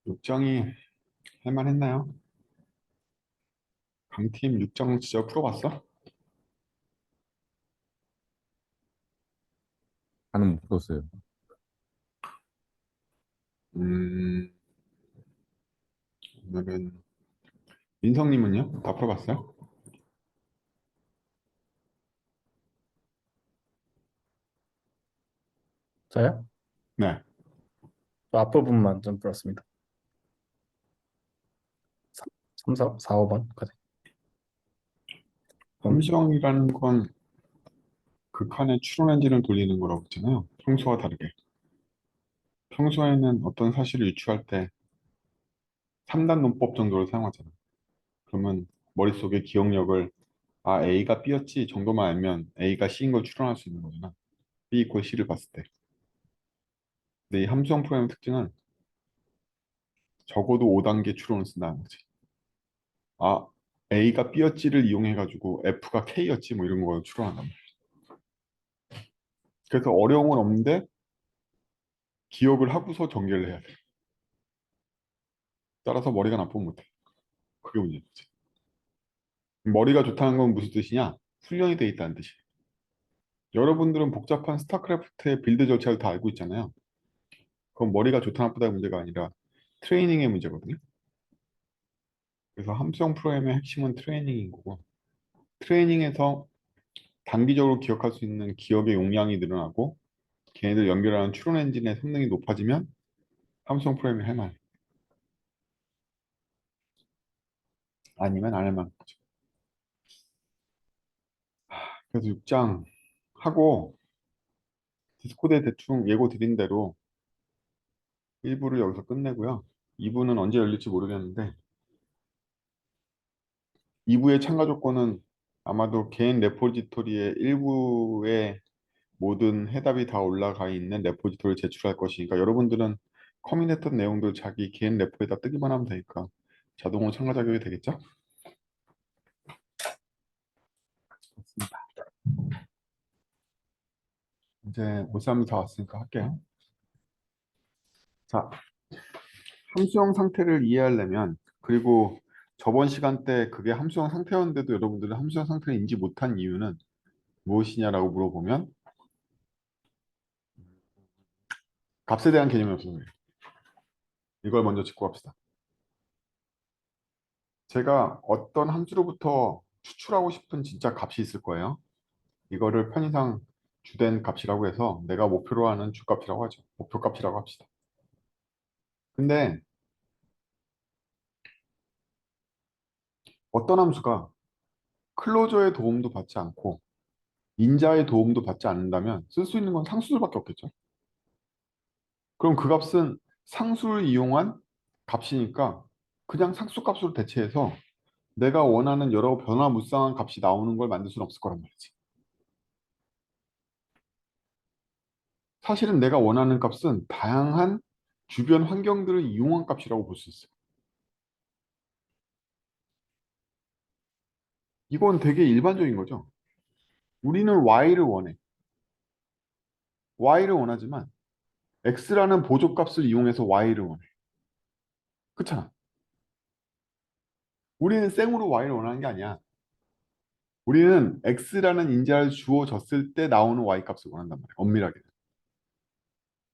육정이 할만했나요? 강팀 육정 진짜 풀어봤어? 하는 못 풀었어요. 음, 오늘은 민성님은요? 다 풀어봤어요? 저요? 네. 저 앞부분만 좀 풀었습니다. 3, 4, 5번까지. 함수형이라는 건 극한의 추론 엔진을 돌리는 거라고 했잖아요. 평소와 다르게. 평소에는 어떤 사실을 유추할 때 3단 논법 정도를 사용하잖아요. 그러면 머릿속에 기억력을 A가 B였지 정도만 알면 A가 C인 걸 추론할 수 있는 거잖아. B 이퀄 C를 봤을 때. 근데 이 함수형 프로그램의 특징은 적어도 5단계 추론을 쓴다는 거지. 아, A가 B였지를 이용해가지고 F가 K였지 뭐 이런 거 추론한단 말이야. 그래서 어려움은 없는데 기억을 하고서 전개를 해야 돼. 따라서 머리가 나쁘면 못해. 그게 문제지. 머리가 좋다는 건 무슨 뜻이냐? 훈련이 돼 있다는 뜻이야. 여러분들은 복잡한 스타크래프트의 빌드 절차를 다 알고 있잖아요. 그건 머리가 좋다 나쁘다의 문제가 아니라 트레이닝의 문제거든요. 그래서 함수형 프로그램의 핵심은 트레이닝인 거고, 트레이닝에서 단기적으로 기억할 수 있는 기억의 용량이 늘어나고 걔네들 연결하는 추론 엔진의 성능이 높아지면 함수형 프로그램이 할 말. 아니면 안 할 만한 거죠. 그래서 6장 하고 디스코드에 대충 예고 드린 대로 1부를 여기서 끝내고요. 2부는 언제 열릴지 모르겠는데 2부의 참가 조건은 아마도 개인 레포지토리에 일부의 모든 해답이 다 올라가 있는 레포지토리를 제출할 것이니까 여러분들은 커밋했던 내용들 자기 개인 레포에다 뜨기만 하면 되니까 자동으로 참가 자격이 되겠죠? 좋습니다. 이제 올 사람들 다 왔으니까 할게요. 자, 함수형 상태를 이해하려면 그리고 저번 시간 때 그게 함수형 상태였는데도 여러분들은 함수형 상태를 인지 못한 이유는 무엇이냐라고 물어보면 값에 대한 개념이 없어서 그래요. 이걸 먼저 짚고 갑시다. 제가 어떤 함수로부터 추출하고 싶은 진짜 값이 있을 거예요. 이거를 편의상 주된 값이라고 해서 내가 목표로 하는 주값이라고 하죠. 목표 값이라고 합시다. 근데 어떤 함수가 클로저의 도움도 받지 않고 인자의 도움도 받지 않는다면 쓸 수 있는 건 상수들밖에 없겠죠. 그럼 그 값은 상수를 이용한 값이니까 그냥 상수값으로 대체해서 내가 원하는 여러 변화무쌍한 값이 나오는 걸 만들 수는 없을 거란 말이지. 사실은 내가 원하는 값은 다양한 주변 환경들을 이용한 값이라고 볼 수 있어요. 이건 되게 일반적인 거죠. 우리는 y를 원해. y를 원하지만 x라는 보조값을 이용해서 y를 원해. 그렇잖아. 우리는 생으로 y를 원하는 게 아니야. 우리는 x라는 인자를 주어졌을 때 나오는 y값을 원한단 말이야. 엄밀하게.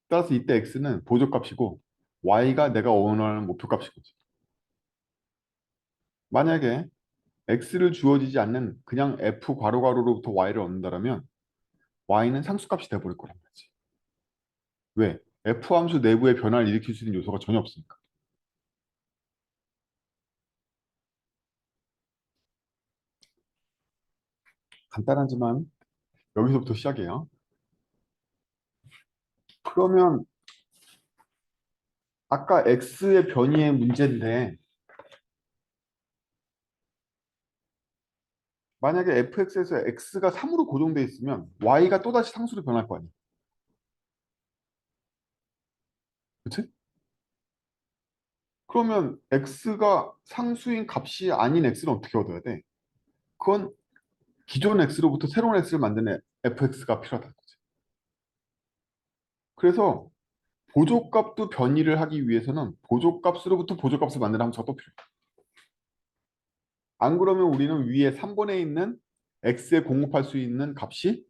따라서 이때 x는 보조값이고 y가 내가 원하는 목표값인 거지. 만약에 x를 주어지지 않는 그냥 f 괄호 괄호로부터 y를 얻는다면 y는 상수값이 돼버릴 거란 말이지. 왜? f 함수 내부의 변화를 일으킬 수 있는 요소가 전혀 없으니까. 간단하지만 여기서부터 시작이에요. 그러면 아까 x의 변이의 문제인데 만약에 fx에서 x가 3으로 고정돼 있으면 y가 또다시 상수로 변할 거 아니야. 그치? 그러면 x가 상수인 값이 아닌 x는 어떻게 얻어야 돼? 그건 기존 x로부터 새로운 x를 만드는 fx가 필요하다는 거지. 그래서 보조값도 변이를 하기 위해서는 보조값으로부터 보조값을 만드는 함수가 또 필요해. 안 그러면 우리는 위에 3번에 있는 x에 공급할 수 있는 값이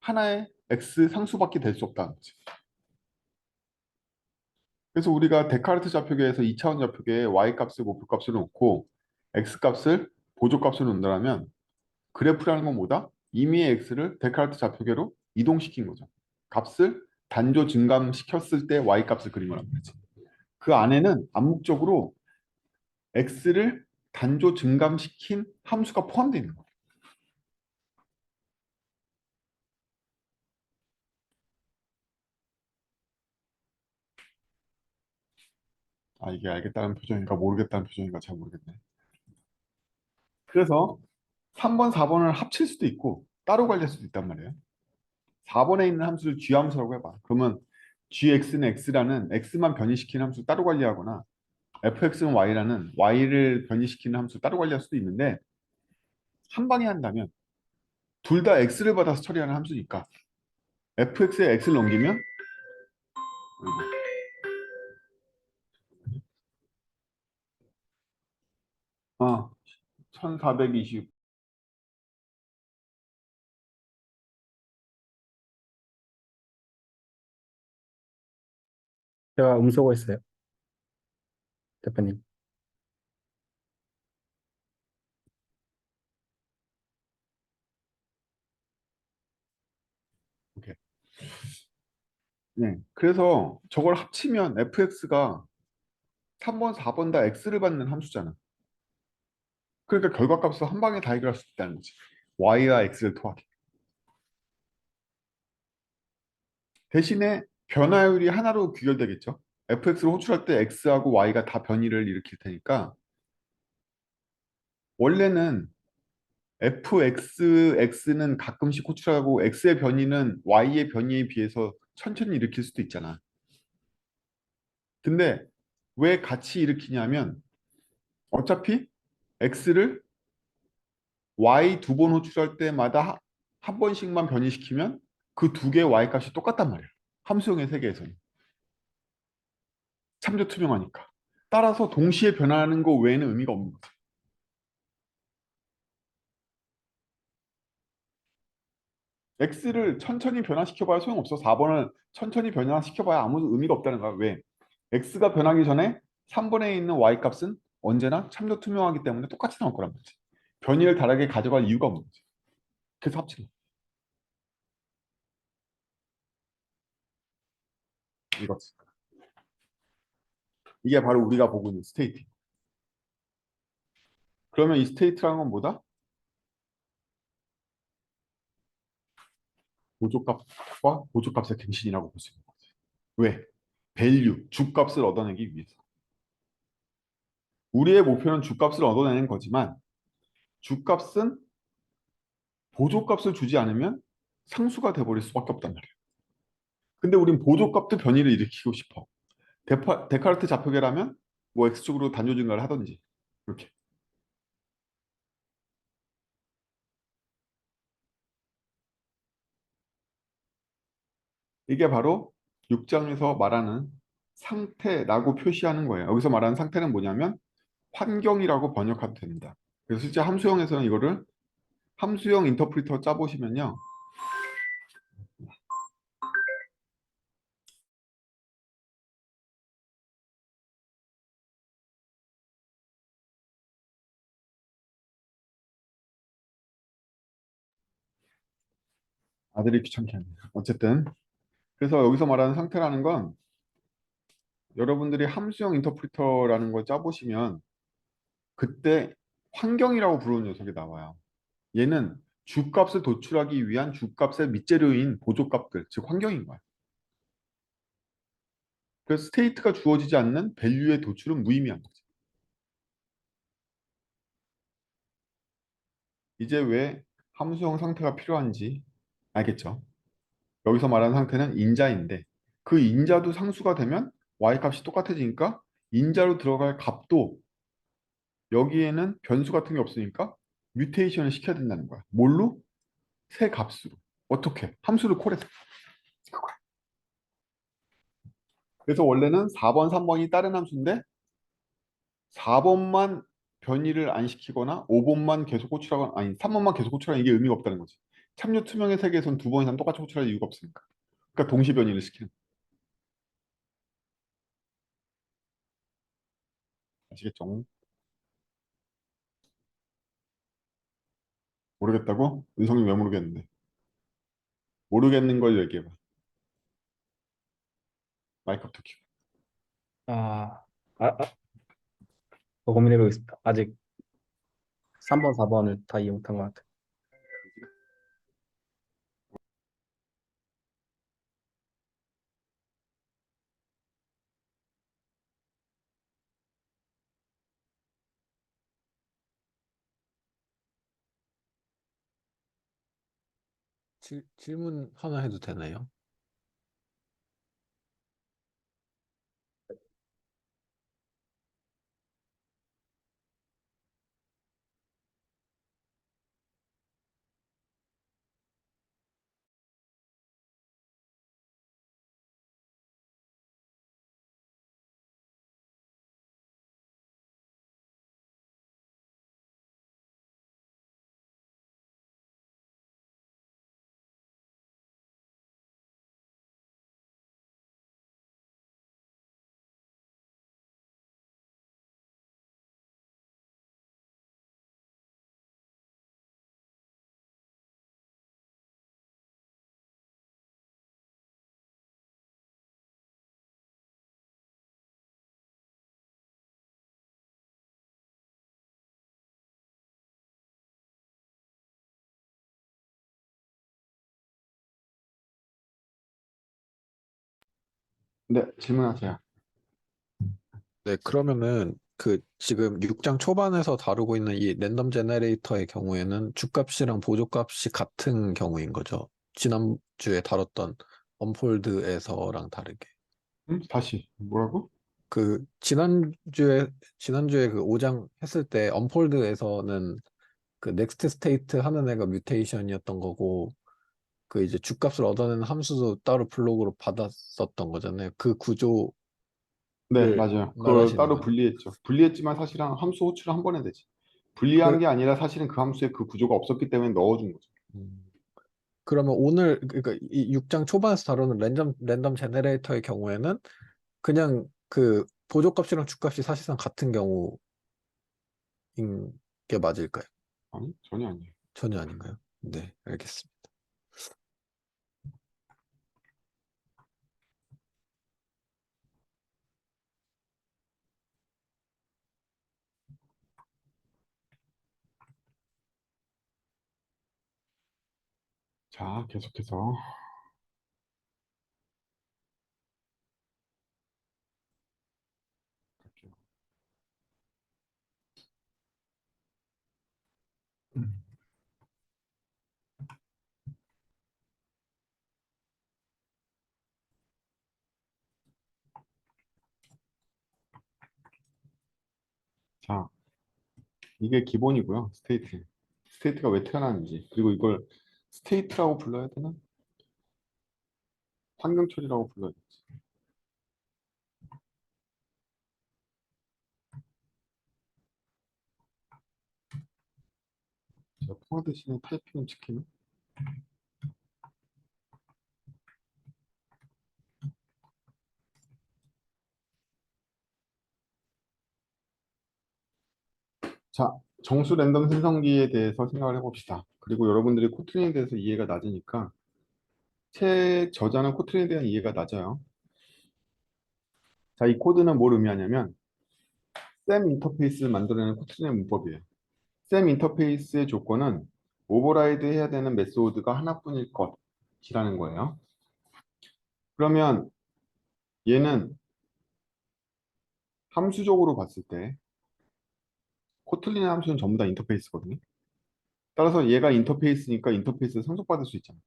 하나의 x 상수밖에 될 수 없다는 거지. 그래서 우리가 데카르트 좌표계에서 2차원 좌표계에 y-값을 목표값으로 놓고 x-값을 보조값으로 놓는다면 그래프라는 건 뭐다? 임의의 x를 데카르트 좌표계로 이동시킨 거죠. 값을 단조 증감시켰을 때 y-값을 그린 거란 말이지. 그 안에는 암묵적으로 x를 단조 증감시킨 함수가 포함되어 있는 거야. 아, 이게 알겠다는 표정인가 모르겠다는 표정인가 잘 모르겠네. 그래서 3번, 4번을 합칠 수도 있고 따로 관리할 수도 있단 말이에요. 4번에 있는 함수를 g함수라고 해봐. 그러면 gx는 x라는 x만 변이시키는 함수 따로 관리하거나 fx는 y라는 y를 변이시키는 함수 따로 관리할 수도 있는데 한 방에 한다면 둘 다 x를 받아서 처리하는 함수니까 fx에 x를 넘기면 어, 1420 제가 음소거 했어요. 대표님. 오케이. 네. 그래서 저걸 합치면 fx가 3번, 4번 다 x를 받는 함수잖아. 그러니까 결과값을 한 방에 다 해결할 수 있다는 거지. y와 x를 토하게. 대신에 변화율이 하나로 귀결되겠죠. fx를 호출할 때 x하고 y가 다 변이를 일으킬 테니까 원래는 fx는 가끔씩 호출하고 x의 변이는 y의 변이에 비해서 천천히 일으킬 수도 있잖아. 근데 왜 같이 일으키냐면 어차피 x를 y 두 번 호출할 때마다 한 번씩만 변이시키면 그 두 개의 y 값이 똑같단 말이야. 함수형의 세계에서는. 참조 투명하니까. 따라서 동시에 변화하는 거 외에는 의미가 없는 거지. x를 천천히 변화시켜봐야 소용없어. 4번을 천천히 변화시켜봐야 아무 의미가 없다는 거야. 왜? x가 변하기 전에 3번에 있는 y 값은 언제나 참조 투명하기 때문에 똑같이 나올 거란 말이지. 변이를 다르게 가져갈 이유가 없는 거지. 그래서 합치는 이거지. 이게 바로 우리가 보고 있는 스테이트. 그러면 이 스테이트라는 건 뭐다? 보조값과 보조값의 갱신이라고 볼 수 있는 거지. 왜? 밸류, 주값을 얻어내기 위해서. 우리의 목표는 주값을 얻어내는 거지만 주값은 보조값을 주지 않으면 상수가 돼버릴 수밖에 없단 말이에요. 근데 우린 보조값도 변이를 일으키고 싶어. 데카르트 좌표계라면 뭐 x축으로 단조 증가를 하든지 이렇게. 이게 바로 6장에서 말하는 상태라고 표시하는 거예요. 여기서 말하는 상태는 뭐냐면 환경이라고 번역해도 됩니다. 그래서 실제 함수형에서는 이거를 함수형 인터프리터 짜보시면요. 아들이 귀찮게 합니다. 어쨌든 그래서 여기서 말하는 상태라는 건 여러분들이 함수형 인터프리터라는 걸 짜보시면 그때 환경이라고 부르는 녀석이 나와요. 얘는 주값을 도출하기 위한 주값의 밑재료인 보조값들, 즉 환경인 거야. 그래서 스테이트가 주어지지 않는 밸류의 도출은 무의미한 거지. 이제 왜 함수형 상태가 필요한지 알겠죠? 여기서 말하는 상태는 인자인데 그 인자도 상수가 되면 y값이 똑같아지니까 인자로 들어갈 값도 여기에는 변수 같은 게 없으니까 뮤테이션을 시켜야 된다는 거야. 뭘로? 새 값으로. 어떻게? 함수를 콜해서. 그래서 원래는 4번, 3번이 다른 함수인데 4번만 변이를 안 시키거나 5번만 계속 호출하거나 아니 3번만 계속 호출하는 이게 의미가 없다는 거지. 참요 투명의 세계에서는 두 번 이상 똑같이 호출할 이유가 없으니까. 그러니까 동시 변이를 시키는. 아시겠죠? 모르겠다고? 은성이 왜 모르겠는데? 모르겠는 걸 얘기해봐. 마이크부터 켜. 아, 더 고민해보겠습니다. 아직 3번, 4번을 다 이해 못한 것 같아요. 질문 하나 해도 되나요? 네, 질문하세요. 네, 그러면은 그 지금 6장 초반에서 다루고 있는 이 랜덤 제너레이터의 경우에는 주값이랑 보조값이 같은 경우인 거죠. 지난주에 다뤘던 언폴드에서랑 다르게. 다시 뭐라고? 그 지난주에 그 5장 했을 때 언폴드에서는 그 넥스트 스테이트 하는 애가 뮤테이션이었던 거고 그 이제 주값을 얻어내는 함수도 따로 블록으로 받았었던 거잖아요. 그 구조를 네, 맞아요. 그걸 말하시는 따로 거죠. 분리했죠. 분리했지만 사실은 함수 호출을 한 번에 되지. 분리한 그, 게 아니라 사실은 그 함수에 그 구조가 없었기 때문에 넣어준 거죠. 음, 그러면 오늘 그러니까 이 6장 초반에서 다루는 랜덤 제네레이터의 경우에는 그냥 그 보조값이랑 주값이 사실상 같은 경우인 게 맞을까요? 아니, 전혀 아니에요. 전혀 아닌가요? 네, 알겠습니다. 자, 계속해서 갈게요. 음. 자, 이게 기본이고요. 스테이트. 스테이트가 왜 태어나는지, 그리고 이걸 스테이트라고 불러야 되나? 환경 처리라고 불러야 되지. 자, 통화 대신에 타이핑은 지키는? 자, 정수 랜덤 생성기에 대해서 생각을 해봅시다. 그리고 여러분들이 코트린에 대해서 이해가 낮으니까 책 저자는 코트린에 대한 이해가 낮아요. 자, 이 코드는 뭘 의미하냐면 셈 인터페이스를 만들어내는 코트린의 문법이에요. 셈 인터페이스의 조건은 오버라이드 해야 되는 메소드가 하나뿐일 것이라는 거예요. 그러면 얘는 함수적으로 봤을 때 코틀린의 함수는 전부 다 인터페이스거든요. 따라서 얘가 인터페이스니까 인터페이스를 상속받을 수 있잖아요.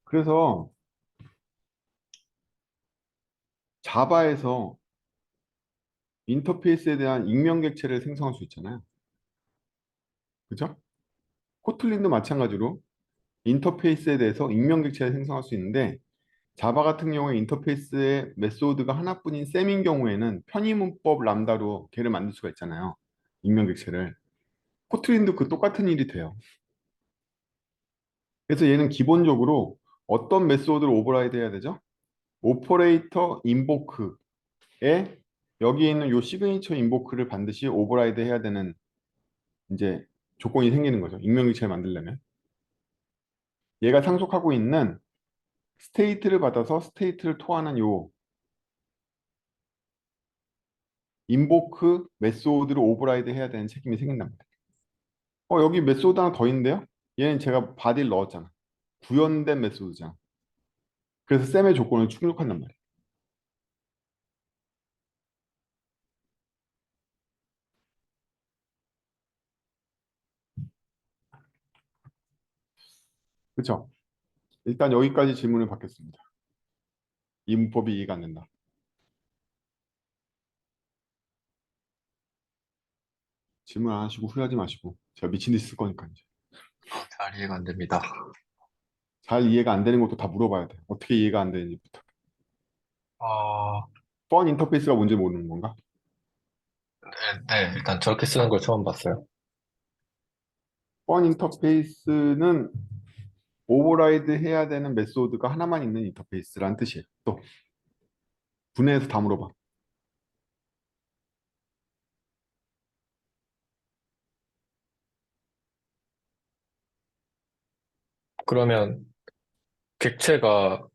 그래서 자바에서 인터페이스에 대한 익명 객체를 생성할 수 있잖아요. 그죠? 코틀린도 마찬가지로 인터페이스에 대해서 익명 객체를 생성할 수 있는데 자바 같은 경우에 인터페이스의 메소드가 하나뿐인 셈인 경우에는 편의 문법 람다로 걔를 만들 수가 있잖아요. 익명 객체를. 코틀린도 그 똑같은 일이 돼요. 그래서 얘는 기본적으로 어떤 메소드를 오버라이드 해야 되죠? 오퍼레이터 인보크에 여기에 있는 요 시그니처 인보크를 반드시 오버라이드 해야 되는 이제 조건이 생기는 거죠. 익명 객체를 만들려면. 얘가 상속하고 있는 스테이트를 받아서 스테이트를 토하는 요 인보크 메소드를 오버라이드 해야 되는 책임이 생긴답니다. 여기 메소드 하나 더 있는데요. 얘는 제가 바디를 넣었잖아. 구현된 메소드잖아. 그래서 셈의 조건을 충족한단 말이에요. 그렇죠? 일단 여기까지 질문을 받겠습니다. 이 문법이 이해가 안 된다. 질문 안 하시고 후회하지 마시고 제가 미친 듯이 쓸 거니까 이제. 잘 이해가 안 됩니다. 잘 이해가 안 되는 것도 다 물어봐야 돼. 어떻게 이해가 안 되는지부터. 아, 뻔 인터페이스가 뭔지 모르는 건가? 네, 일단 저렇게 쓰는 걸 처음 봤어요. 뻔 인터페이스는 오버라이드 해야 되는 메소드가 하나만 있는 인터페이스란 뜻이에요. 또 분해해서 다 물어봐. 그러면 객체가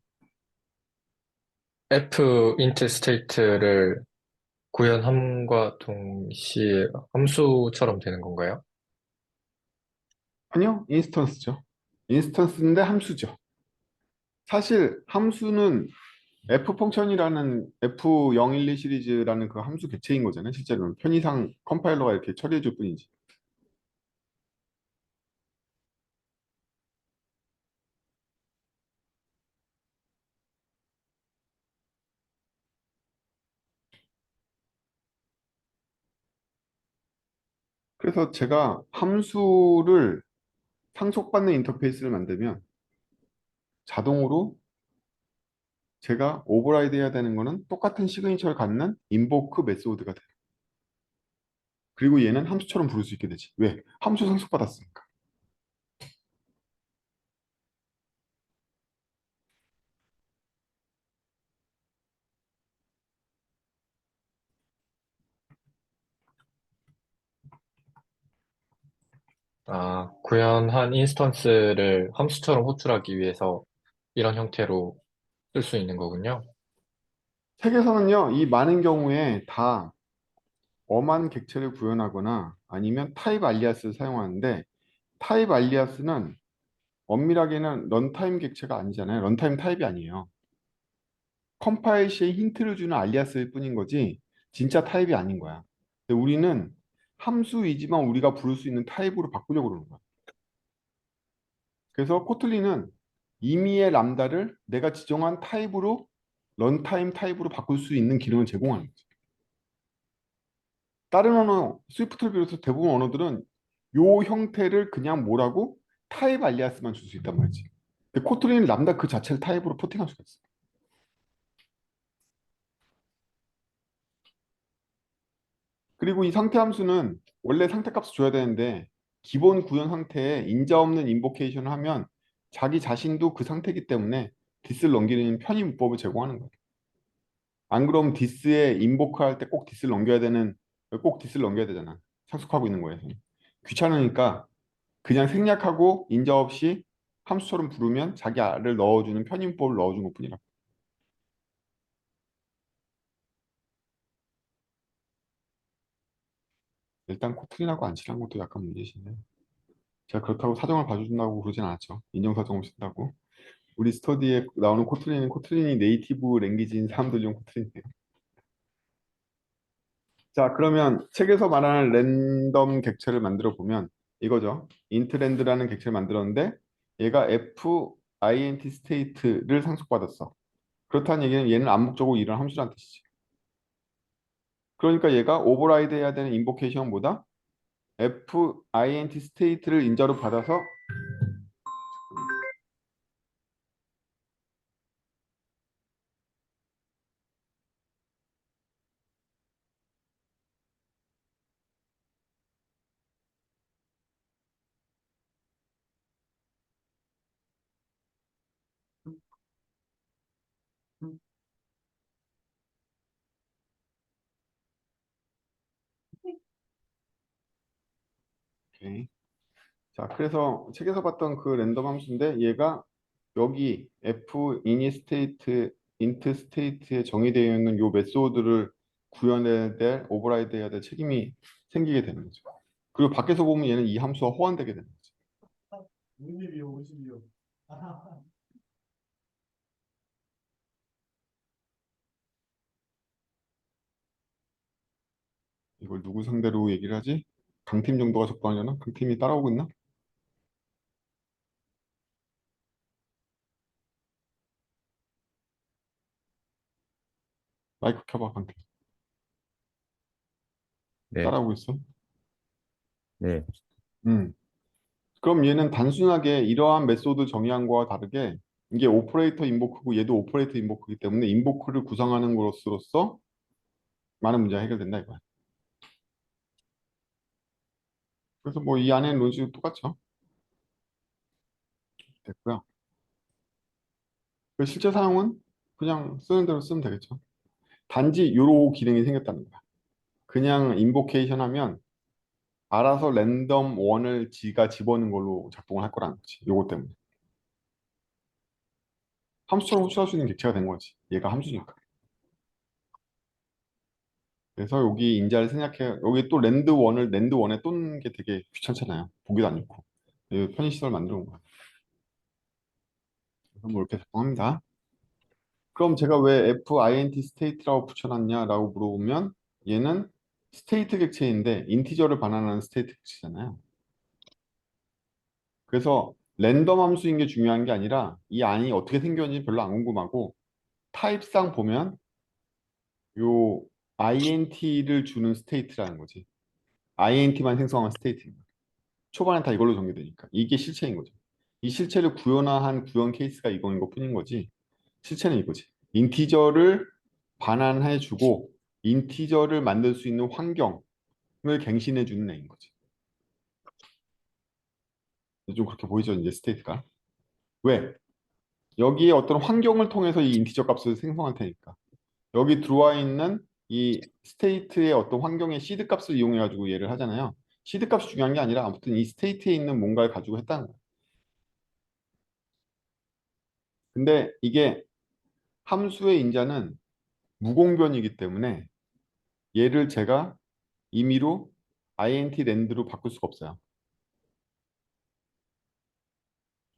f int state를 구현함과 동시에 함수처럼 되는 건가요? 아니요, 인스턴스죠. 인스턴스인데 함수죠. 사실 함수는 F 펑션이라는 F012 시리즈라는 그 함수 객체인 거잖아요. 실제로는 편의상 컴파일러가 이렇게 처리해 줄 뿐이지. 그래서 제가 함수를 상속받는 인터페이스를 만들면 자동으로 제가 오버라이드 해야 되는 거는 똑같은 시그니처를 갖는 인보크 메소드가 돼요. 그리고 얘는 함수처럼 부를 수 있게 되지. 왜? 함수 상속받았으니까. 아, 구현한 인스턴스를 함수처럼 호출하기 위해서 이런 형태로 쓸 수 있는 거군요. 책에서는요, 이 많은 경우에 다 엄한 객체를 구현하거나 아니면 타입 알리아스를 사용하는데 타입 알리아스는 엄밀하게는 런타임 객체가 아니잖아요. 런타임 타입이 아니에요. 컴파일 시에 힌트를 주는 알리아스일 뿐인 거지 진짜 타입이 아닌 거야. 근데 우리는 함수이지만 우리가 부를 수 있는 타입으로 바꾸려고 그러는 거야. 그래서 코틀린은 임의의 람다를 내가 지정한 타입으로 런타임 타입으로 바꿀 수 있는 기능을 제공하는 거지. 다른 언어, 스위프트를 비롯해서 대부분 언어들은 요 형태를 그냥 뭐라고 타입 알리아스만 줄 수 있단 말이지. 근데 코틀린은 람다 그 자체를 타입으로 포팅할 수가 있어. 그리고 이 상태 함수는 원래 상태값을 줘야 되는데 기본 구현 상태에 인자 없는 인보케이션을 하면 자기 자신도 그 상태이기 때문에 디스를 넘기는 편의 문법을 제공하는 거예요. 안 그러면 디스에 인보크 할 때 꼭 디스를 넘겨야 되잖아. 상속하고 있는 거에서. 귀찮으니까 그냥 생략하고 인자 없이 함수처럼 부르면 자기 알을 넣어주는 편의 문법을 넣어준 것뿐이라. 일단 코틀린하고 안 친한 것도 약간 문제시네. 제가 그렇다고 사정을 봐준다고 그러진 않았죠. 인정사정을 쓴다고. 우리 스터디에 나오는 코틀린은 코틀린이 네이티브 랭귀지인 사람들 중 코틀린이에요. 자, 그러면 책에서 말하는 랜덤 객체를 만들어 보면 이거죠. 인트랜드라는 객체를 만들었는데 얘가 f int state를 상속받았어. 그렇다는 얘기는 얘는 암묵적으로 이런 함수란 뜻이지. 그러니까 얘가 오버라이드 해야 되는 인보케이션보다 int 스테이트를 인자로 받아서 오케이. 자, 그래서 책에서 봤던 그 랜덤 함수인데 얘가 여기 f init state int state에 정의되어 있는 요 메소드를 구현해야 될 오버라이드 해야 될 책임이 생기게 되는 거죠. 그리고 밖에서 보면 얘는 이 함수와 호환되게 되는 거죠. 52요, 52요. 이걸 누구 상대로 얘기를 하지? 강팀 정도가 적당하려나? 강팀이 따라오고 있나? 마이크 켜봐, 강팀. 네, 따라오고 있어? 네, 음. 그럼 얘는 단순하게 이러한 메소드 정의한 거와 다르게 이게 오퍼레이터 인보크고 얘도 오퍼레이터 인보크이기 때문에 인보크를 구성하는 것으로서 많은 문제가 해결된다 이거야. 그래서 뭐 이 안에 논식도 똑같죠. 됐고요. 그 실제 사용은 그냥 쓰는 대로 쓰면 되겠죠. 단지 요로 기능이 생겼다는 거야. 그냥 인보케이션 하면 알아서 랜덤 원을 지가 집어넣는 걸로 작동을 할 거라는 거지. 요거 때문에. 함수처럼 호출할 수 있는 객체가 된 거지. 얘가 함수니까. 그래서 여기 인자를 생략해 여기 또 랜드 원에 또는 게 되게 귀찮잖아요. 보기도 안 좋고. 이 편의 시설 만들어 온 거야. 그래서 뭐 이렇게 작동합니다. 그럼 제가 왜 FINT 스테이트라고 붙여놨냐라고 물어보면 얘는 스테이트 객체인데 인티저를 반환하는 스테이트 객체잖아요. 그래서 랜덤 함수인 게 중요한 게 아니라 이 안이 어떻게 생겼는지 별로 안 궁금하고 타입상 보면 요 INT를 주는 스테이트라는 거지. INT만 생성한 스테이트. 초반에 다 이걸로 정리되니까 이게 실체인 거죠. 이 실체를 구현화한 구현 케이스가 이거인 것 뿐인 거지. 실체는 이거지. 인티저를 반환해주고 인티저를 만들 수 있는 환경을 갱신해주는 애인 거지. 좀 그렇게 보이죠, 이제 스테이트가. 왜? 여기에 어떤 환경을 통해서 이 인티저 값을 생성할 테니까. 여기 들어와 있는 이 스테이트의 어떤 환경의 시드 값을 이용해 가지고 얘를 하잖아요. 시드 값이 중요한 게 아니라 아무튼 이 스테이트에 있는 뭔가를 가지고 했다는 거예요. 근데 이게 함수의 인자는 무공변이기 때문에 얘를 제가 임의로 int 랜드로 바꿀 수가 없어요.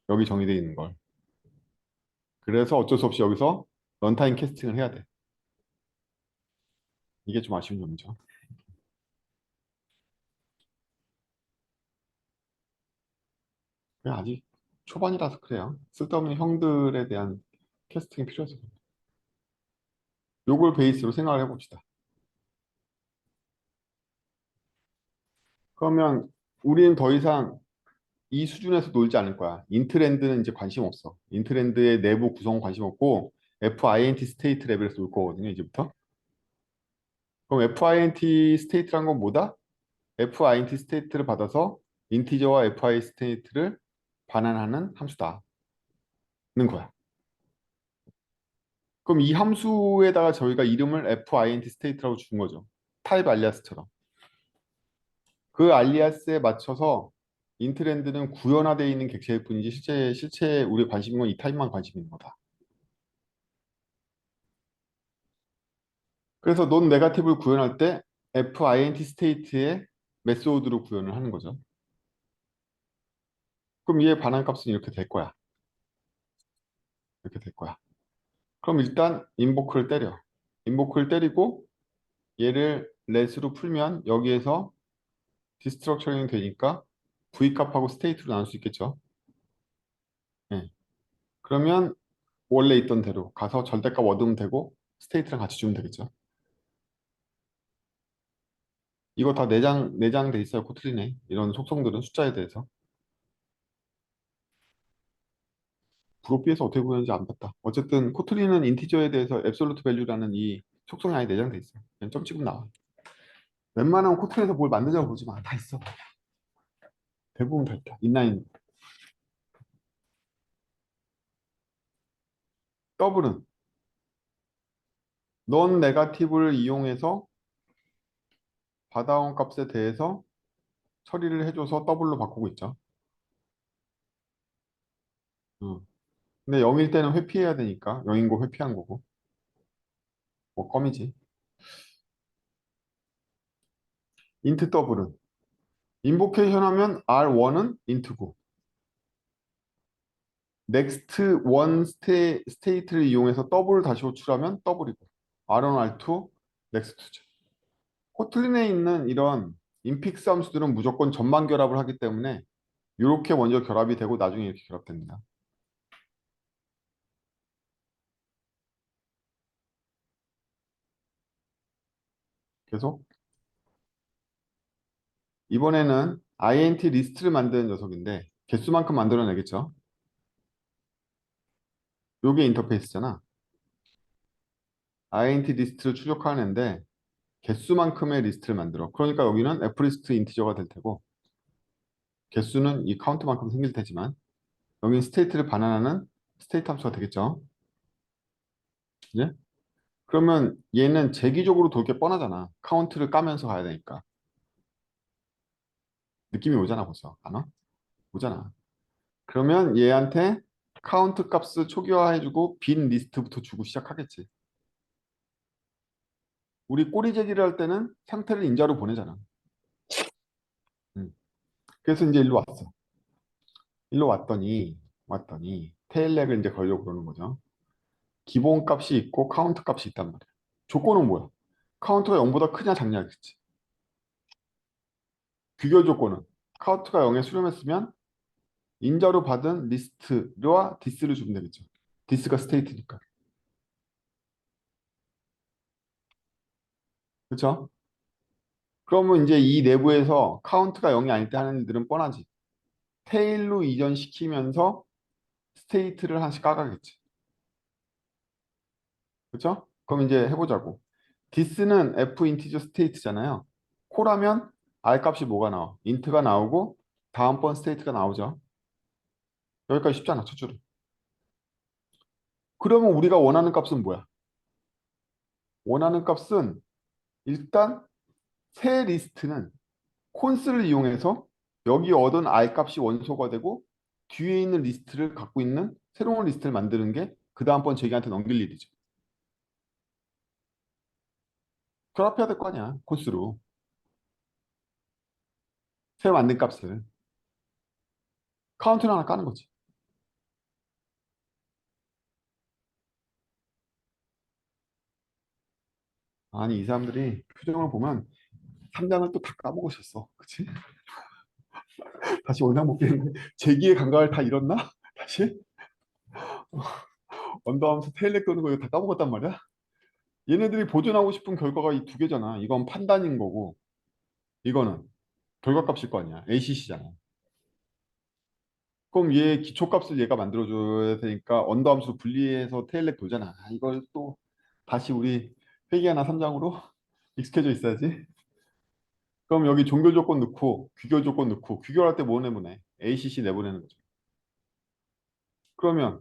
여기 정의되어 있는 걸. 그래서 어쩔 수 없이 여기서 런타임 캐스팅을 해야 돼. 이게 좀 아쉬운 점이죠. 아직 초반이라서 그래요. 쓸데없는 형들에 대한 캐스팅이 필요해서. 요걸 베이스로 생각을 해봅시다. 그러면 우리는 더 이상 이 수준에서 놀지 않을 거야. 인트랜드는 이제 관심 없어. 인트랜드의 내부 구성 관심 없고 FINT 스테이트 레벨에서 놀 거거든요, 이제부터. 그럼 FINT 스테이트란 건 뭐다? FINT 스테이트를 받아서 인티저와 FI 스테이트를 반환하는 함수다는 거야. 그럼 이 함수에다가 저희가 이름을 FINT 스테이트라고 준 거죠. 타입 알리아스처럼. 그 알리아스에 맞춰서 인트랜드는 구현화되어 있는 객체일 뿐이지 실제 우리 관심인 건 이 타입만 관심 있는 거다. 그래서 논 네가티브를 구현할 때 FINT 스테이트의 메소드로 구현을 하는 거죠. 그럼 얘의 반환 값은 이렇게 될 거야. 이렇게 될 거야. 그럼 일단 인보크를 때려. 인보크를 때리고 얘를 let으로 풀면 여기에서 디스트럭처링이 되니까 V값하고 스테이트로 나눌 수 있겠죠. 예. 그러면 원래 있던 대로 가서 절대값 얻으면 되고 스테이트랑 같이 주면 되겠죠. 이거 다 내장돼 있어요. 코틀린에. 이런 속성들은 숫자에 대해서. 브로피에서 어떻게 구하는지 안 봤다. 어쨌든 코틀린은 인티저에 대해서 앱솔루트 밸류라는 이 속성이 아예 내장돼 있어. 그냥 점 찍으면 나와. 웬만하면 코틀린에서 뭘 만들자고 보지 마. 다 있어. 대부분 다 있다. 인라인. 더블은 넌 네가티브를 이용해서 받아온 값에 대해서 처리를 해줘서 더블로 바꾸고 있죠. 근데 0일 때는 회피해야 되니까 0인 거 회피한 거고 뭐 껌이지. 인트 더블은 인보케이션 하면 R1은 인트고 넥스트 원 스테이트를 이용해서 더블을 다시 호출하면 더블이고 R1, R2, 넥스트죠. 코틀린에 있는 이런 인픽스 함수들은 무조건 전만 결합을 하기 때문에 이렇게 먼저 결합이 되고 나중에 이렇게 결합됩니다. 계속 이번에는 int 리스트를 만드는 녀석인데 개수만큼 만들어내겠죠. 요게 인터페이스잖아. int 리스트를 출력하는데 개수만큼의 리스트를 만들어. 그러니까 여기는 f리스트 인티저가 될 테고 개수는 이 카운트만큼 생길 테지만 여기는 스테이트를 반환하는 스테이트 함수가 되겠죠. 이제 그러면 얘는 재기적으로 돌 게 뻔하잖아. 카운트를 까면서 가야 되니까. 느낌이 오잖아 벌써. 안 와? 오잖아. 그러면 얘한테 카운트 값을 초기화해주고 빈 리스트부터 주고 시작하겠지. 우리 꼬리 재기를 할 때는 상태를 인자로 보내잖아. 그래서 이제 일로 왔어. 일로 왔더니 테일렉을 이제 걸려고 그러는 거죠. 기본 값이 있고 카운트 값이 있단 말이야. 조건은 뭐야? 카운트가 0보다 크냐 작냐겠지. 귀결 조건은 카운트가 0에 수렴했으면 인자로 받은 리스트와 디스를 주면 되겠죠. 디스가 스테이트니까. 그렇죠? 그러면 이제 이 내부에서 카운트가 0이 아닐 때 하는 일들은 뻔하지. 테일로 이전시키면서 스테이트를 하나씩 까가겠지. 그렇죠? 그럼 이제 해보자고. 디스는 f 인티저 스테이트잖아요. 콜하면 r 값이 뭐가 나와? 인트가 나오고 다음번 스테이트가 나오죠. 여기까지 쉽잖아, 첫 줄은. 그러면 우리가 원하는 값은 뭐야? 원하는 값은 일단 새 리스트는 콘스를 이용해서 여기 얻은 r 값이 원소가 되고 뒤에 있는 리스트를 갖고 있는 새로운 리스트를 만드는 게 그 다음번 제기한테 넘길 일이죠. 결합해야 될 거 아니야, 콘스로. 새 만든 값을. 카운트를 하나 까는 거지. 아니, 이 사람들이 표정을 보면 3장을 또 다 까먹으셨어. 그치? 다시 원상 복귀했는데 제기의 감각을 다 잃었나? 다시? 언더하면서 테일렉 도는 거 이거 다 까먹었단 말이야? 얘네들이 보존하고 싶은 결과가 이 두 개잖아. 이건 판단인 거고 이거는 결과값일 거 아니야. ACC잖아. 그럼 얘 기초값을 얘가 만들어줘야 되니까 언더 함수 분리해서 테일렉 돌잖아. 이걸 또 다시 우리 회계하나 3장으로 익숙해져 있어야지. 그럼 여기 종결 조건 넣고 귀결 조건 넣고 귀결할 때 뭐 내보내? ACC 내보내는 거죠. 그러면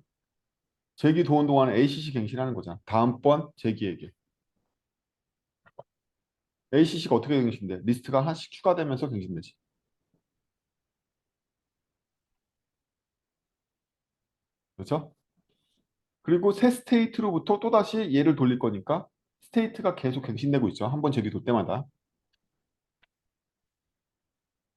제기 도는 동안에 ACC 갱신하는 거잖아. 다음번 제기에게. ACC가 어떻게 갱신돼? 리스트가 하나씩 추가되면서 갱신되지. 그렇죠? 그리고 새 스테이트로부터 또다시 얘를 돌릴 거니까 스테이트가 계속 갱신되고 있죠. 한 번 제기 돌 때마다.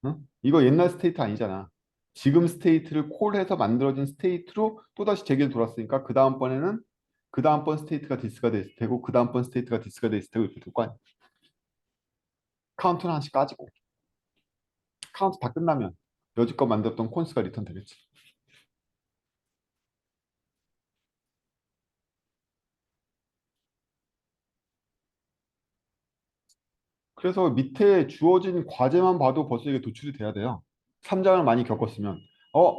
응? 이거 옛날 스테이트 아니잖아. 지금 스테이트를 콜해서 만들어진 스테이트로 또다시 제기를 돌았으니까 그 다음번에는 그 다음번 스테이트가 디스가 됐을 테고 그 다음번 스테이트가 디스가 됐을 테고 이렇게 될 거 아니야. 카운트는 하나씩 까지고 카운트 다 끝나면 여지껏 만들었던 콘스가 리턴 되겠지. 그래서 밑에 주어진 과제만 봐도 벌써 이게 도출이 돼야 돼요. 3장을 많이 겪었으면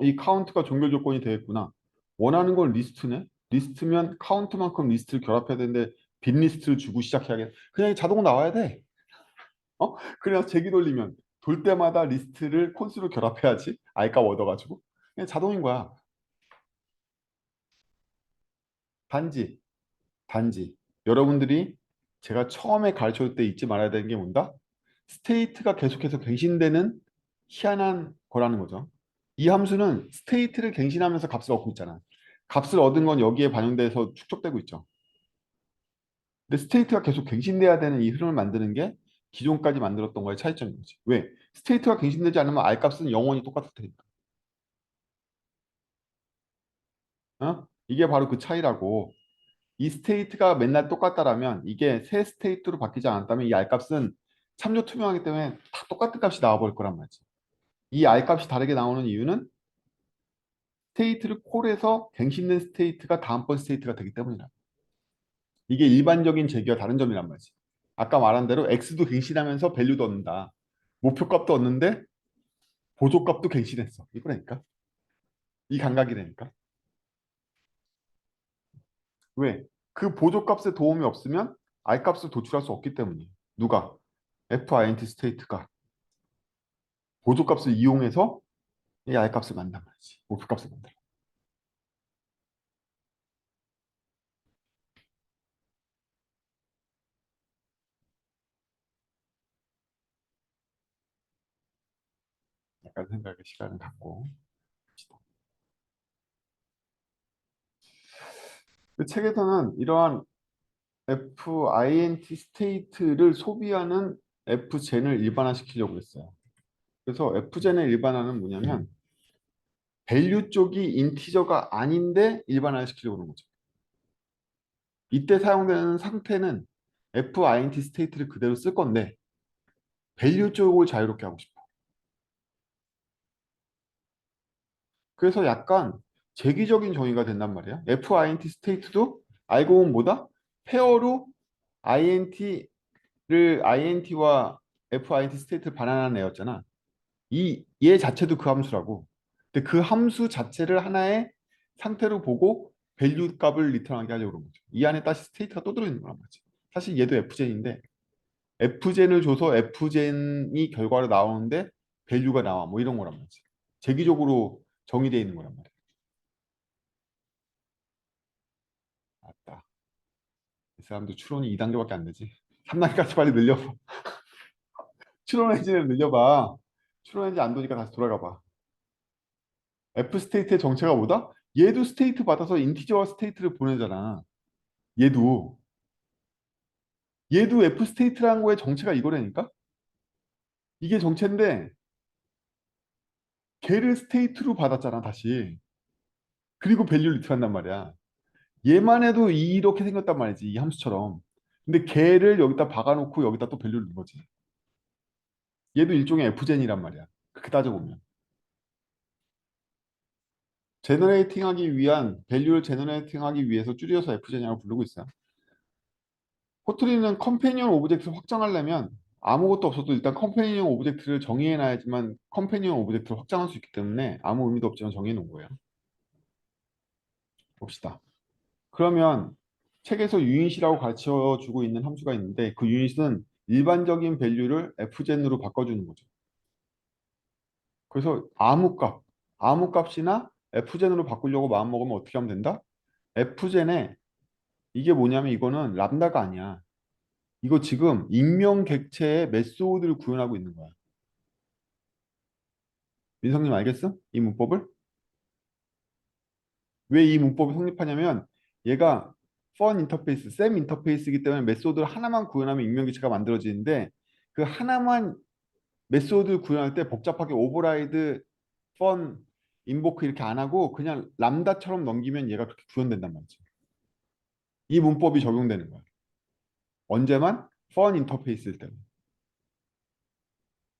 이 카운트가 종결 조건이 되겠구나. 원하는 건 리스트네. 리스트면 카운트만큼 리스트를 결합해야 되는데 빈 리스트를 주고 시작해야겠. 그냥 자동 나와야 돼. 그래서 제기 돌리면 돌 때마다 리스트를 콘수로 결합해야지. 알값 얻어가지고 그냥 자동인 거야. 단지 여러분들이 제가 처음에 가르쳐줄 때 잊지 말아야 되는 게 뭔가 스테이트가 계속해서 갱신되는 희한한 거라는 거죠. 이 함수는 스테이트를 갱신하면서 값을 얻고 있잖아. 값을 얻은 건 여기에 반영돼서 축적되고 있죠. 근데 스테이트가 계속 갱신돼야 되는 이 흐름을 만드는 게 기존까지 만들었던 거의 차이점인 거지. 왜? 스테이트가 갱신되지 않으면 R 값은 영원히 똑같을 테니까. 이게 바로 그 차이라고. 이 스테이트가 맨날 똑같다라면 이게 새 스테이트로 바뀌지 않았다면 이 R 값은 참조 투명하기 때문에 다 똑같은 값이 나와버릴 거란 말이지. 이 R 값이 다르게 나오는 이유는 스테이트를 콜해서 갱신된 스테이트가 다음번 스테이트가 되기 때문이라. 이게 일반적인 제기와 다른 점이란 말이지. 아까 말한 대로 X도 갱신하면서 밸류도 얻는다. 목표값도 얻는데 보조값도 갱신했어. 이거라니까. 이 감각이라니까. 왜? 그 보조값의 도움이 없으면 R값을 도출할 수 없기 때문이에요. 누가? FINT 스테이트가 보조값을 이용해서 이 R값을 만든단 말이지. 목표값을 만들어. 약간 생각의 시간을 갖고. 그 책에서는 이러한 FINT 스테이트를 소비하는 FGen을 일반화시키려고 했어요. 그래서 FGen의 일반화는 뭐냐면 밸류 쪽이 인티저가 아닌데 일반화시키려고 하는 거죠. 이때 사용되는 상태는 FINT 스테이트를 그대로 쓸 건데 밸류 쪽을 자유롭게 하고 싶어. 그래서 약간 재기적인 정의가 된단 말이야. FINT 스테이트도 알고 보면 뭐다? 페어로 INT와 FINT 스테이트를 반환하는 애였잖아. 이 얘 자체도 그 함수라고. 근데 그 함수 자체를 하나의 상태로 보고 밸류 값을 리턴하게 하려고 그런 거죠. 이 안에 다시 스테이트가 또 들어있는 거란 말이지. 사실 얘도 F젠인데 F젠을 줘서 F젠이 결과로 나오는데 밸류가 나와. 뭐 이런 거란 말이지. 재기적으로 정의되어 있는 거란 말이야. 맞다. 이 사람도 추론이 2단계밖에 안 되지. 3단계까지 빨리 늘려봐. 추론 엔진을 늘려봐. 추론 엔진 안 도니까 다시 돌아가 봐. F 스테이트의 정체가 뭐다? 얘도 스테이트 받아서 인티저와 스테이트를 보내잖아. 얘도 F 스테이트라는 거의 정체가 이거라니까? 이게 정체인데 걔를 스테이트로 받았잖아 다시. 그리고 밸류를 리턴한단 말이야. 얘만 해도 이렇게 생겼단 말이지 이 함수처럼. 근데 걔를 여기다 박아놓고 여기다 또 밸류를 넣은 거지. 얘도 일종의 F젠이란 말이야. 그렇게 따져보면. 제너레이팅하기 위한 밸류를 제너레이팅하기 위해서 줄여서 F젠이라고 부르고 있어요. 호트리는 컴패니언 오브젝트를 확장하려면 아무것도 없어도 일단 컴패니언 오브젝트를 정의해놔야지만 컴패니언 오브젝트를 확장할 수 있기 때문에 아무 의미도 없지만 정해놓은 거예요. 봅시다. 그러면 책에서 유닛이라고 가르쳐주고 있는 함수가 있는데 그 유닛은 일반적인 밸류를 f젠으로 바꿔주는 거죠. 그래서 아무 값이나 f젠으로 바꾸려고 마음먹으면 어떻게 하면 된다? f젠에 이게 뭐냐면 이거는 람다가 아니야. 이거 지금 익명 객체의 메소드를 구현하고 있는 거야. 민성님 알겠어? 이 문법을? 왜 이 문법이 성립하냐면 얘가 fun 인터페이스, 셈 인터페이스이기 때문에 메소드 하나만 구현하면 익명 객체가 만들어지는데 그 하나만 메소드 구현할 때 복잡하게 오버라이드, fun, 인보크 이렇게 안 하고 그냥 람다처럼 넘기면 얘가 그렇게 구현된단 말이죠. 이 문법이 적용되는 거야. 언제만? fun 인터페이스일 때만.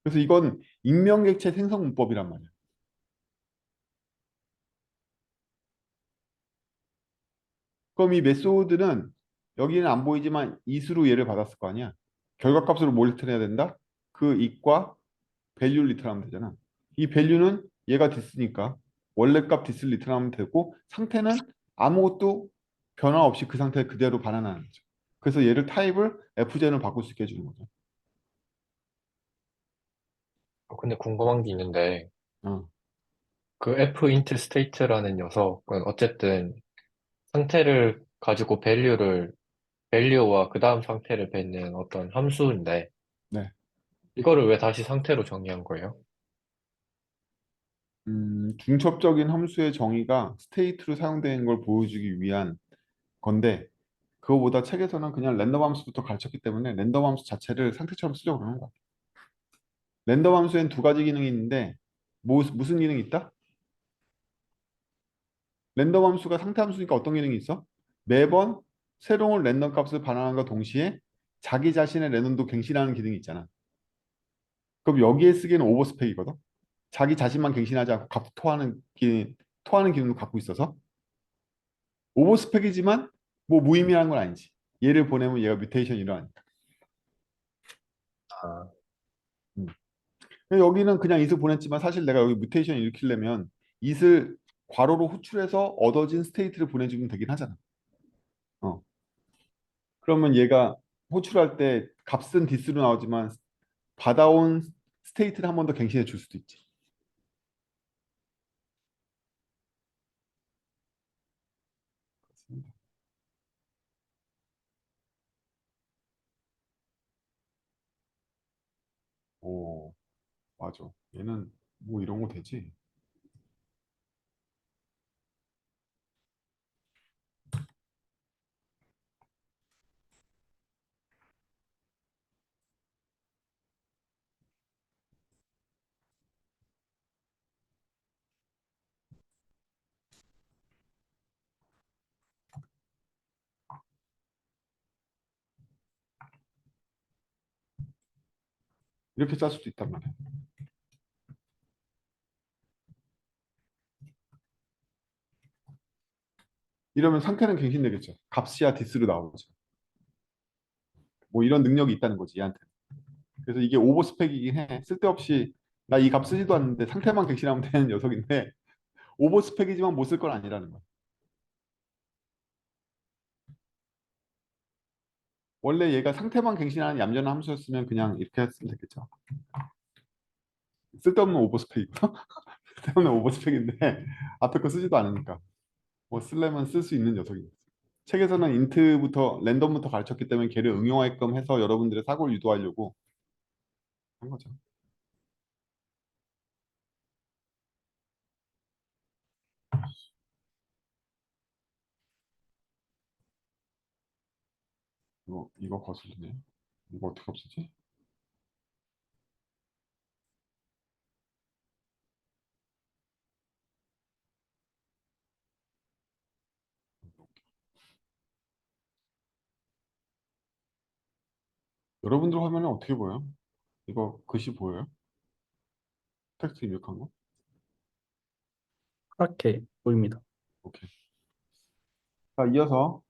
그래서 이건 익명 객체 생성 문법이란 말이야. 그럼 이 메소드는 여기는 안 보이지만 이수로 얘를 받았을 거 아니야. 결과값으로 뭘 리턴해야 된다? 그 it과 value를 리턴하면 되잖아. 이 value는 얘가 디스니까 원래 값 디스를 리턴하면 되고 상태는 아무것도 변화 없이 그 상태 그대로 반환하는 거죠. 그래서 얘를 타입을 fgen으로 바꿀 수 있게 해주는 거죠. 근데 궁금한 게 있는데, 어. 그 f int state라는 녀석은 어쨌든 상태를 가지고 value와 그 다음 상태를 뱉는 어떤 함수인데, 네. 이거를 왜 다시 상태로 정의한 거예요? 중첩적인 함수의 정의가 스테이트로 사용되는 걸 보여주기 위한 건데 그거보다 책에서는 그냥 랜덤 함수부터 가르쳤기 때문에 랜덤 함수 자체를 상태처럼 쓰려고 그러는 거야. 랜덤 함수엔 두 가지 기능이 있는데 무슨 기능이 있다? 랜덤 함수가 상태 함수니까 어떤 기능이 있어? 매번 새로운 랜덤 값을 반환함과 동시에 자기 자신의 랜덤도 갱신하는 기능이 있잖아. 그럼 여기에 쓰기에는 오버스펙이거든. 자기 자신만 갱신하지 않고 값 토하는 기능도 갖고 있어서 오버스펙이지만 뭐 무의미한 건 아니지. 얘를 보내면 얘가 뮤테이션이 일어나니까. 아, 음. 여기는 그냥 it을 보냈지만 사실 내가 여기 뮤테이션 일으키려면 it을 괄호로 호출해서 얻어진 스테이트를 보내주면 되긴 하잖아. 어. 그러면 얘가 호출할 때 값은 디스로 나오지만 받아온 스테이트를 한 번 더 갱신해 줄 수도 있지. 그렇습니다. 오, 맞아. 얘는 뭐 이런 거 되지. 이렇게 짤 수도 있단 말이야. 이러면 상태는 갱신되겠죠. 값이야 디스로 나오죠. 뭐 이런 능력이 있다는 거지 얘한테. 그래서 이게 오버스펙이긴 해. 쓸데없이 나 이 값 쓰지도 않는데 상태만 갱신하면 되는 녀석인데 오버스펙이지만 못 쓸 건 아니라는 거야. 원래 얘가 상태만 갱신하는 얌전한 함수였으면 그냥 이렇게 했으면 됐겠죠. 쓸데없는 오버스펙이고 쓸데없는 오버스펙인데 앞에 거 쓰지도 않으니까 뭐 쓰려면 쓸 수 있는 녀석이죠. 책에서는 인트부터 랜덤부터 가르쳤기 때문에 걔를 응용하게끔 해서 여러분들의 사고를 유도하려고 한 거죠. 이거 거슬리네. 이거 어떻게 없애지? 여러분들 화면에 어떻게 보여요? 이거 글씨 보여요? 텍스트 입력한 거? 그렇게 보입니다. 오케이. 자, 이어서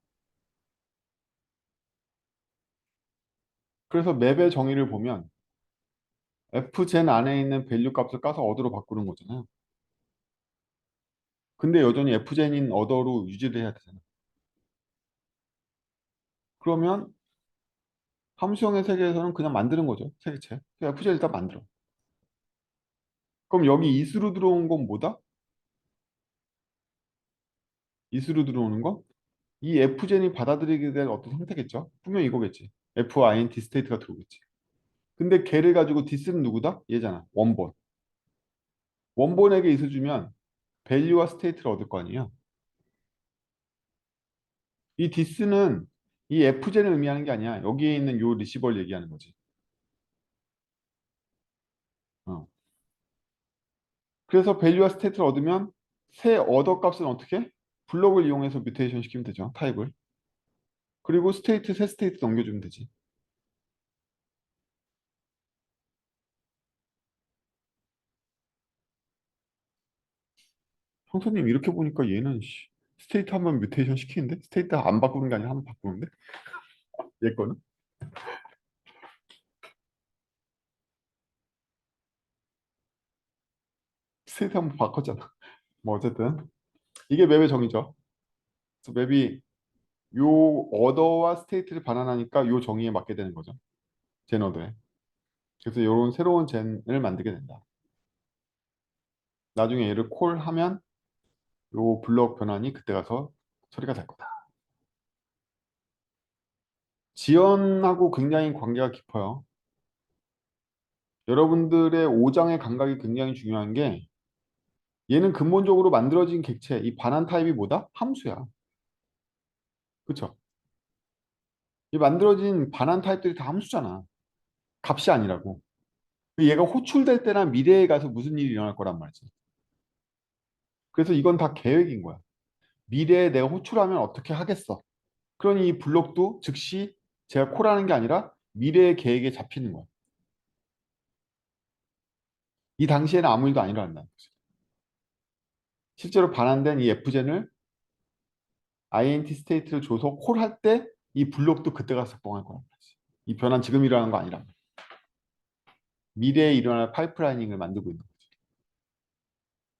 그래서 맵의 정의를 보면 fgen 안에 있는 밸류 값을 까서 어드로 바꾸는 거잖아요. 근데 여전히 fgen인 어더로 유지를 해야 되잖아. 그러면 함수형의 세계에서는 그냥 만드는 거죠. 세계체. fgen 일단 만들어. 그럼 여기 is로 들어온 건 뭐다? is로 들어오는 건 이 fgen이 받아들이게 될 어떤 형태겠죠. 분명 이거겠지. fint 스테이트가 들어오겠지. 근데 걔를 가지고 디스는 누구다? 얘잖아. 원본. 원본에게 is을 주면 밸류와 스테이트를 얻을 거 아니에요. 이 디스는 이 fgen을 의미하는 게 아니야. 여기에 있는 요 리시버를 얘기하는 거지. 어. 그래서 밸류와 스테이트를 얻으면 새 얻어 값은 어떻게? 블록을 이용해서 뮤테이션 시키면 되죠. 타입을. 그리고 스테이트 새 스테이트 넘겨주면 되지. 형사님 이렇게 보니까 얘는 스테이트 한번 뮤테이션 시키는데 스테이트 안 바꾸는 게 아니라 한번 바꾸는데 얘 거는 스테이트 한번 바꿨잖아. 뭐 어쨌든 이게 맵의 정의죠. 그래서 맵이 요 어더와 스테이트를 반환하니까 요 정의에 맞게 되는 거죠. 젠 어더에. 그래서 이런 새로운 젠을 만들게 된다. 나중에 얘를 콜하면 요 블럭 변환이 그때 가서 처리가 될 거다. 지연하고 굉장히 관계가 깊어요. 여러분들의 오장의 감각이 굉장히 중요한 게 얘는 근본적으로 만들어진 객체, 이 반환 타입이 뭐다? 함수야. 그쵸? 이 만들어진 반환 타입들이 다 함수잖아. 값이 아니라고. 얘가 호출될 때나 미래에 가서 무슨 일이 일어날 거란 말이지. 그래서 이건 다 계획인 거야. 미래에 내가 호출하면 어떻게 하겠어. 그러니 이 블록도 즉시 제가 콜하는 게 아니라 미래의 계획에 잡히는 거야. 이 당시에는 아무 일도 안 일어난다는 거지. 실제로 반환된 이 f젠을 int 스테이트를 줘서 콜할 때 이 블록도 그때 가서 작동할 거란 말이지. 이 변환 지금 일어나는 거 아니라 미래에 일어날 파이프라이닝을 만들고 있는 거지.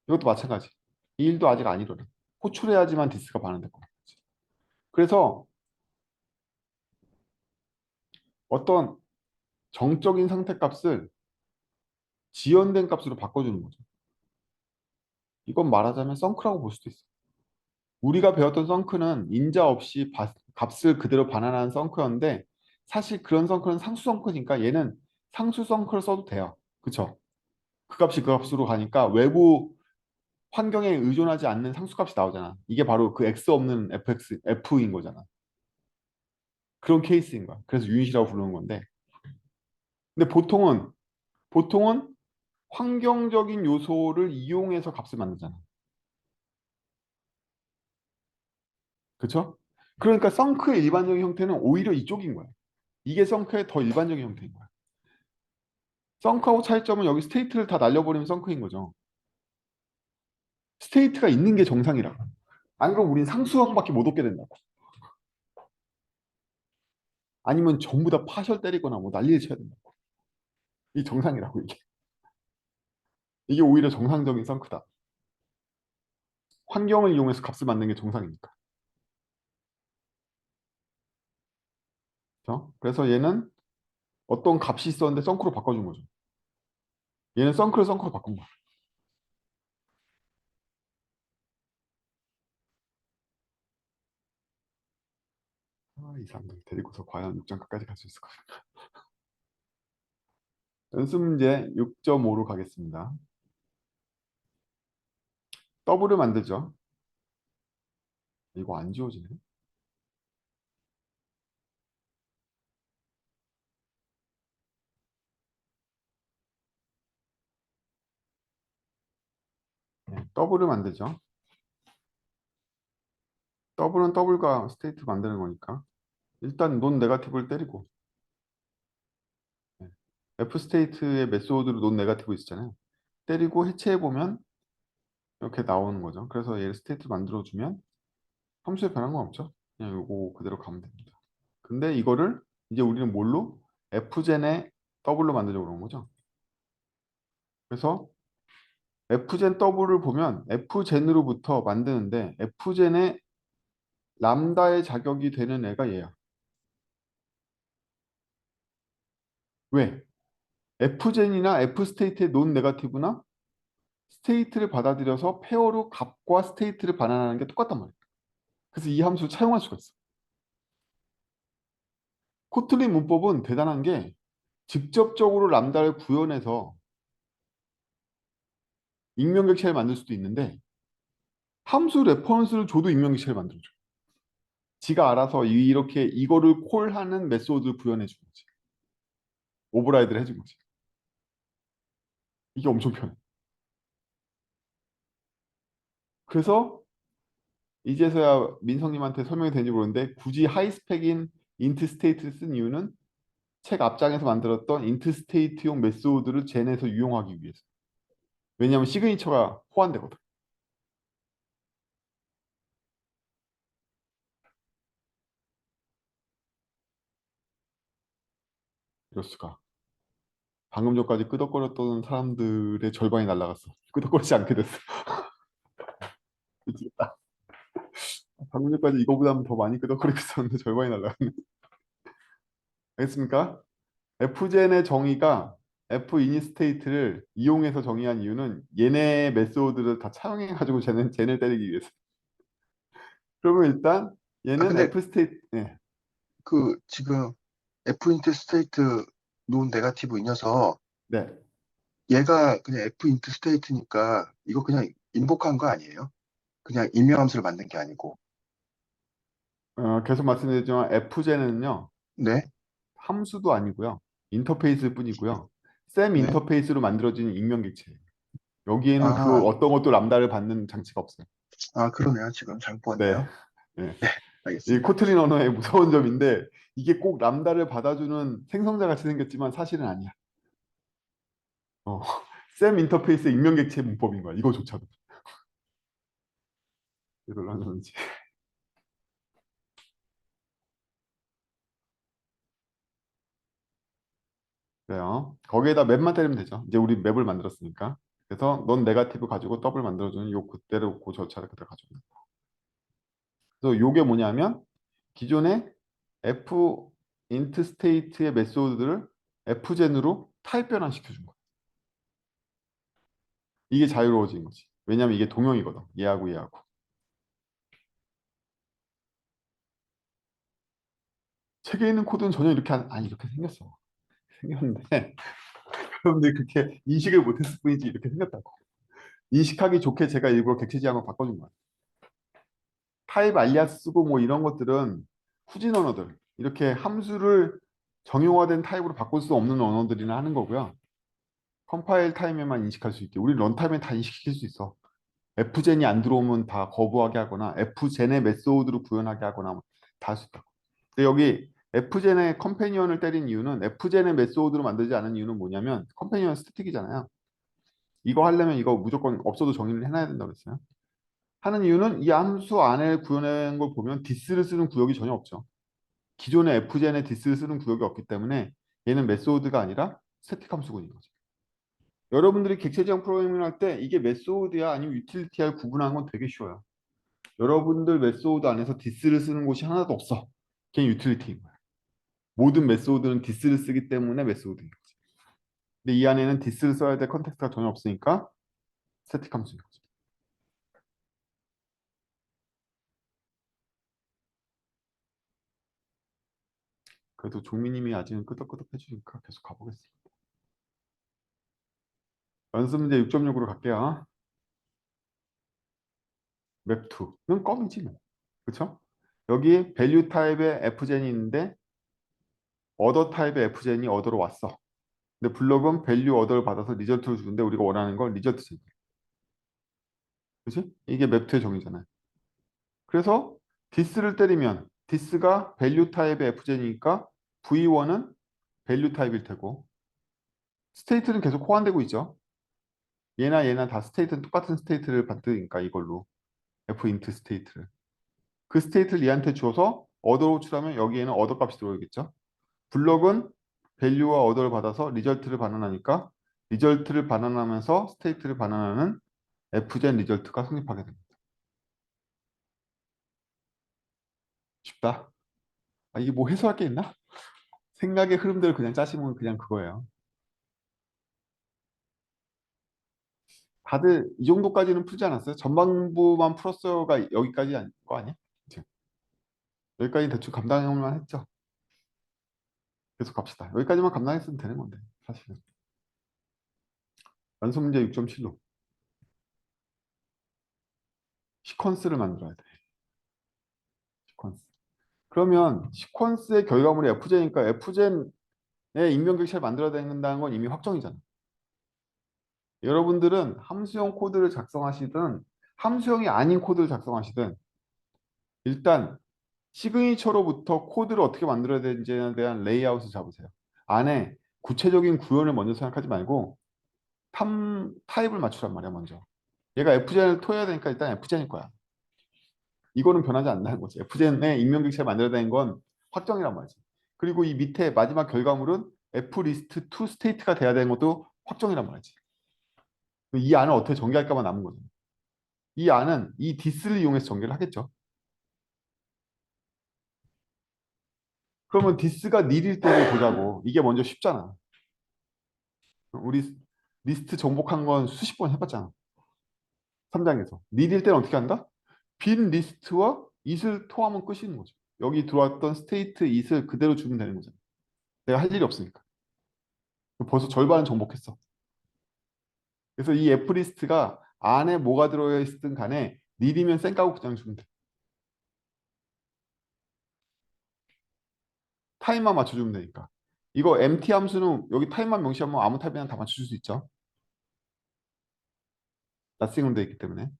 이것도 마찬가지. 이 일도 아직 안 일어나. 호출해야지만 디스가 반환될 거란 말이지. 그래서 어떤 정적인 상태 값을 지연된 값으로 바꿔주는 거죠. 이건 말하자면 썬크라고 볼 수도 있어. 우리가 배웠던 썬크는 인자 없이 값을 그대로 반환하는 썬크였는데 사실 그런 썬크는 상수 썬크니까 얘는 상수 썬크를 써도 돼요. 그쵸? 그 값이 그 값으로 가니까 외부 환경에 의존하지 않는 상수값이 나오잖아. 이게 바로 그 x 없는 f인 거잖아. 그런 케이스인 거야. 그래서 유닛이라고 부르는 건데. 근데 보통은 환경적인 요소를 이용해서 값을 만들잖아. 그쵸? 그러니까 썬크의 일반적인 형태는 오히려 이쪽인 거야. 이게 썬크의 더 일반적인 형태인 거야. 썬크하고 차이점은 여기 스테이트를 다 날려버리면 썬크인 거죠. 스테이트가 있는 게 정상이라고. 안 그럼 우린 상수항밖에 못 얻게 된다고. 아니면 전부 다 파셜 때리거나 뭐 난리를 쳐야 된다고. 이게 정상이라고 이게. 이게 오히려 정상적인 썬크다. 환경을 이용해서 값을 만드는 게 정상이니까. 그렇죠? 그래서 얘는 어떤 값이 있었는데 썬크로 바꿔준 거죠. 얘는 썬크를 썬크로 바꾼 거야. 이 사람들 데리고서 과연 6장까지 갈 수 있을까? 연습 문제 6.5로 가겠습니다. 더블을 만들죠. 이거 안 지워지네. 네, 더블을 만들죠. 더블은 더블과 스테이트 만드는 거니까 일단 논 네가티브를 때리고 네, F 스테이트의 메소드로 논 네가티브 있잖아요. 때리고 해체해 보면 이렇게 나오는 거죠. 그래서 얘를 스테이트 만들어주면 함수에 변한 건 없죠. 그냥 이거 그대로 가면 됩니다. 근데 이거를 이제 우리는 뭘로? F젠의 더블로 만들려고 그러는 거죠. 그래서 F젠 더블을 보면 F젠으로부터 만드는데 F젠의 람다의 자격이 되는 애가 얘야. 왜? F젠이나 F스테이트의 논 네가티브나 스테이트를 받아들여서 페어로 값과 스테이트를 반환하는 게 똑같단 말이야. 그래서 이 함수를 차용할 수가 있어. 코틀린 문법은 대단한 게 직접적으로 람다를 구현해서 익명객체를 만들 수도 있는데 함수 레퍼런스를 줘도 익명객체를 만들어줘. 지가 알아서 이렇게 이거를 콜하는 메소드를 구현해 준 거지. 오버라이드를 해준 거지. 이게 엄청 편해. 그래서 이제서야 민성님한테 설명이 되는지 모르는데 굳이 하이스펙인 인트 스테이트를 쓴 이유는 책 앞장에서 만들었던 인트 스테이트용 메소드를 젠에서 유용하기 위해서. 왜냐하면 시그니처가 호환되거든. 이럴 수가. 방금 전까지 끄덕거렸던 사람들의 절반이 날라갔어. 끄덕거리지 않게 됐어. 미치겠다. 방금 전까지 이거보다 더 많이 끄덕거리고 있었는데 절반이 날라갔네. 알겠습니까? F젠의 정의가 F인 스테이트를 이용해서 정의한 이유는 얘네 메소드를 다 차용해가지고 쟤를 때리기 위해서. 그러면 일단 얘는 근데 F 스테이트, 네, 그 지금 F 인트 스테이트 논 네가티브 이 녀석 네. 얘가 그냥 F 인트 스테이트니까 이거 그냥 인복한 거 아니에요? 그냥 임명함수를 만든 게 아니고. 계속 말씀드렸지만 F젠은요 네, 함수도 아니고요 인터페이스일 뿐이고요 셈 네. 인터페이스로 만들어진 익명 객체예요. 여기에는 그 아, 어떤 것도 람다를 받는 장치가 없어요. 그러네요. 지금 잘못 네, 봤네요. 네. 네, 이 알겠습니다. 코틀린 언어의 무서운 점인데 이게 꼭 람다를 받아주는 생성자 같이 생겼지만 사실은 아니야. 어, 셈 인터페이스 익명 객체 문법인 거야. 이거조차도. 이걸로는지. 그래요. 거기에다 맵만 때리면 되죠. 이제 우리 맵을 만들었으니까. 그래서 넌 네가티브 가지고 더블 만들어주는 요 그대로 그 절차를 그대로 가지고 있는 거야. 그래서 요게 뭐냐면 기존의 F int 스테이트의 메소드를 F젠으로 타입 변환시켜 준 거야. 이게 자유로워진 거지. 왜냐면 이게 동형이거든. 얘하고 얘하고. 책에 있는 코드는 전혀 이렇게 아니 이렇게 생겼어. 생겼는데 여러분들이 그렇게 인식을 못했을 뿐이지 이렇게 생겼다고. 인식하기 좋게 제가 일부러 객체지향을 바꿔준 거야. 타입 알리아스 쓰고 뭐 이런 것들은 후진 언어들 이렇게 함수를 정형화된 타입으로 바꿀 수 없는 언어들이나 하는 거고요. 컴파일 타임에만 인식할 수 있게. 우리 런타임에 다 인식시킬 수 있어. F젠이 안 들어오면 다 거부하게 하거나 F젠의 메소드로 구현하게 하거나 다 할 수 있다고. 근데 여기 F젠의 컴패니언을 때린 이유는 F젠의 메소드로 만들지 않은 이유는 뭐냐면 컴패니언 스태틱이잖아요. 이거 하려면 이거 무조건 없어도 정의를 해놔야 된다고 그랬어요. 하는 이유는 이 함수 안에 구현한 걸 보면 디스를 쓰는 구역이 전혀 없죠. 기존의 F젠에 디스를 쓰는 구역이 없기 때문에 얘는 메소드가 아니라 스태틱 함수군인 거죠. 여러분들이 객체지향 프로그래밍을 할 때 이게 메소드야 아니면 유틸리티야 구분하는 건 되게 쉬워요. 여러분들 메소드 안에서 디스를 쓰는 곳이 하나도 없어. 그냥 유틸리티인 거야. 모든 메소드는 디스를 쓰기 때문에 메소드인 거지. 근데 이 안에는 디스를 써야 될 컨텍스트가 전혀 없으니까 스태틱 함수인 거죠. 그래도 종민님이 아직은 끄덕끄덕 해주니까 계속 가보겠습니다. 연습 문제 6.6으로 갈게요. 맵2는 껌이지 뭐. 그쵸? 여기 밸류 타입의 f젠이 있는데 어더 타입의 f젠이 어더로 왔어. 근데 블럭은 밸류 어더를 받아서 리절트를 주는데 우리가 원하는 건 리절트젠. 그치? 이게 맵2의 정의잖아요. 그래서 디스를 때리면 디스가 밸류 타입의 f젠이니까 v1은 밸류 타입일 테고 스테이트는 계속 호환되고 있죠. 얘나 얘나 다 스테이트는 똑같은 스테이트를 받으니까 이걸로 f int 스테이트를 그 스테이트를 얘한테 줘서 어더로 호출하면 여기에는 어더 값이 들어오겠죠. 블럭은 밸류와 어더를 받아서 리절트를 반환하니까 리절트를 반환하면서 스테이트를 반환하는 f젠 리절트가 성립하게 됩니다. 쉽다. 이게 뭐 해소할 게 있나? 생각의 흐름대로 그냥 짜시면 그냥 그거예요. 다들 이 정도까지는 풀지 않았어요? 전반부만 풀었어요가 여기까지 거 아니야? 그치? 여기까지 대충 감당할만 했죠? 계속 갑시다. 여기까지만 감당했으면 되는 건데 사실은. 연습 문제 6.7로 시퀀스를 만들어야 돼. 시퀀스. 그러면 시퀀스의 결과물이 F젠이니까 F젠의 인명객체를 만들어야 된다는 건 이미 확정이잖아. 여러분들은 함수형 코드를 작성하시든 함수형이 아닌 코드를 작성하시든 일단 시그니처로부터 코드를 어떻게 만들어야 되는지에 대한 레이아웃을 잡으세요. 안에 구체적인 구현을 먼저 생각하지 말고 타입을 맞추란 말이야 먼저. 얘가 F젠을 토해야 되니까 일단 F젠일 거야. 이거는 변하지 않는다는 거지. F젠의 인명객체를 만들어야 되는 건 확정이란 말이지. 그리고 이 밑에 마지막 결과물은 F 리스트 to state가 돼야 되는 것도 확정이란 말이지. 이 안을 어떻게 전개할까만 남은 거죠. 이 안은 이 this를 이용해서 전개를 하겠죠. 그러면 this가 need일 때를 보자고. 이게 먼저 쉽잖아. 우리 리스트 정복한 건 수십 번 해봤잖아. 3장에서. need일 때는 어떻게 한다? 빈 리스트와 it을 토하면 끝이는 거죠. 여기 들어왔던 state it을 그대로 주면 되는 거잖아. 내가 할 일이 없으니까. 벌써 절반은 정복했어. 그래서 이 F 리스트가 안에 뭐가 들어있든 간에 need이면 쌩 까고 그냥 주면 돼. 타임만 맞춰주면 되니까. 이거 empty 함수는 여기 타임만 명시하면 아무 타임이나 다 맞춰줄 수 있죠. nothing으로 돼 있기 때문에.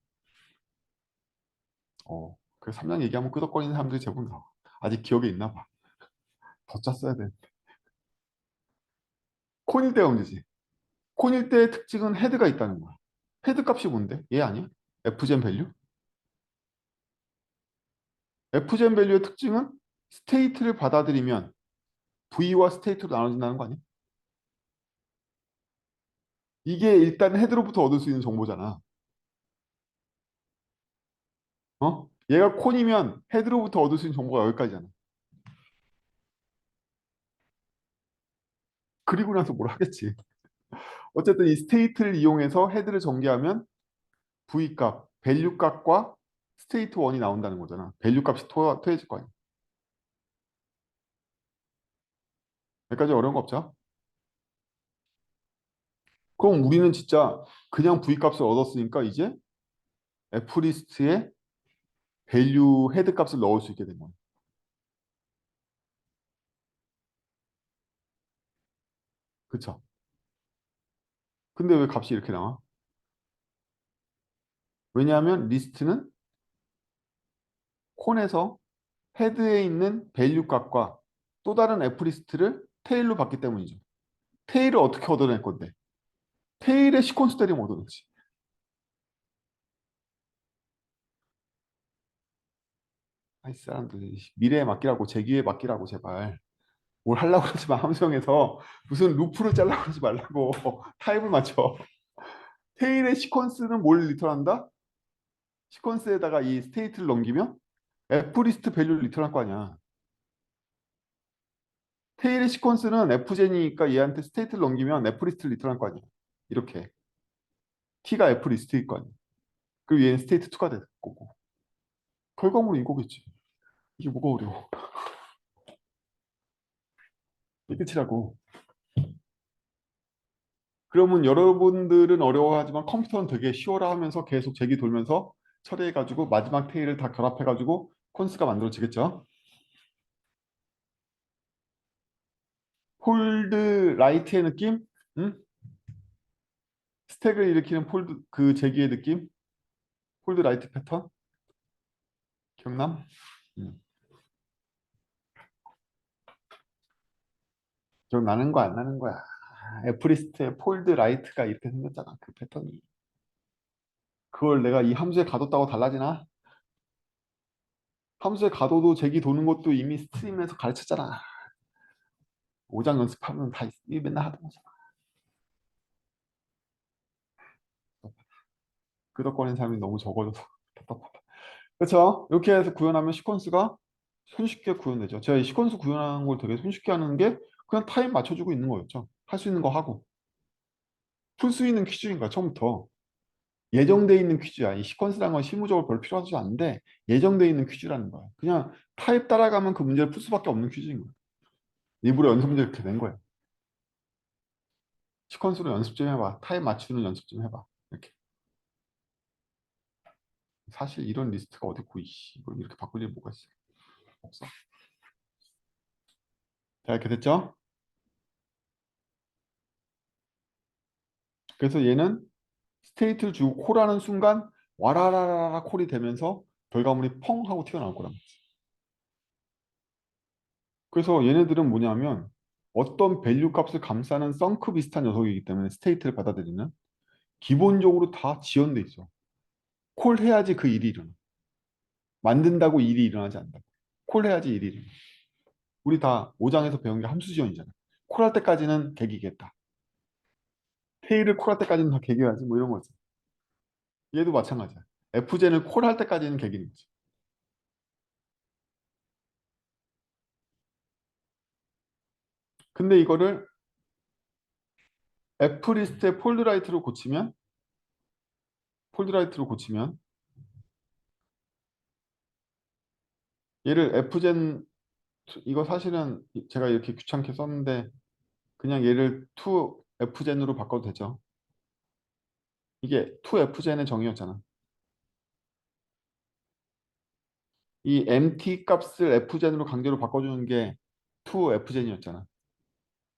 그래서 3장 얘기하면 끄덕거리는 사람들이 제법 나와. 아직 기억에 있나 봐. 더 짰어야 돼. 콘일 때가 문제지. 콘일 때의 특징은 헤드가 있다는 거야. 헤드 값이 뭔데? 얘 아니야? fgen 밸류? fgen 밸류의 특징은 스테이트를 받아들이면 v와 스테이트로 나눠진다는 거 아니야? 이게 일단 헤드로부터 얻을 수 있는 정보잖아. 얘가 콘이면 헤드로부터 얻을 수 있는 정보가 여기까지잖아. 그리고 나서 뭘 하겠지. 어쨌든 이 스테이트를 이용해서 헤드를 전개하면 v 값, 밸류 값과 스테이트 1이 나온다는 거잖아. 밸류 값이 토해질 거 아니야. 여기까지 어려운 거 없죠? 그럼 우리는 진짜 그냥 v 값을 얻었으니까 이제 f 리스트에 밸류 헤드 값을 넣을 수 있게 된 거야. 그쵸? 근데 왜 값이 이렇게 나와? 왜냐하면 리스트는 콘에서 헤드에 있는 밸류 값과 또 다른 f 리스트를 테일로 받기 때문이죠. 테일을 어떻게 얻어낼 건데? 테일의 시퀀스 때리면 얻어내지. 아이 사람들 미래에 맡기라고 제기에 맡기라고 제발. 뭘 하려고 그러지 마. 함수형에서 무슨 루프를 짜려고 그러지 말라고. 타입을 맞춰. 테일의 시퀀스는 뭘 리턴한다? 시퀀스에다가 이 스테이트를 넘기면 f 리스트 밸류를 리턴할 거 아니야. 테일의 시퀀스는 f젠이니까 얘한테 스테이트를 넘기면 f 리스트를 리턴할 거 아니야. 이렇게 t가 f 리스트일 거 아니야. 그리고 얘는 스테이트 2가 될 거고. 결과물은 이거겠지. 이게 뭐가 어려워. 이게 끝이라고. 그러면 여러분들은 어려워하지만 컴퓨터는 되게 쉬워라 하면서 계속 제기 돌면서 처리해가지고 마지막 테일을 다 결합해가지고 콘스가 만들어지겠죠. 폴드 라이트의 느낌? 응? 스택을 일으키는 폴드 그 제기의 느낌? 폴드 라이트 패턴? 기억남? 기억나는 거 안 나는 거야. 애플리스트의 폴드 라이트가 이렇게 생겼잖아. 그 패턴이. 그걸 내가 이 함수에 가뒀다고 달라지나? 함수에 가둬도 제기 도는 것도 이미 스트림에서 가르쳤잖아. 5장 연습하면 다 맨날 하던 거잖아. 끄덕거리는 사람이 너무 적어져서 답답하다. 그렇죠? 이렇게 해서 구현하면 시퀀스가 손쉽게 구현되죠. 제가 이 시퀀스 구현하는 걸 되게 손쉽게 하는 게 그냥 타임 맞춰주고 있는 거였죠. 할 수 있는 거 하고. 풀 수 있는 퀴즈인가 처음부터. 예정돼 있는 퀴즈야. 이 시퀀스라는 건 실무적으로 별로 필요하지 않은데 예정돼 있는 퀴즈라는 거야. 그냥 타입 따라가면 그 문제를 풀 수밖에 없는 퀴즈인 거야. 일부러 연습 문제 이렇게 된 거야. 시퀀스로 연습 좀 해봐. 타입 맞추는 연습 좀 해봐. 이렇게. 사실 이런 리스트가 어디 있고 이걸 이렇게 바꿀 일 뭐가 있어? 없어. 자, 이렇게 됐죠? 그래서 얘는 스테이트를 주고 콜하는 순간 와라라라라 콜이 되면서 결과물이 펑 하고 튀어나올 거란 말이지. 그래서 얘네들은 뭐냐면 어떤 밸류 값을 감싸는 썬크 비슷한 녀석이기 때문에 스테이트를 받아들이는 기본적으로 다 지연돼 있어. 콜 해야지 그 일이 일어나. 만든다고 일이 일어나지 않는다. 콜 해야지 일이 일어나. 우리 다 5장에서 배운 게 함수 지연이잖아. 콜할 때까지는 개기겠다. 테일을 콜할 때까지는 다 개기해야지 뭐 이런 거지. 얘도 마찬가지야. F젠을 콜할 때까지는 개기는 거지. 근데 이거를 F리스트의 폴드라이트로 고치면 얘를 F젠 이거 사실은 제가 이렇게 귀찮게 썼는데 그냥 얘를 to F젠으로 바꿔도 되죠. 이게 to F젠의 정의였잖아. 이 empty 값을 F젠으로 강제로 바꿔주는 게 to F젠이었잖아.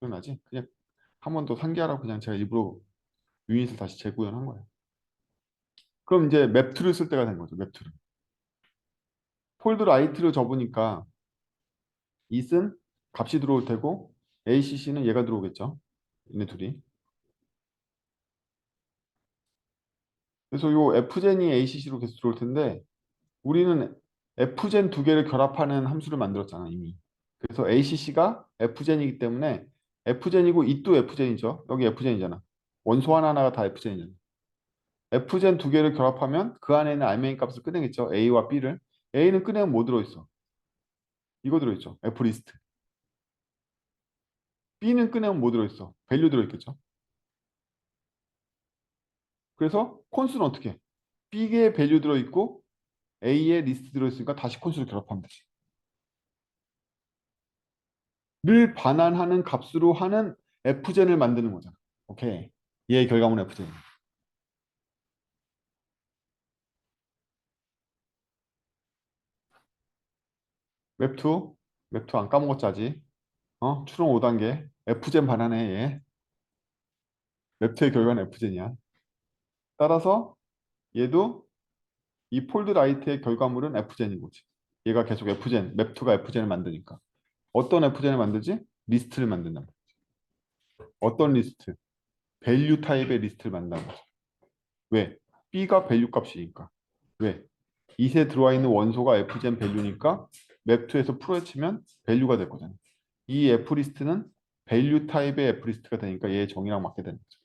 기억나지? 그냥 한 번 더 상기하라고 그냥 제가 일부러 유닛을 다시 재구현한 거예요. 그럼 이제 맵2를 쓸 때가 된 거죠. 맵2를. 폴드 라이트를 접으니까 it은 값이 들어올 테고 ACC는 얘가 들어오겠죠. 얘네 둘이. 그래서 요 F젠이 ACC로 계속 들어올 텐데 우리는 F젠 두 개를 결합하는 함수를 만들었잖아 이미. 그래서 ACC가 F젠이기 때문에 F젠이고 it도 F젠이죠. 여기 F젠이잖아. 원소 하나하나가 다 F젠이잖아. F젠 두 개를 결합하면 그 안에 있는 알맹이 값을 꺼내겠죠. A와 B를. A는 꺼내면 뭐 들어있어? 이거 들어있죠. F리스트. B는 꺼내면 뭐 들어있어? 밸류 들어있겠죠. 그래서 콘수는 어떻게 해? B에 밸류 들어있고 A에 리스트 들어있으니까 다시 콘수를 결합하면 되지. 를 반환하는 값으로 하는 F젠을 만드는 거잖아. 오케이. 얘의 결과물은 F젠. 웹2, 웹2 안 까먹었지 아직. 추론 5단계. F젠 반환해 얘. 웹2의 결과는 F젠이야. 따라서 얘도 이 폴드 라이트의 결과물은 F젠인 거지. 얘가 계속 F젠, 맵2가 F젠을 만드니까. 어떤 F젠을 만들지? 리스트를 만든다. 어떤 리스트? 밸류 타입의 리스트를 만든다는 거죠. 왜? B가 밸류 값이니까. 왜? it에 들어와 있는 원소가 F젠 밸류니까 맵2에서 풀어헤치면 밸류가 될 거잖아. 이 F리스트는 밸류 타입의 F리스트가 되니까 얘의 정의랑 맞게 되는 거죠.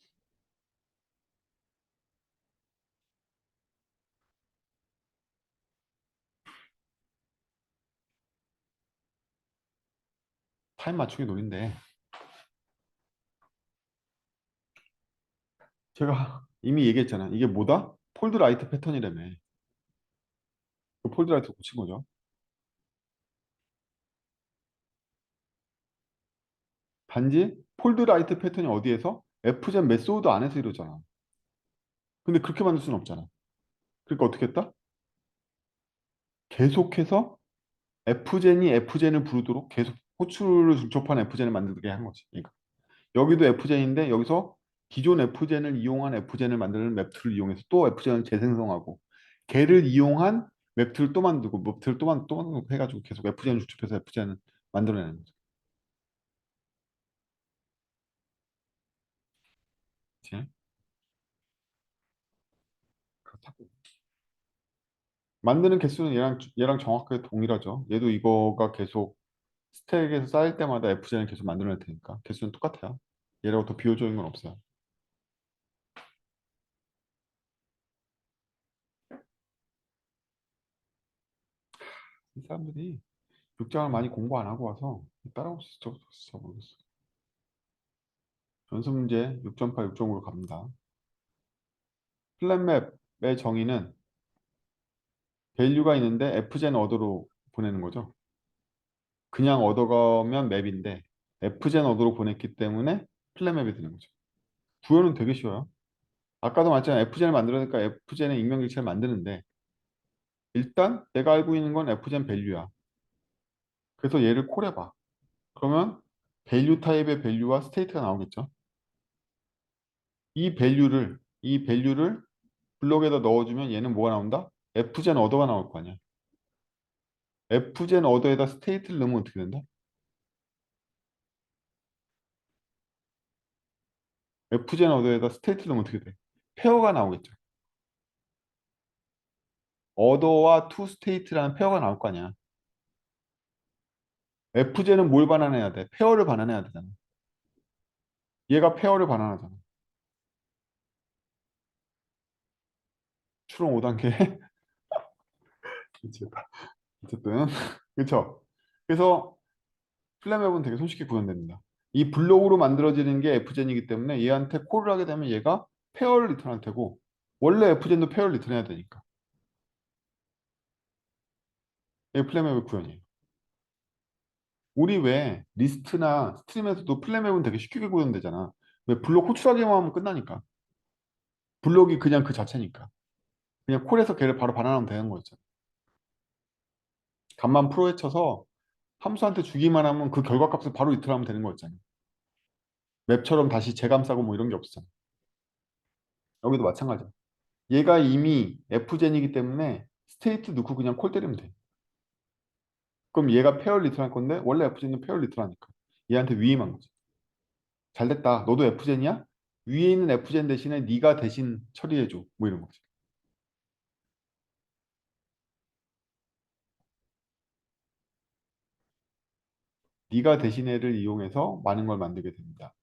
타입 맞추기 놀인데 제가 이미 얘기했잖아. 이게 뭐다? 폴드 라이트 패턴이라며. 그 폴드 라이트 고친 거죠. 단지 폴드 라이트 패턴이 어디에서? F젠 메소드 안에서 이루어잖아. 근데 그렇게 만들 수는 없잖아. 그러니까 어떻게 했다? 계속해서 F젠이 F젠을 부르도록 계속 호출을 중첩한 F젠을 만들게 한 거지. 그러니까 여기도 F젠인데 여기서 기존 F젠을 이용한 F젠을 만드는 맵2를 이용해서 또 F젠을 재생성하고 걔를 이용한 맵2를 또 만들고 맵2를 또 만들고 해가지고 계속 F젠을 중첩해서 F젠을 만들어내는 거죠. 그치? 그렇다고. 만드는 개수는 얘랑 정확하게 동일하죠. 얘도 이거가 계속 스택에서 쌓일 때마다 F젠을 계속 만들어낼 테니까 개수는 똑같아요. 얘라고 더 비효적인 건 없어요. 이 사람들이 육장을 많이 공부 안 하고 와서 따라올 수 있을지 진짜 모르겠어. 연습 문제 6.8, 6.5로 갑니다. 플랫맵의 정의는 밸류가 있는데 F젠 어더로 보내는 거죠. 그냥 어더가면 맵인데 F젠 어더로 보냈기 때문에 플랫맵이 되는 거죠. 구현은 되게 쉬워요. 아까도 말했잖아요. F젠을 만들어니까 F젠의 익명객체를 만드는데 일단 내가 알고 있는 건 F젠 밸류야. 그래서 얘를 콜해봐. 그러면 밸류 타입의 밸류와 스테이트가 나오겠죠. 이 밸류를 블록에다 넣어주면 얘는 뭐가 나온다? F젠 어더가 나올 거 아니야. F젠 어더에다 스테이트를 넣으면 어떻게 된다? F젠 어더에다 스테이트를 넣으면 어떻게 돼? 페어가 나오겠죠. 어더와 투 스테이트라는 페어가 나올 거 아니야. F젠은 뭘 반환해야 돼? 페어를 반환해야 되잖아. 얘가 페어를 반환하잖아. 추론 5단계. 미치겠다. 어쨌든 그렇죠. 그래서 플랫맵은 되게 손쉽게 구현됩니다. 이 블록으로 만들어지는 게 fgen이기 때문에 얘한테 콜을 하게 되면 얘가 페어를 리턴할 테고 원래 fgen도 페어를 리턴해야 되니까 이게 플랫맵의 구현이에요. 우리 왜 리스트나 스트림에서도 플랫맵은 되게 쉽게 구현되잖아. 왜 블록 호출하기만 하면 끝나니까. 블록이 그냥 그 자체니까. 그냥 콜에서 걔를 바로 반환하면 되는 거였잖아. 값만 프로에 쳐서 함수한테 주기만 하면 그 결과값을 바로 리턴하면 되는 거였잖아. 맵처럼 다시 재감싸고 뭐 이런 게 없었잖아. 여기도 마찬가지야. 얘가 이미 fgen이기 때문에 스테이트 넣고 그냥 콜 때리면 돼. 그럼 얘가 페어 리턴할 건데 원래 fgen은 페어 리턴하니까 얘한테 위임한 거지. 잘 됐다. 너도 fgen이야? 위에 있는 fgen 대신에 네가 대신 처리해줘. 뭐 이런 거지. 네가 대신해를 이용해서 많은 걸 만들게 됩니다.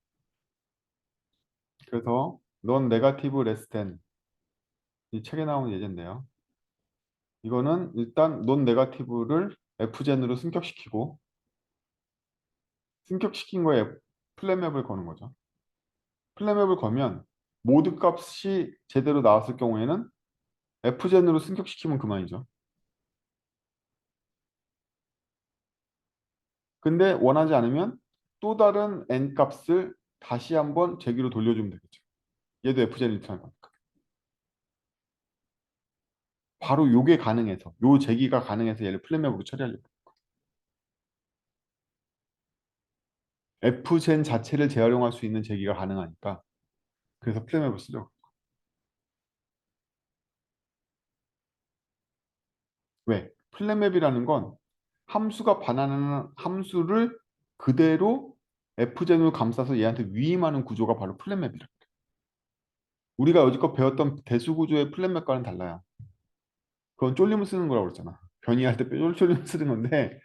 그래서 넌 네가티브 레스 댄 이 책에 나온 예제인데요. 이거는 일단 논 네가티브를 fgen으로 승격시키고 승격시킨 거에 플랫맵을 거는 거죠. 플랫맵을 거면 모드 값이 제대로 나왔을 경우에는 fgen으로 승격시키면 그만이죠. 근데 원하지 않으면 또 다른 n 값을 다시 한번 제기로 돌려주면 되겠죠. 얘도 fgen 리턴할 거니까. 바로 요게 가능해서 요 제기가 가능해서 얘를 플랫맵으로 처리하려고. fgen 자체를 재활용할 수 있는 제기가 가능하니까 그래서 플랫맵을 쓰려고. 왜? 플랫맵이라는 건 함수가 반환하는 함수를 그대로 fgen으로 감싸서 얘한테 위임하는 구조가 바로 플랫맵이라. 우리가 여지껏 배웠던 대수구조의 플랫맵과는 달라요. 그건 쫄림을 쓰는 거라고 그랬잖아. 변이할 때 쫄림을 쓰는 건데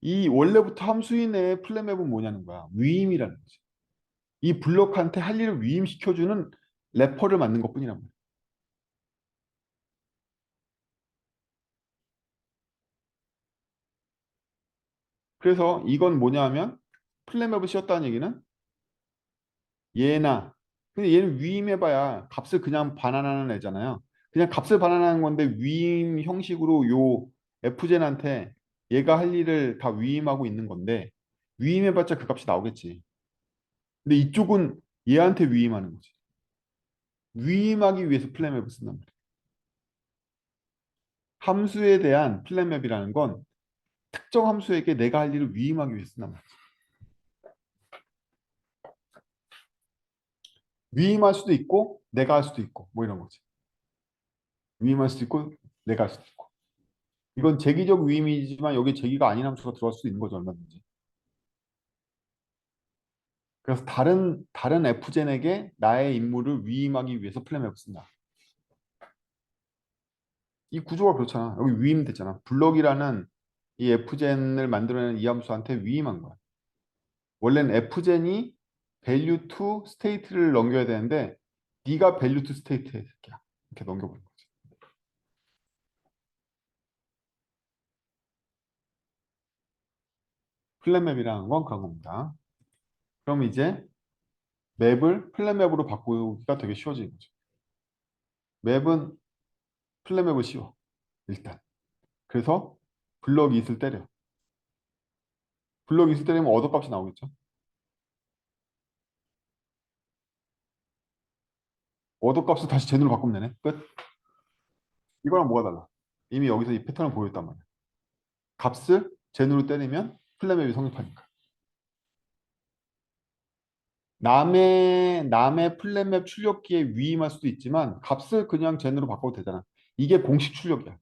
이 원래부터 함수인의 플랫맵은 뭐냐는 거야. 위임이라는 거지. 이 블록한테 할 일을 위임시켜주는 래퍼를 만든 것뿐이란 말이야. 그래서 이건 뭐냐 하면 플랫맵을 씌웠다는 얘기는 얘나 근데 얘는 위임해봐야 값을 그냥 반환하는 애잖아요. 그냥 값을 반환하는 건데 위임 형식으로 요 fgen한테 얘가 할 일을 다 위임하고 있는 건데 위임해봤자 그 값이 나오겠지. 근데 이쪽은 얘한테 위임하는 거지. 위임하기 위해서 플랫맵을 쓴단 말이야. 함수에 대한 플랫맵이라는 건 특정 함수에게 내가 할 일을 위임하기 위해서 쓴단 말이야. 위임할 수도 있고 내가 할 수도 있고 뭐 이런 거지. 위임할 수도 있고 내가 할 수도 있고. 이건 재기적 위임이지만 여기 재기가 아닌 함수가 들어갈 수도 있는 거죠, 얼마든지. 그래서 다른 fgen에게 나의 임무를 위임하기 위해서 플랫맵을 쓴다. 이 구조가 그렇잖아. 여기 위임됐잖아. 블럭이라는 이 fgen을 만들어내는 이 함수한테 위임한 거야. 원래는 fgen이 value to state를 넘겨야 되는데 네가 value to state에 이렇게 넘겨버린 거지. 플랫맵이라는 건 그런 겁니다. 그럼 이제 맵을 플랫맵으로 바꾸기가 되게 쉬워지는 거죠. 맵은 플랫맵을 씌워 일단. 그래서 블럭 이을 때려. 블럭 이을 때리면 얻어 값이 나오겠죠. 얻어 값을 다시 제대로 바꾸면 되네. 끝. 이거랑 뭐가 달라? 이미 여기서 이 패턴을 보였단 말이야. 값을 제누로 때리면 플랫맵이 성립하니까. 남의 플랫맵 출력기에 위임할 수도 있지만 값을 그냥 제누로 바꿔도 되잖아. 이게 공식 출력이야.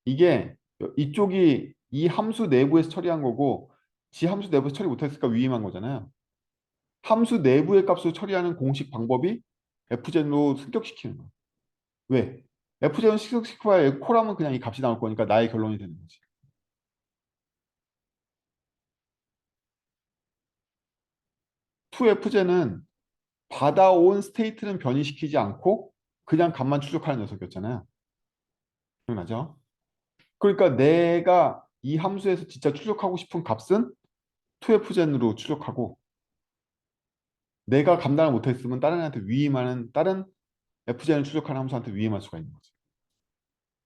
이게 이쪽이 이 함수 내부에서 처리한 거고 지 함수 내부에서 처리 못했으니까 위임한 거잖아요. 함수 내부의 값을 처리하는 공식 방법이 fgen으로 승격시키는 거야. 왜? fgen을 승격시켜야 콜하면 그냥 이 값이 나올 거니까 나의 결론이 되는 거지. 2FZ는 받아온 스테이트는 변이시키지 않고 그냥 값만 출력하는 녀석이었잖아요. 기억나죠? 그러니까 내가 이 함수에서 진짜 출력하고 싶은 값은 2FZ로 출력하고 내가 감당을 못했으면 다른 애한테 위임하는 다른 FZ를 출력하는 함수한테 위임할 수가 있는 거죠.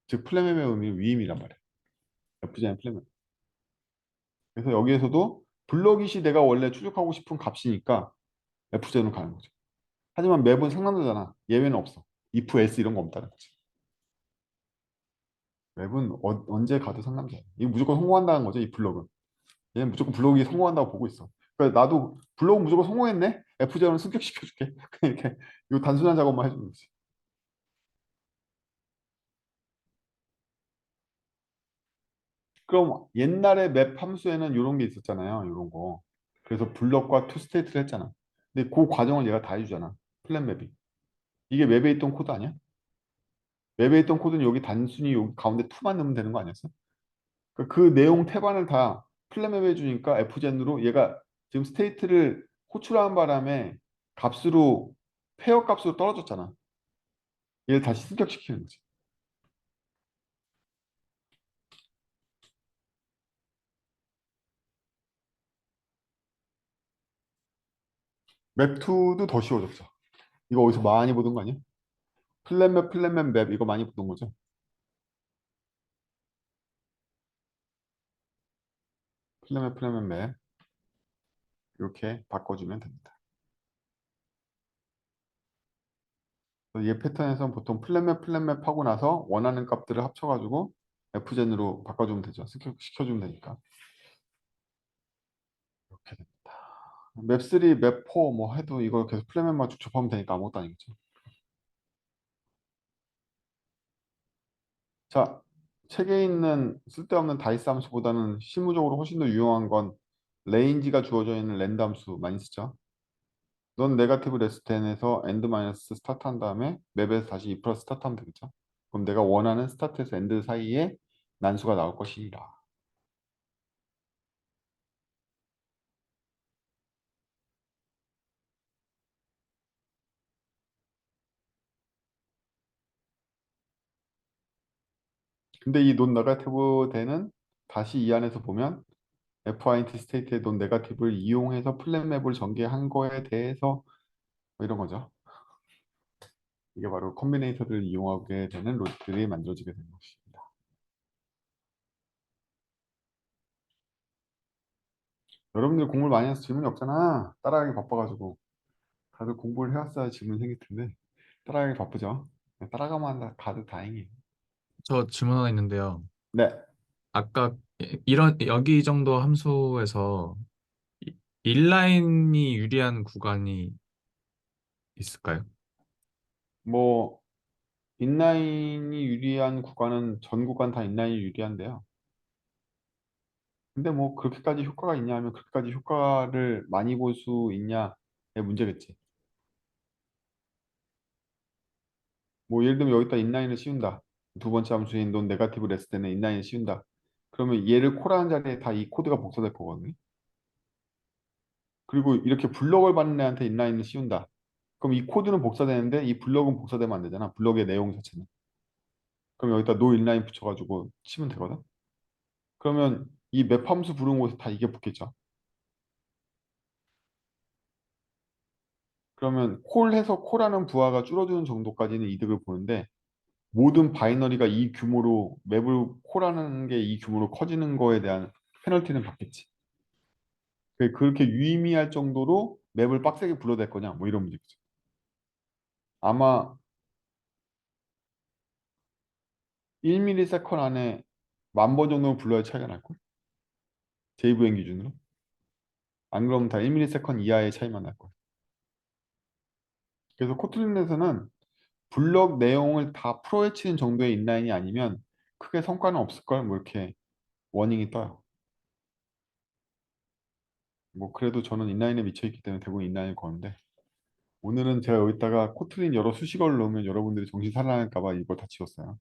즉 플랫맵의 의미는 위임이란 말이에요. FZ는 플랫맵. 그래서 여기에서도 블럭잇이 내가 원래 출력하고 싶은 값이니까 FZ로 가는 거죠. 하지만 맵은 상관없잖아. 예외는 없어. if, else 이런 거 없다는 거지. 맵은 언제 가도 상관없잖아. 이거 무조건 성공한다는 거죠. 이 블럭은. 얘는 무조건 블럭이 성공한다고 보고 있어. 그러니까 나도 블럭은 무조건 성공했네. FZ는 승격시켜줄게. 그냥 이렇게 이 단순한 작업만 해주는 거지. 그럼 옛날에 맵 함수에는 이런 게 있었잖아요. 이런 거. 그래서 블럭과 투스테이트를 했잖아. 근데 그 과정을 얘가 다 해주잖아. 플랫 맵이. 이게 웹에 있던 코드 아니야? 웹에 있던 코드는 여기 단순히 여기 가운데 2만 넣으면 되는 거 아니었어? 그 내용 태반을 다 플랫 맵에 해주니까 fgen으로 얘가 지금 스테이트를 호출하는 바람에 값으로 페어 값으로 떨어졌잖아. 얘를 다시 승격시키는 거지. 맵2도 더 쉬워졌죠. 이거 어디서 많이 보던 거 아니야? 플랫맵 맵 이거 많이 보던 거죠. 플랫맵 맵 이렇게 바꿔주면 됩니다. 이 패턴에서는 보통 플랫맵 하고 나서 원하는 값들을 합쳐가지고 fgen으로 바꿔주면 되죠. 시켜주면 되니까. 이렇게 됩니다. 맵3, 맵4 뭐 해도 이걸 계속 플랫맵만 쭉 접하면 되니까 아무것도 아니겠죠. 자, 책에 있는 쓸데없는 다이스 함수보다는 실무적으로 훨씬 더 유용한 건 레인지가 주어져 있는 랜드 함수 많이 쓰죠. 넌 네가티브 레스텐에서 엔드 마이너스 스타트 한 다음에 맵에서 다시 이 플러스 스타트 하면 되겠죠. 그럼 내가 원하는 스타트에서 엔드 사이에 난수가 나올 것이라. 근데 이 논 네가티브 대는 다시 이 안에서 보면 FINT 스테이트의 논 네가티브를 이용해서 플랫맵을 전개한 거에 대해서 뭐 이런 거죠. 이게 바로 컴비네이터를 이용하게 되는 로직들이 만들어지게 되는 것입니다. 여러분들 공부를 많이 해서 질문이 없잖아. 따라하기 바빠가지고. 다들 공부를 해왔어야 질문 생길 텐데 따라하기 바쁘죠. 따라가면 가도 다행이에요. 저 질문 하나 있는데요. 네. 아까 이런 여기 정도 함수에서 이- 인라인이 유리한 구간이 있을까요? 뭐 인라인이 유리한 구간은 전 구간 다 인라인이 유리한데요. 근데 뭐 그렇게까지 효과가 있냐 하면 그렇게까지 효과를 많이 볼 수 있냐의 문제겠지. 뭐 예를 들면 여기다 인라인을 씌운다. 두 번째 함수인 논 네가티브를 했을 때는 인라인을 씌운다. 그러면 얘를 콜하는 자리에 다 이 코드가 복사될 거거든요. 그리고 이렇게 블럭을 받는 애한테 인라인을 씌운다. 그럼 이 코드는 복사되는데 이 블럭은 복사되면 안 되잖아. 블럭의 내용 자체는. 그럼 여기다 no inline 붙여가지고 치면 되거든. 그러면 이 맵 함수 부르는 곳에 다 이게 붙겠죠. 그러면 콜해서 콜하는 부하가 줄어드는 정도까지는 이득을 보는데 모든 바이너리가 이 규모로 맵을 콜하는 게 이 규모로 커지는 거에 대한 페널티는 받겠지. 그렇게 유의미할 정도로 맵을 빡세게 불러야 될 거냐 뭐 이런 문제겠죠. 아마 1ms 안에 10,000번 정도는 불러야 차이가 날걸? JVM 기준으로. 안 그러면 다 1ms 이하의 차이만 날 거야. 그래서 코틀린에서는 블럭 내용을 다 풀어헤치는 정도의 인라인이 아니면 크게 성과는 없을걸? 뭐 이렇게 워닝이 떠요. 뭐 그래도 저는 인라인에 미쳐있기 때문에 대부분 인라인을 거는데 오늘은 제가 여기다가 코틀린 여러 수식어를 넣으면 여러분들이 정신 살아날까 봐 이거 다 지웠어요.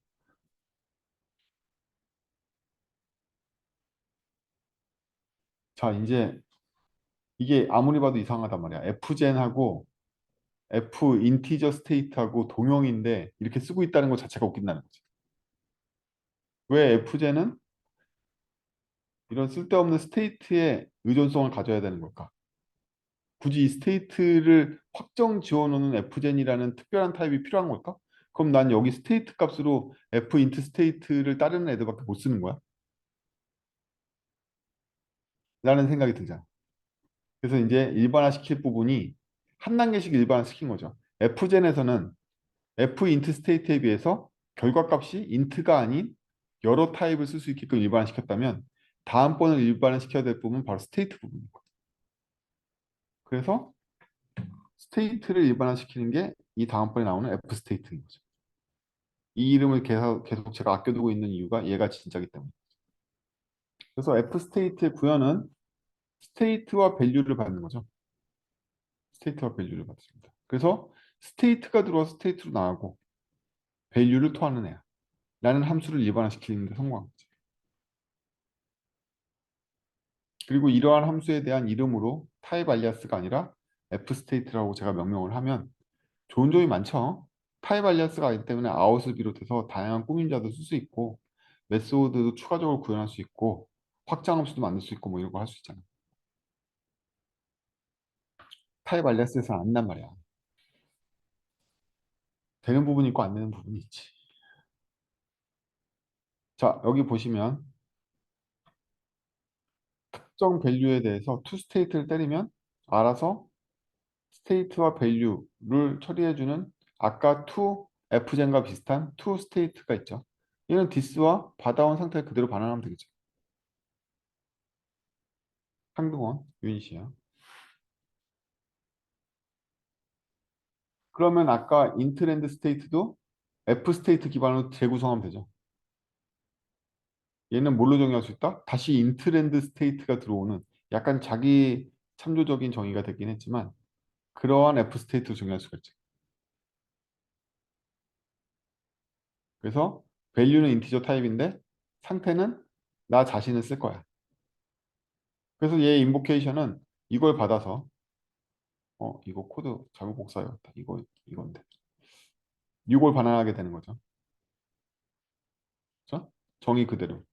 자, 이제 이게 아무리 봐도 이상하단 말이야. fgen하고 f 인티저 스테이트하고 동형인데 이렇게 쓰고 있다는 것 자체가 웃긴다는 거지. 왜 fgen은 이런 쓸데없는 스테이트에 의존성을 가져야 되는 걸까? 굳이 이 스테이트를 확정 지어놓는 fgen이라는 특별한 타입이 필요한 걸까? 그럼 난 여기 스테이트 값으로 f 인트 스테이트를 따르는 애들밖에 못 쓰는 거야? 라는 생각이 들잖아. 그래서 이제 일반화 시킬 부분이 한 단계씩 일반화 시킨 거죠. fgen에서는 f 인트 스테이트에 비해서 결과값이 인트가 아닌 여러 타입을 쓸 수 있게끔 일반화 시켰다면 다음번을 일반화 시켜야 될 부분은 바로 스테이트 부분이고. 그래서 스테이트를 일반화 시키는 게 이 다음번에 나오는 f 스테이트인 거죠. 이 이름을 계속 제가 아껴두고 있는 이유가 얘가 진짜기 때문에. 그래서 f 스테이트의 구현은 스테이트와 밸류를 받는 거죠. 스테이트와 밸류를 받습니다. 그래서 스테이트가 들어와서 스테이트로 나가고 밸류를 토하는 애야. 라는 함수를 일반화시키는 데 성공한 거지. 그리고 이러한 함수에 대한 이름으로 타입 알리아스가 아니라 f 스테이트라고 제가 명명을 하면 좋은 점이 많죠. 타입 알리아스가 아니기 때문에 아웃을 비롯해서 다양한 꾸민자도 쓸 수 있고 메소드도 추가적으로 구현할 수 있고 확장 함수도 만들 수 있고 뭐 이런 거 할 수 있잖아. 타입 알리아스에서는 안 난단 말이야. 되는 부분이 있고 안 되는 부분이 있지. 자, 여기 보시면 특정 밸류에 대해서 toState를 때리면 알아서 스테이트와 밸류를 처리해주는 아까 toFgen과 비슷한 toState가 있죠. 이는 this와 받아온 상태를 그대로 반환하면 되겠죠. 한동원 유닛이야. 그러면 아까 인트랜드 스테이트도 F 스테이트 기반으로 재구성하면 되죠. 얘는 뭘로 정의할 수 있다? 다시 인트랜드 스테이트가 들어오는 약간 자기 참조적인 정의가 되긴 했지만 그러한 F 스테이트로 정의할 수가 있죠. 그래서 value는 인티저 타입인데 상태는 나 자신을 쓸 거야. 그래서 얘 인보케이션은 이걸 받아서 이거 코드 잘못 복사해왔다. 이건데 이걸 반환하게 되는 거죠. 그렇죠? 정의 그대로.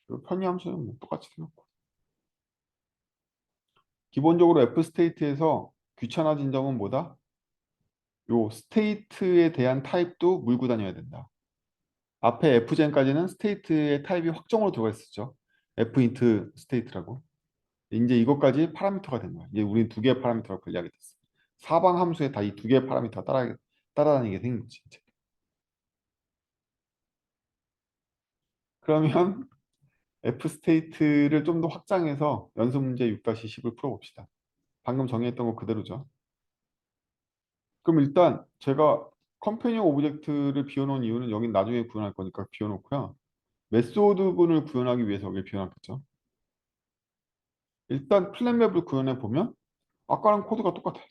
그리고 편의 함수는 뭐 똑같이 생겼고. 기본적으로 F 스테이트에서 귀찮아진 점은 뭐다? 요 스테이트에 대한 타입도 물고 다녀야 된다. 앞에 fgen까지는 스테이트의 타입이 확정으로 들어가 있었죠. fint 스테이트라고. 이제 이것까지 파라미터가 된 거야. 이제 우린 두 개의 파라미터가 관리하게 됐어. 사방 함수에 다 이 두 개의 파라미터가 따라다니게 생긴 거지. 이제. 그러면 F 스테이트를 좀 더 확장해서 연습 문제 6-10을 풀어봅시다. 방금 정의했던 거 그대로죠. 그럼 일단 제가 컴패니언 오브젝트를 비워놓은 이유는 여긴 나중에 구현할 거니까 비워놓고요. 메소드군을 구현하기 위해서 여기 비워놨겠죠. 일단 플랫맵을 구현해 보면 아까랑 코드가 똑같아.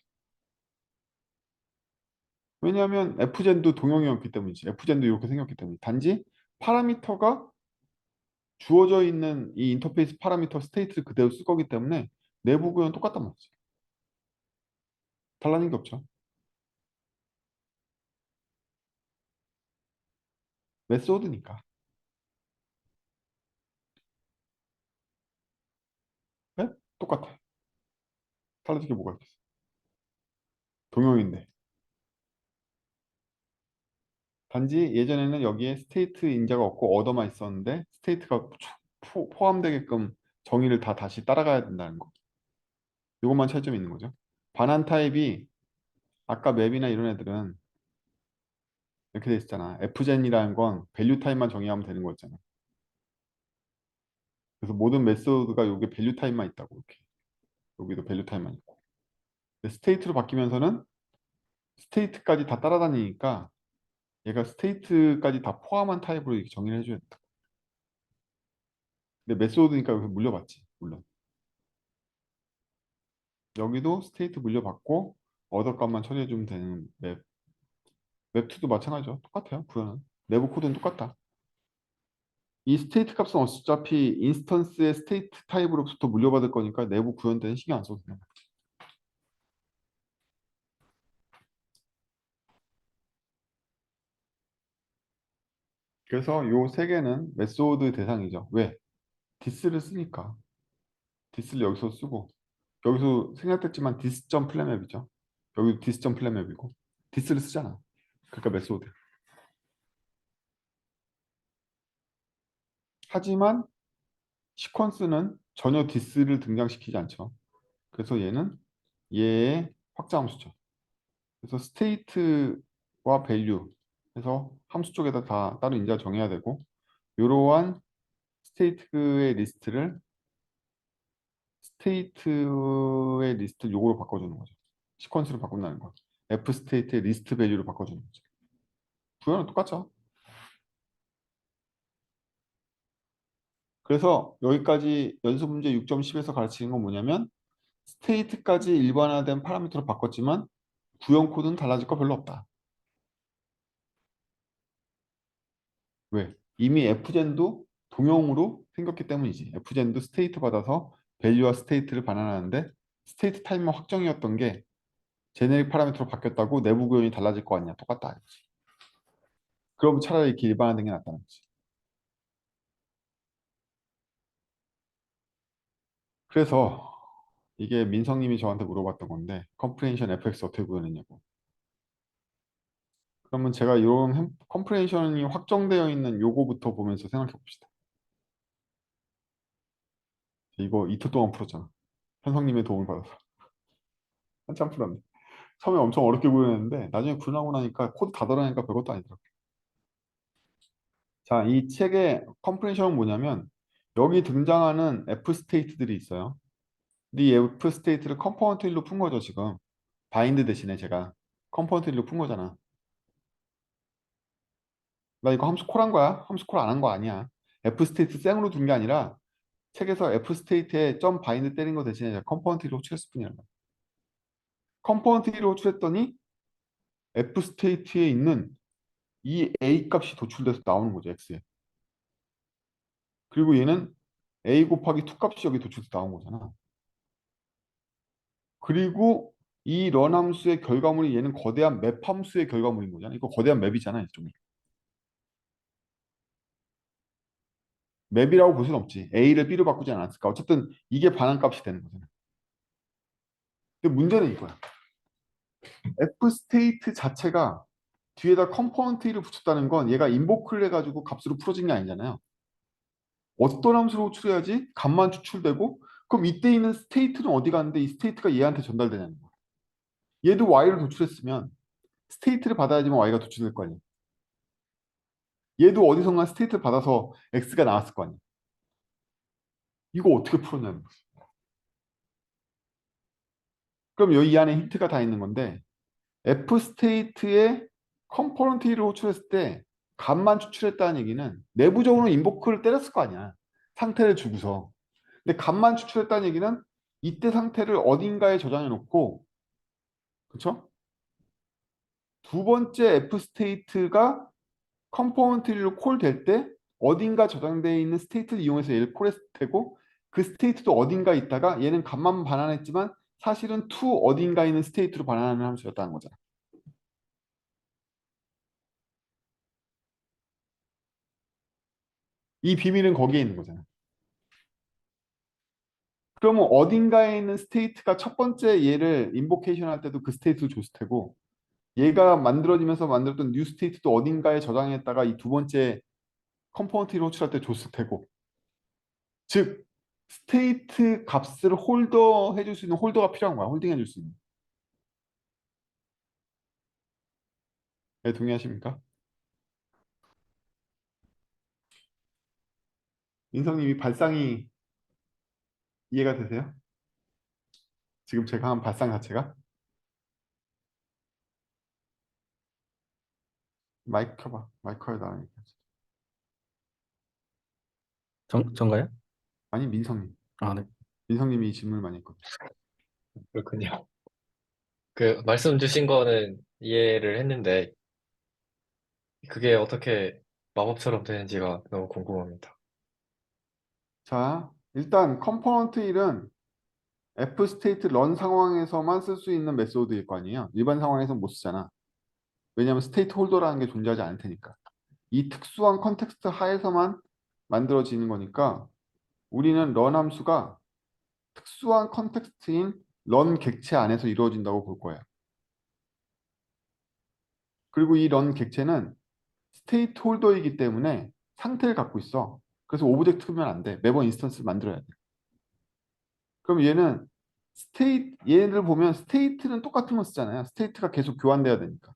왜냐하면 fgen도 동형이었기 때문이지. fgen도 이렇게 생겼기 때문에. 단지 파라미터가 주어져 있는 이 인터페이스 파라미터 스테이트를 그대로 쓸 거기 때문에 내부 구현은 똑같단 말이지. 달라진 게 없죠. 메소드니까. 네? 똑같아. 달라진 게 뭐가 있겠어. 동형인데. 단지 예전에는 여기에 스테이트 인자가 없고 어더만 있었는데 스테이트가 포함되게끔 정의를 다 다시 따라가야 된다는 거. 이것만 차이점이 있는 거죠. 반환 타입이 아까 맵이나 이런 애들은 이렇게 돼 있잖아. fgen이라는 건 밸류 타입만 정의하면 되는 거였잖아. 그래서 모든 메소드가 여기 밸류 타입만 있다고 이렇게. 여기도 밸류 타입만 있고. 근데 스테이트로 바뀌면서는 스테이트까지 다 따라다니니까 얘가 스테이트까지 다 포함한 타입으로 이렇게 정의를 해줘야 된다. 근데 메소드니까 여기서 물려받지. 물론. 여기도 스테이트 물려받고 어더 값만 처리해주면 되는 맵2도 마찬가지죠. 똑같아요. 구현은. 내부 코드는 똑같다. 이 스테이트 값은 어차피 인스턴스의 스테이트 타입으로부터 물려받을 거니까 내부 구현대는 신경 안 써도 돼요. 그래서 요 세 개는 메소드 대상이죠. 왜? 디스를 쓰니까. 디스를 여기서 쓰고 여기서 생략됐지만 디스점 플랫맵이죠. 여기도 디스점 플랫맵이고 디스를 쓰잖아. 그러니까 메소드. 하지만 시퀀스는 전혀 디스를 등장시키지 않죠. 그래서 얘는 얘의 확장함수죠. 그래서 스테이트와 밸류 해서 함수 쪽에다 다 따로 인자 정해야 되고 이러한 스테이트의 리스트를 요거로 바꿔주는 거죠. 시퀀스로 바꾼다는 거. F 스테이트의 리스트 밸류로 바꿔주는 거죠. 구현은 똑같죠. 그래서 여기까지 연습 문제 6.10에서 가르치는 건 뭐냐면 스테이트까지 일반화된 파라미터로 바꿨지만 구현 코드는 달라질 거 별로 없다. 왜? 이미 fgen도 동형으로 생겼기 때문이지. fgen도 스테이트 받아서 밸류와 스테이트를 반환하는데 스테이트 타임만 확정이었던 게 제네릭 파라미터로 바뀌었다고 내부 구현이 달라질 거 아니야. 똑같다. 이거지. 그럼 차라리 이렇게 일반화된 게 낫다는 거지. 그래서 이게 민성님이 저한테 물어봤던 건데 컴프레hen션 fx 어떻게 구현했냐고. 그러면 제가 이런 컴프레hen션이 확정되어 있는 요거부터 보면서 생각해 봅시다. 이거 이틀 동안 풀었잖아. 현성님의 도움을 받아서. 한참 풀었네. 처음에 엄청 어렵게 구현했는데 나중에 구현하고 나니까 코드 다 달아내니까 별것도 아니더라고. 자, 이 책의 컴프레hen션은 뭐냐면 여기 등장하는 F 스테이트들이 있어요. 이 F 스테이트를 컴포넌트 1로 푼 거죠, 지금. 바인드 대신에 제가 컴포넌트 1로 푼 거잖아. 나 이거 함수 콜한 거야? 함수 콜 안 한 거 아니야. F 스테이트 생으로 둔 게 아니라 책에서 F 스테이트에 점 바인드 때린 거 대신에 제가 컴포넌트 1로 호출했을 뿐이야. 컴포넌트 1로 호출했더니 F 스테이트에 있는 이 A 값이 도출돼서 나오는 거죠, X에. 그리고 얘는 A 곱하기 2 값이 여기 도출돼서 나온 거잖아. 그리고 이 런 함수의 결과물이 얘는 거대한 맵 함수의 결과물인 거잖아. 이거 거대한 맵이잖아, 이쪽이. 맵이라고 볼 수는 없지. A를 B로 바꾸지 않았을까. 어쨌든 이게 반환값이 되는 거잖아. 근데 문제는 이거야. F 스테이트 자체가 뒤에다 컴포넌트 1을 붙였다는 건 얘가 인보크를 해가지고 값으로 풀어진 게 아니잖아요. 어떤 함수로 호출해야지 값만 추출되고 그럼 이때 있는 스테이트는 어디 갔는데 이 스테이트가 얘한테 전달되냐는 거야. 얘도 y를 도출했으면 스테이트를 받아야지만 y가 도출될 거 아니야. 얘도 어디선가 스테이트를 받아서 x가 나왔을 거 아니야. 이거 어떻게 풀었냐는 거지. 그럼 여기 안에 힌트가 다 있는 건데 f 스테이트의 컴포넌트 1을 호출했을 때 값만 추출했다는 얘기는 내부적으로 인보크를 때렸을 거 아니야. 상태를 주고서. 근데 값만 추출했다는 얘기는 이때 상태를 어딘가에 저장해 놓고 그쵸? 두 번째 F 스테이트가 컴포넌트 1로 콜 될 때 어딘가 저장되어 있는 스테이트를 이용해서 얘를 콜했을 테고 그 스테이트도 어딘가 있다가 얘는 값만 반환했지만 사실은 to 어딘가 있는 스테이트로 반환하는 함수였다는 거잖아. 이 비밀은 거기에 있는 거잖아. 그러면 어딘가에 있는 스테이트가 첫 번째 얘를 인보케이션 할 때도 그 스테이트를 줬을 테고 얘가 만들어지면서 만들었던 뉴 스테이트도 어딘가에 저장했다가 이 두 번째 컴포넌트를 호출할 때 줬을 테고 즉 스테이트 값을 홀더 해줄 수 있는 홀더가 필요한 거야. 홀딩 해줄 수 있는. 네, 동의하십니까? 민성님이 발상이 이해가 되세요? 지금 제가 한 발상 자체가? 마이크 켜봐. 마이크에 나가니까. 전가요? 아니 민성님. 아, 네. 민성님이 질문을 많이 했거든요. 그렇군요. 그 말씀 주신 거는 이해를 했는데 그게 어떻게 마법처럼 되는지가 너무 궁금합니다. 자, 일단 컴포넌트 1은 F 스테이트 런 상황에서만 쓸 수 있는 메소드일 거 아니에요. 일반 상황에서는 못 쓰잖아. 왜냐하면 스테이트 홀더라는 게 존재하지 않을 테니까. 이 특수한 컨텍스트 하에서만 만들어지는 거니까 우리는 런 함수가 특수한 컨텍스트인 런 객체 안에서 이루어진다고 볼 거예요. 그리고 이 런 객체는 스테이트 홀더이기 때문에 상태를 갖고 있어. 그래서 오브젝트면 안 돼. 매번 인스턴스를 만들어야 돼. 그럼 얘는 얘를 보면 스테이트는 똑같은 거 쓰잖아요. 스테이트가 계속 교환돼야 되니까.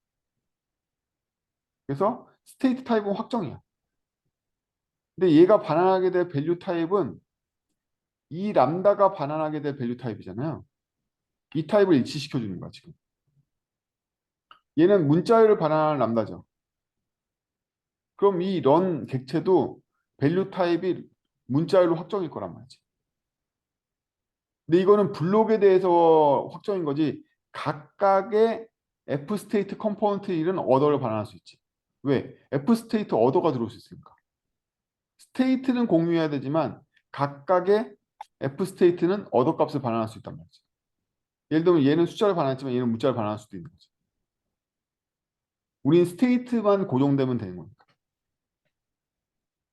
그래서 스테이트 타입은 확정이야. 근데 얘가 반환하게 될 밸류 타입은 이 람다가 반환하게 될 밸류 타입이잖아요. 이 타입을 일치시켜 주는 거야, 지금. 얘는 문자열을 반환하는 람다죠. 그럼 이 런 객체도 밸류 타입이 문자열로 확정일 거란 말이지. 근데 이거는 블록에 대해서 확정인 거지 각각의 F 스테이트 컴포넌트 1은 어더를 반환할 수 있지. 왜? F 스테이트 어더가 들어올 수 있으니까. 스테이트는 공유해야 되지만 각각의 F 스테이트는 어더 값을 반환할 수 있단 말이지. 예를 들면 얘는 숫자를 반환했지만 얘는 문자를 반환할 수도 있는 거지. 우린 스테이트만 고정되면 되는 거니까.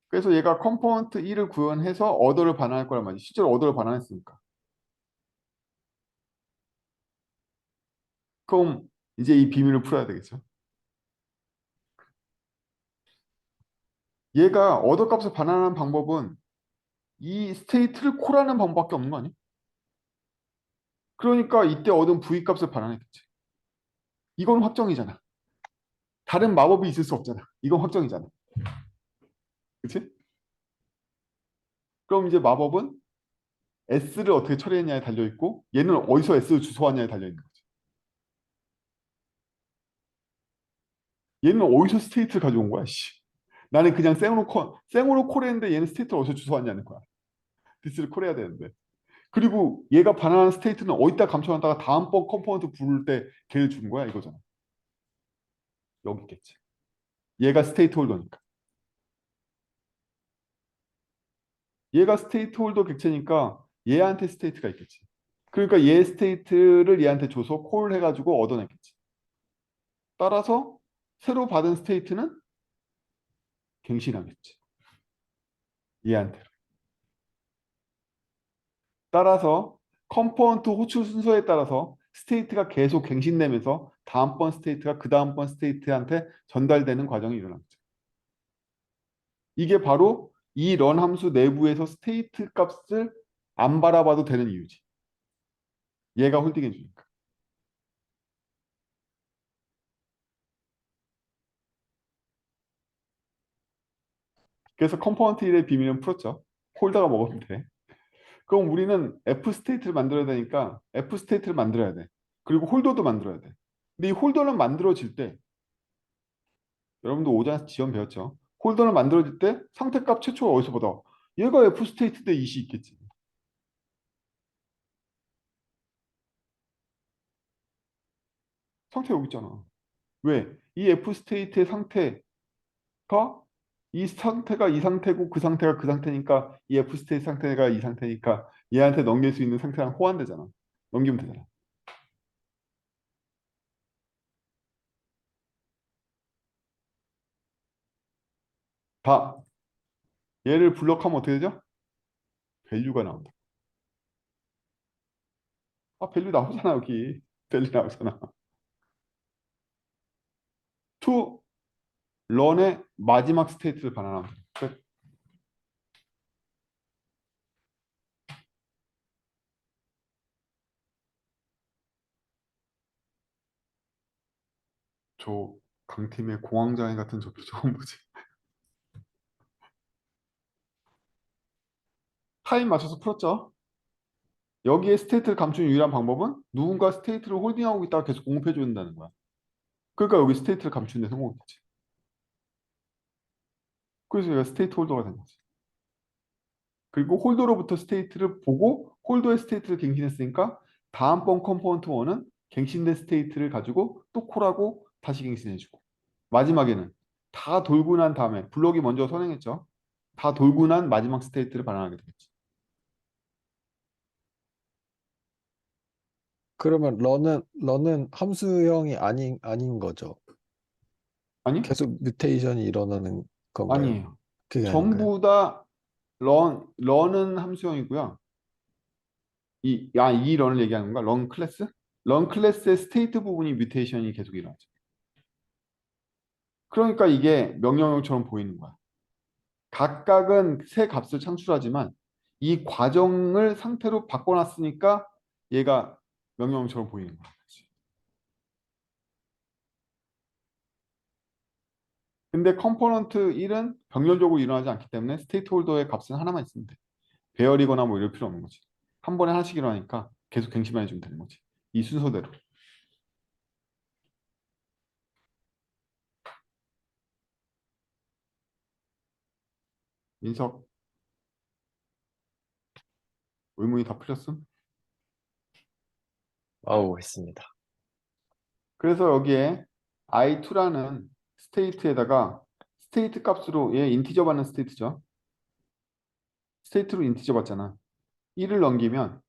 그래서 얘가 컴포넌트 1을 구현해서 어더를 반환할 거란 말이지. 실제로 어더를 반환했으니까. 그럼 이제 이 비밀을 풀어야 되겠죠. 얘가 어더 값을 반환하는 방법은 이 스테이트를 콜하는 방법밖에 없는 거 아니야? 그러니까 이때 얻은 V 값을 반환했겠지. 이건 확정이잖아. 다른 마법이 있을 수 없잖아. 이건 확정이잖아. 그치? 그럼 이제 마법은 S를 어떻게 처리했냐에 달려있고 얘는 어디서 S를 주소하냐에 달려있는 거지. 얘는 어디서 스테이트를 가져온 거야? 씨. 나는 그냥 생으로 콜했는데 얘는 스테이트를 어디서 주소하냐는 거야. 디스를 콜해야 되는데. 그리고 얘가 반환한 스테이트는 어디다 감춰놨다가 다음번 컴포넌트 부를 때 걔를 주는 거야 이거잖아. 여기 있겠지. 얘가 스테이트 홀더니까. 얘가 스테이트 홀더 객체니까 얘한테 스테이트가 있겠지. 그러니까 얘 스테이트를 얘한테 줘서 콜 해가지고 얻어냈겠지. 따라서 새로 받은 스테이트는 갱신하겠지. 얘한테. 따라서 컴포넌트 호출 순서에 따라서 스테이트가 계속 갱신되면서 다음번 스테이트가 그 다음번 스테이트한테 전달되는 과정이 일어나죠. 이게 바로 이 런 함수 내부에서 스테이트 값을 안 바라봐도 되는 이유지. 얘가 홀딩해 주니까. 그래서 컴포넌트 1의 비밀은 풀었죠. 홀더가 먹으면 돼. 그럼 우리는 F 스테이트를 만들어야 되니까 F 스테이트를 만들어야 돼. 그리고 홀더도 만들어야 돼. 근데 이 홀더는 만들어질 때 여러분도 오전에 지원 배웠죠. 홀더는 만들어질 때 상태값 최초가 어디서 받아? 얘가 F 스테이트 때 이시 있겠지. 상태 여기 있잖아. 왜? 이 F 스테이트의 상태가 이 상태가 이 상태고 그 상태가 그 상태니까 이 F 스테이트 상태가 이 상태니까 얘한테 넘길 수 있는 상태랑 호환되잖아. 넘기면 되잖아. 다 얘를 블럭하면 어떻게 되죠? 밸류가 나온다. 아, 밸류 나오잖아, 여기. 밸류 나오잖아. to run의 마지막 스테이트를 반환하면 돼. 끝. 저 강팀의 공황장애 같은 저 표정은 뭐지? 타임 맞춰서 풀었죠? 여기에 스테이트를 감추는 유일한 방법은 누군가 스테이트를 홀딩하고 있다가 계속 공급해 준다는 거야. 그러니까 여기 스테이트를 감추는 데 성공했지. 그래서 얘가 스테이트 홀더가 된 거지. 그리고 홀더로부터 스테이트를 보고 홀더의 스테이트를 갱신했으니까 다음번 컴포넌트 1은 갱신된 스테이트를 가지고 또 콜하고 다시 갱신해주고 마지막에는 다 돌고 난 다음에 블록이 먼저 선행했죠. 다 돌고 난 마지막 스테이트를 반환하게 되겠지. 그러면 런은 함수형이 아닌 거죠. 아니? 계속 뮤테이션이 일어나는 건가요? 아니에요. 그게 아닌가요? 전부 다 런은 함수형이고요. 이 런을 얘기하는 건가? 런 클래스? 런 클래스의 스테이트 부분이 뮤테이션이 계속 일어나죠. 그러니까 이게 명령어처럼 보이는 거야. 각각은 새 값을 창출하지만 이 과정을 상태로 바꿔놨으니까 얘가 명령어처럼 보이는 거야. 근데 컴포넌트 1은 병렬적으로 일어나지 않기 때문에 스테이트 홀더의 값은 하나만 있으면 돼. 배열이거나 뭐 이럴 필요 없는 거지. 한 번에 하나씩 일어나니까 계속 갱신만 해주면 되는 거지. 이 순서대로. 민석, 의문이 다 풀렸음? 아우, 했습니다. 그래서 여기에 i2라는 스테이트에다가 스테이트 값으로 얘 인티저 받는 스테이트죠. 스테이트로 인티저 받잖아. 1을 넘기면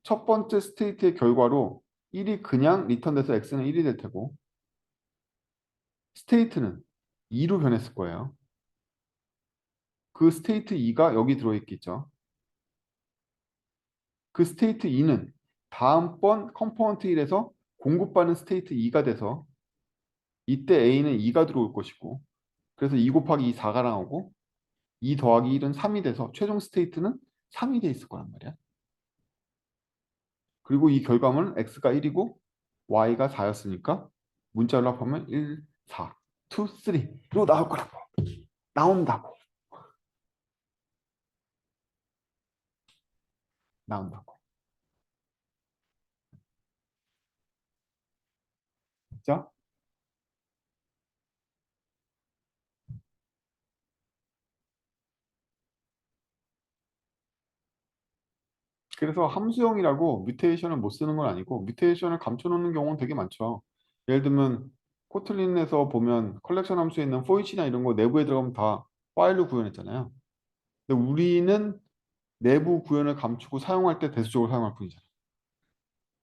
첫 번째 스테이트의 결과로 1이 그냥 리턴돼서 x는 1이 될 테고 스테이트는 2로 변했을 거예요. 그 스테이트 2가 여기 들어있겠죠. 그 스테이트 2는 다음번 컴포넌트 1에서 공급받는 스테이트 2가 돼서 이때 a는 2가 들어올 것이고 그래서 2 곱하기 2 4가 나오고 2 더하기 1은 3이 돼서 최종 스테이트는 3이 돼 있을 거란 말이야. 그리고 이 결과물은 x가 1이고 y가 4였으니까 문자로 합하면 1, 4, 2, 3로 나올 거라고. 나온다고. 나온다고. 자, 그래서 함수형이라고 뮤테이션을 못 쓰는 건 아니고 뮤테이션을 감춰놓는 경우는 되게 많죠. 예를 들면 코틀린에서 보면 컬렉션 함수에 있는 fo이치나 이런 거 내부에 들어가면 다 파일로 구현했잖아요. 근데 우리는 내부 구현을 감추고 사용할 때 대수적으로 사용할 뿐이잖아요.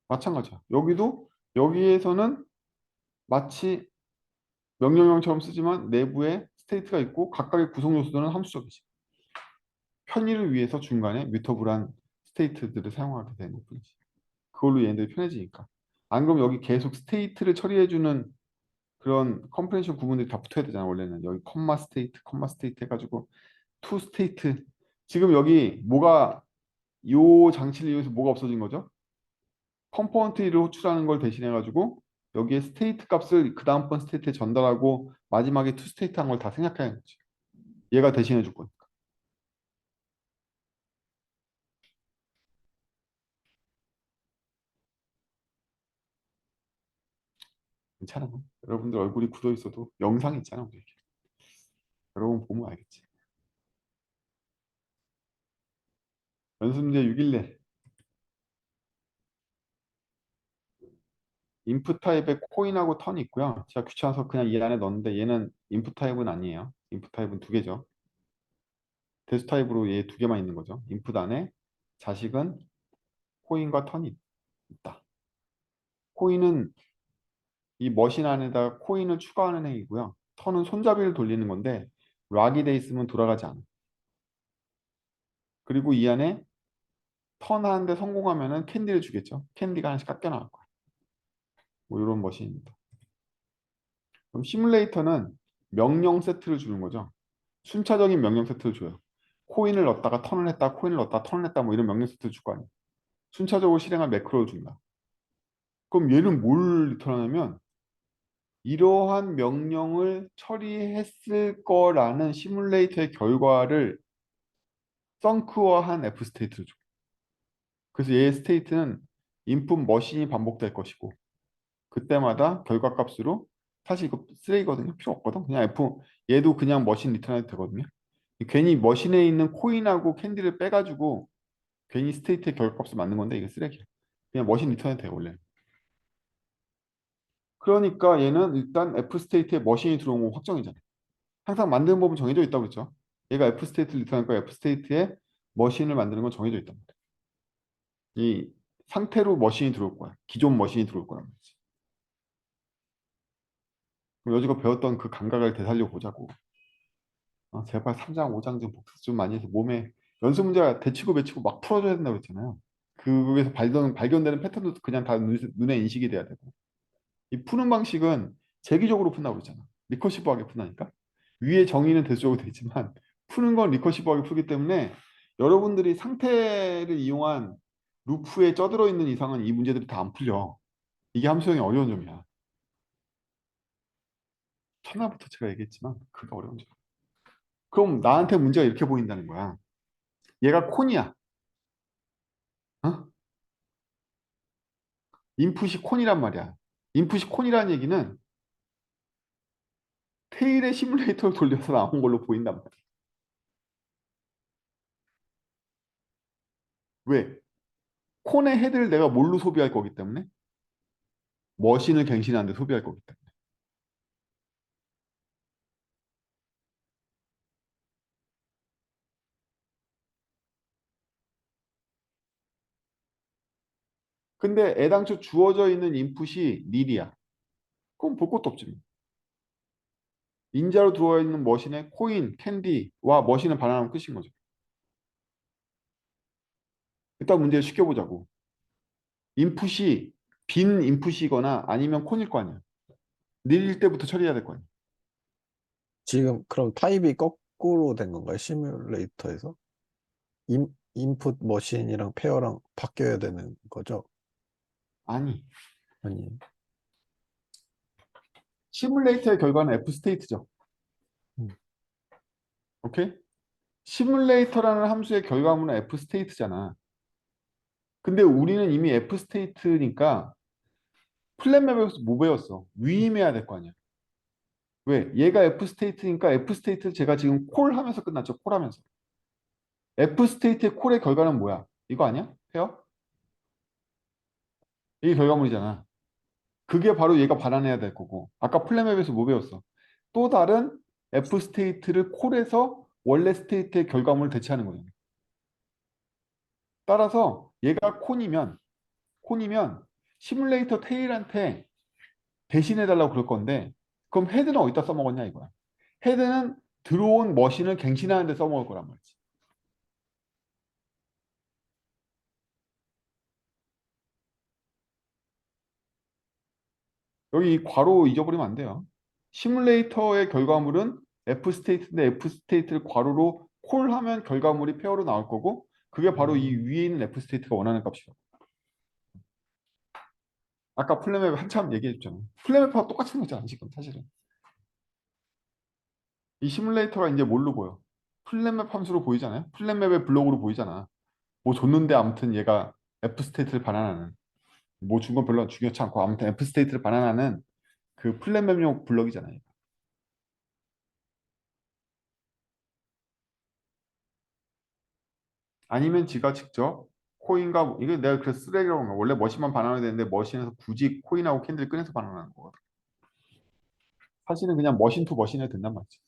마찬가지야. 여기에서는 마치 명령형처럼 쓰지만 내부에 스테이트가 있고 각각의 구성 요소들은 함수적이지. 편의를 위해서 중간에 뮤터블한 스테이트들을 사용하게 되는 것뿐이지. 그걸로 얘네들이 편해지니까. 안 그러면 여기 계속 스테이트를 처리해주는 그런 컴프레hen션 구문들이 다 붙어야 되잖아. 원래는 여기 컴마 스테이트 해가지고 투 스테이트. 지금 여기 요 장치를 이용해서 뭐가 없어진 거죠? 컴포넌트 1을 호출하는 걸 대신해가지고 여기에 스테이트 값을 그 다음번 스테이트에 전달하고 마지막에 투 스테이트 한 걸 다 생략해야 하는 거지. 얘가 대신해 줄 거니까. 괜찮아. 여러분들 얼굴이 굳어 있어도 영상이 있잖아. 우리에게. 여러분 보면 알겠지. 연습 문제 6일내. 인풋 타입에 코인하고 턴이 있고요. 제가 귀찮아서 그냥 이 안에 넣었는데 얘는 인풋 타입은 아니에요. 인풋 타입은 두 개죠. 대수 타입으로 얘 두 개만 있는 거죠. 인풋 안에 자식은 코인과 턴이 있다. 코인은 이 머신 안에다 코인을 추가하는 행위고요. 턴은 손잡이를 돌리는 건데 락이 돼 있으면 돌아가지 않아. 그리고 이 안에 턴 하는데 성공하면은 캔디를 주겠죠. 캔디가 하나씩 깎여 나갈 거야. 뭐 이런 머신입니다. 그럼 시뮬레이터는 명령 세트를 주는 거죠. 순차적인 명령 세트를 줘요. 코인을 넣었다가 턴을 했다, 코인을 넣었다, 턴을 했다, 뭐 이런 명령 세트를 줄 거 아니에요. 순차적으로 실행한 매크로를 준다. 그럼 얘는 뭘 리턴하냐면 이러한 명령을 처리했을 거라는 시뮬레이터의 결과를 썬크화한 F 스테이트를 줘. 그래서 얘의 스테이트는 인풋 머신이 반복될 것이고 그때마다 결과값으로 사실 이거 쓰레기거든요. 필요 없거든. 그냥 얘도 그냥 머신 리턴해도 되거든요. 괜히 머신에 있는 코인하고 캔디를 빼가지고 괜히 스테이트의 결과값을 만든 건데 이게 쓰레기야. 그냥 머신 리턴해도 돼 원래. 그러니까 얘는 일단 F 스테이트에 머신이 들어온 건 확정이잖아요. 항상 만드는 법은 정해져 있다고 그랬죠. 얘가 F 스테이트를 리턴할 거야. F 스테이트에 머신을 만드는 건 정해져 있단 말이야. 이 상태로 머신이 들어올 거야. 기존 머신이 들어올 거란 말이지. 그럼 여지껏 배웠던 그 감각을 되살려 보자고. 제발 3장, 5장 좀 복습 좀 많이 해서 몸에 연습 문제가 대치고 배치고 막 풀어줘야 된다고 했잖아요. 그에서 발견되는 패턴도 그냥 다 눈에 인식이 돼야 되고. 이 푸는 방식은 재기적으로 푼다고 그랬잖아. 리커시브하게 푼다니까. 위에 정의는 대수적으로 돼 있지만 푸는 건 리커시브하게 풀기 때문에 여러분들이 상태를 이용한 루프에 쩌들어 있는 이상은 이 문제들이 다 안 풀려. 이게 함수형의 어려운 점이야. 첫날부터 제가 얘기했지만 그게 어려운 점. 그럼 나한테 문제가 이렇게 보인다는 거야. 얘가 콘이야. 어? 인풋이 콘이란 말이야. 인풋이 콘이라는 얘기는 테일의 시뮬레이터를 돌려서 나온 걸로 보인단 말이야. 왜? 콘의 헤드를 내가 뭘로 소비할 거기 때문에? 머신을 갱신하는데 소비할 거기 때문에. 근데 애당초 주어져 있는 인풋이 닐이야. 그럼 볼 것도 없지. 뭐. 인자로 들어와 있는 머신에 코인, 캔디와 머신을 반환하면 끝인 거죠. 일단 문제를 쉽게 보자고. 인풋이 빈 인풋이거나 아니면 콘일 거 아니야. 닐일 때부터 처리해야 될 거 아니야. 지금 그럼 타입이 거꾸로 된 건가요? 시뮬레이터에서? 인풋 머신이랑 페어랑 바뀌어야 되는 거죠? 아니, 아니, 시뮬레이터의 결과는 F 스테이트죠. 음. 오케이? 시뮬레이터라는 함수의 결과물은 F 스테이트잖아. 근데 우리는 이미 F 스테이트니까 플랫맵에서 뭐 배웠어? 위임해야 될 거 아니야. 왜? 얘가 F 스테이트니까 F 스테이트를 제가 지금 콜 하면서 끝났죠. 콜 하면서. F 스테이트의 콜의 결과는 뭐야? 이거 아니야? 페어? 이게 결과물이잖아. 그게 바로 얘가 반환해야 될 거고. 아까 플랫맵에서 뭐 배웠어? 또 다른 F 스테이트를 콜해서 원래 스테이트의 결과물을 대체하는 거예요. 따라서 얘가 콘이면 시뮬레이터 테일한테 대신해 달라고 그럴 건데 그럼 헤드는 어디다 써먹었냐 이거야. 헤드는 들어온 머신을 갱신하는 데 써먹을 거란 말이지. 여기 이 괄호 잊어버리면 안 돼요. 시뮬레이터의 결과물은 F 스테이트인데 F 스테이트를 괄호로 콜하면 결과물이 페어로 나올 거고 그게 바로 이 위에 있는 F 스테이트가 원하는 값이야. 아까 플랫맵 한참 얘기했잖아. 플랫맵하고 똑같이 생겼잖아 지금 사실은. 이 시뮬레이터가 이제 뭘로 보여? 플랫맵 함수로 보이잖아요. 플랫맵의 블록으로 보이잖아. 뭐 줬는데 아무튼 얘가 F 스테이트를 반환하는 뭐 준 건 별로 중요치 않고 아무튼 F 스테이트를 반환하는 그 플랫맵용 블럭이잖아요. 아니면 지가 직접 코인과 이게 내가 그래서 쓰레기라고 한 거야. 원래 머신만 반환해야 되는데 머신에서 굳이 코인하고 캔들 꺼내서 반환하는 거거든. 사실은 그냥 머신 투 머신 해도 된단 말이지.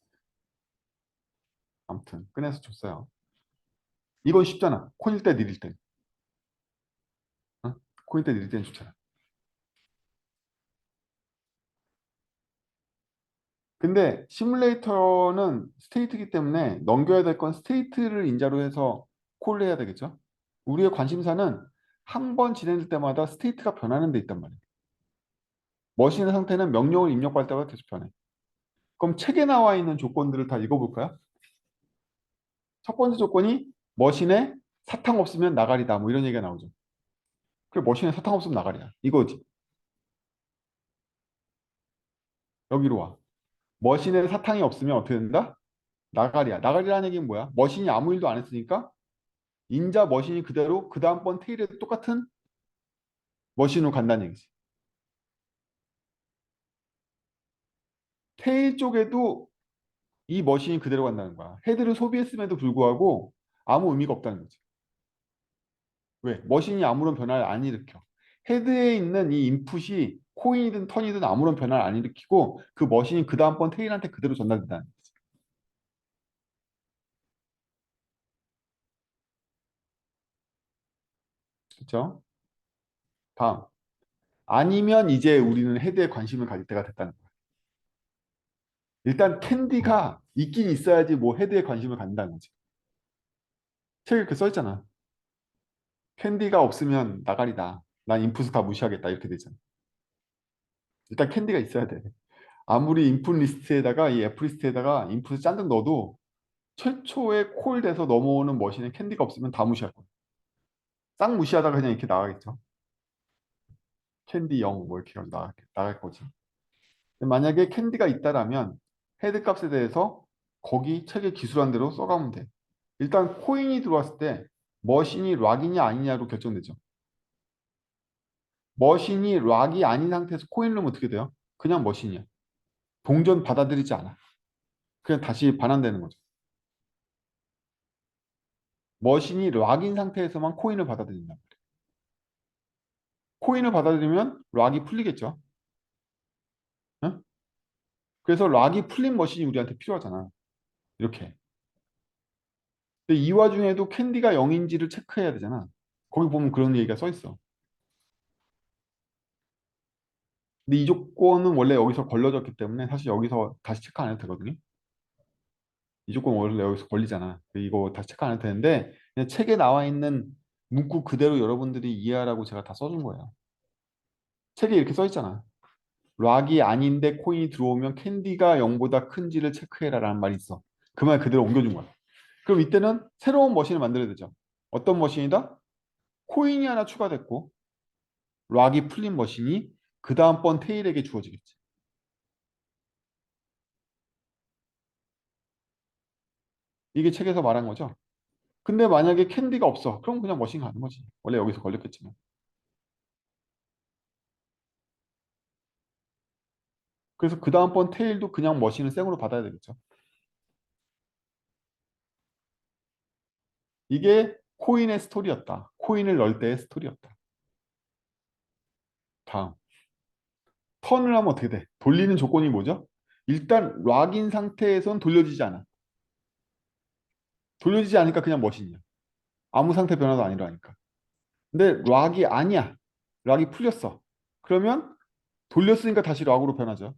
아무튼 꺼내서 줬어요. 이건 쉽잖아. 코인일 때 느릴 때. 어? 코인일 때 느릴 때는 좋잖아. 근데 시뮬레이터는 스테이트이기 때문에 넘겨야 될 건 스테이트를 인자로 해서 콜을 해야 되겠죠. 우리의 관심사는 한 번 진행될 때마다 스테이트가 변하는 데 있단 말이에요. 머신의 상태는 명령을 입력할 때마다 계속 변해. 그럼 책에 나와 있는 조건들을 다 읽어볼까요? 첫 번째 조건이 머신에 사탕 없으면 나가리다. 뭐 이런 얘기가 나오죠. 그래 머신에 사탕 없으면 나가리야. 이거지. 여기로 와. 머신에 사탕이 없으면 어떻게 된다? 나가리야. 나가리라는 얘기는 뭐야? 머신이 아무 일도 안 했으니까 인자 머신이 그대로 그 다음번 테일에 똑같은 머신으로 간다는 얘기지. 테일 쪽에도 이 머신이 그대로 간다는 거야. 헤드를 소비했음에도 불구하고 아무 의미가 없다는 거지. 왜? 머신이 아무런 변화를 안 일으켜. 헤드에 있는 이 인풋이 코인이든 턴이든 아무런 변화를 안 일으키고 그 머신이 그 다음번 테일한테 그대로 전달된다는 거지. 그렇죠? 다음. 아니면 이제 우리는 헤드에 관심을 가질 때가 됐다는 거야. 일단 캔디가 있긴 있어야지 뭐 헤드에 관심을 갖는다는 거지. 책에 이렇게 써있잖아. 캔디가 없으면 나가리다. 난 인풋을 다 무시하겠다. 이렇게 되잖아. 일단 캔디가 있어야 돼. 아무리 인풋 리스트에다가 이 F 리스트에다가 인풋을 잔뜩 넣어도 최초에 콜돼서 넘어오는 머신에 캔디가 없으면 다 무시할 거야. 싹 무시하다가 그냥 이렇게 나가겠죠. 캔디 0 뭐 이렇게 나갈 거지. 근데 만약에 캔디가 있다라면 헤드 값에 대해서 거기 책에 기술한 대로 써가면 돼. 일단 코인이 들어왔을 때 머신이 락이냐 아니냐로 결정되죠. 머신이 락이 아닌 상태에서 코인을 넣으면 어떻게 돼요? 그냥 머신이야. 동전 받아들이지 않아. 그냥 다시 반환되는 거죠. 머신이 락인 상태에서만 코인을 받아들인다. 코인을 받아들이면 락이 풀리겠죠. 응? 그래서 락이 풀린 머신이 우리한테 필요하잖아. 이렇게. 근데 이 와중에도 캔디가 0인지를 체크해야 되잖아. 거기 보면 그런 얘기가 써 있어. 근데 이 조건은 원래 여기서 걸려졌기 때문에 사실 여기서 다시 체크 안 해도 되거든요. 이 조건 원래 여기서 걸리잖아. 이거 다시 체크 안 해도 되는데 그냥 책에 나와 있는 문구 그대로 여러분들이 이해하라고 제가 다 써준 거예요. 책에 이렇게 써 있잖아. 락이 아닌데 코인이 들어오면 캔디가 0보다 큰지를 체크해라 라는 말이 있어. 그 말 그대로 옮겨준 거야. 그럼 이때는 새로운 머신을 만들어야 되죠. 어떤 머신이다? 코인이 하나 추가됐고 락이 풀린 머신이 그 다음번 테일에게 주어지겠지. 이게 책에서 말한 거죠. 근데 만약에 캔디가 없어. 그럼 그냥 머신 가는 거지. 원래 여기서 걸렸겠지만. 그래서 그 다음번 테일도 그냥 머신을 생으로 받아야 되겠죠. 이게 코인의 스토리였다. 코인을 넣을 때의 스토리였다. 다음. 턴을 하면 어떻게 돼? 돌리는 조건이 뭐죠? 일단 락인 상태에선 돌려지지 않아. 돌려지지 않으니까 그냥 머신이야. 아무 상태 변화도 아니라니까. 근데 락이 아니야. 락이 풀렸어. 그러면 돌렸으니까 다시 락으로 변하죠.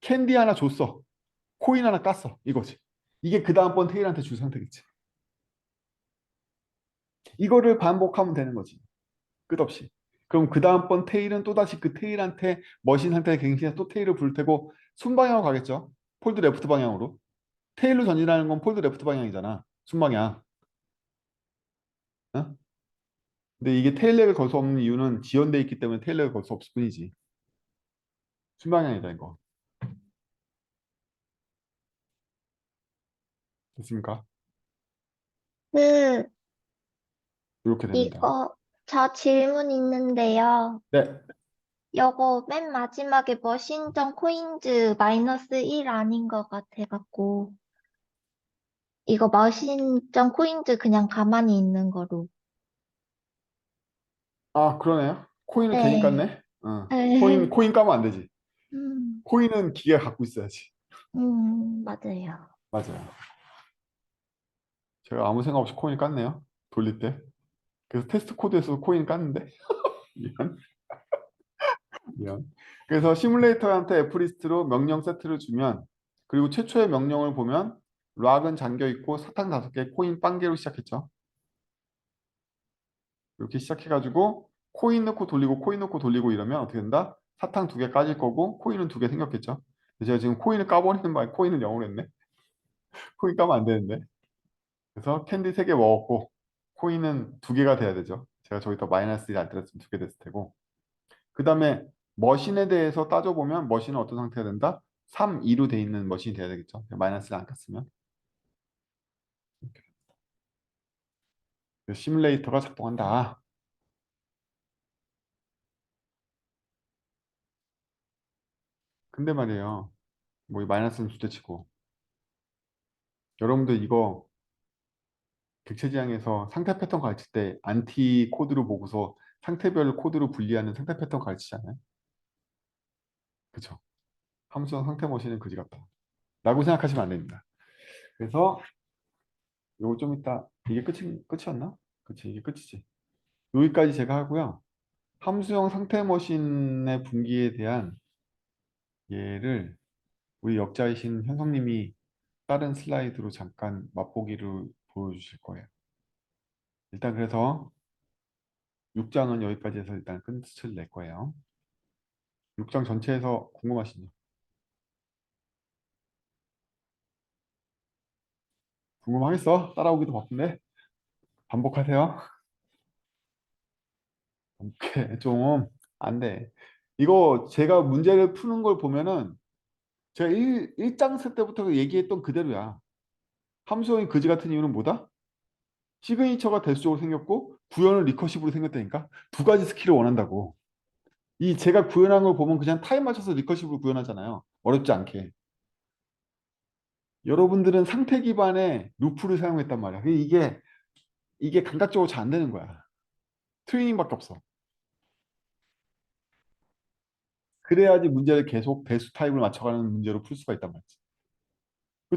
캔디 하나 줬어. 코인 하나 깠어. 이거지. 이게 그 다음번 테일한테 줄 상태겠지. 이거를 반복하면 되는 거지. 끝없이. 그럼 그 다음번 테일은 또다시 그 테일한테 머신 상태의 갱신해서 또 테일을 부를 테고 순방향으로 가겠죠. 폴드 레프트 방향으로. 테일로 전진하는 건 폴드 레프트 방향이잖아. 순방향. 어? 근데 이게 테일렉을 걸 수 없는 이유는 지연돼 있기 때문에 테일렉을 걸 수 없을 뿐이지. 순방향이다 이거. 됐습니까? 그, 이렇게 됩니다. 저 질문 있는데요. 네. 요거 맨 마지막에 머신점 코인즈 마이너스 1 아닌 것 같아갖고. 이거 머신점 코인즈 그냥 가만히 있는 거로. 아, 그러네요. 코인을 괜히 네. 깠네. 어. 네. 코인 까면 안 되지. 음, 코인은 기계가 갖고 있어야지. 맞아요. 맞아요. 제가 아무 생각 없이 코인 깠네요. 돌릴 때. 그래서 테스트 코드에서 코인 깠는데. 미안. 미안. 그래서 시뮬레이터한테 F리스트로 명령 세트를 주면 그리고 최초의 명령을 보면 락은 잠겨 있고 사탕 5개, 코인 빵개로 시작했죠. 이렇게 시작해가지고 코인 넣고 돌리고 코인 넣고 돌리고 이러면 어떻게 된다? 사탕 2개 까질 거고 코인은 2개 생겼겠죠. 제가 지금 코인을 까버리는 바에 코인을 0으로 했네. 코인 까면 안 되는데. 그래서 캔디 3개 먹었고 코인은 2개가 돼야 되죠. 제가 저기다 마이너스 1 안 때렸으면 2개 됐을 테고. 그 다음에 머신에 대해서 따져보면 머신은 어떤 상태가 된다? 3, 2로 돼 있는 머신이 돼야 되겠죠. 마이너스를 안 깠으면. 시뮬레이터가 작동한다. 근데 말이에요. 뭐 이 마이너스는 둘째치고 여러분들 이거 객체지향에서 상태 패턴 가르칠 때 안티 코드로 보고서 상태별 코드로 분리하는 상태 패턴 가르치잖아요. 그쵸? 함수형 상태 머신은 그지 같다. 라고 생각하시면 안 됩니다. 그래서 요거 좀 이따 이게 끝이었나? 그치 이게 끝이지. 여기까지 제가 하고요. 함수형 상태 머신의 분기에 대한 예를 우리 역자이신 현성님이 다른 슬라이드로 잠깐 맛보기를 보여주실 거예요. 일단 그래서 6장은 여기까지 해서 일단 끝을 낼 거예요. 6장 전체에서 궁금하신 점. 궁금하겠어? 따라오기도 바쁜데 반복하세요. 오케이, 좀 안 돼. 이거 제가 문제를 푸는 걸 보면은 제가 1장 때부터 얘기했던 그대로야. 함수형이 그지 같은 이유는 뭐다? 시그니처가 대수적으로 생겼고 구현은 리커시브로 생겼다니까. 두 가지 스킬을 원한다고. 이 제가 구현한 걸 보면 그냥 타임 맞춰서 리커시브로 구현하잖아요. 어렵지 않게. 여러분들은 상태 기반의 루프를 사용했단 말이야. 이게 감각적으로 잘 안 되는 거야. 트레이닝밖에 없어. 그래야지 문제를 계속 배수 타입을 맞춰가는 문제로 풀 수가 있단 말이지.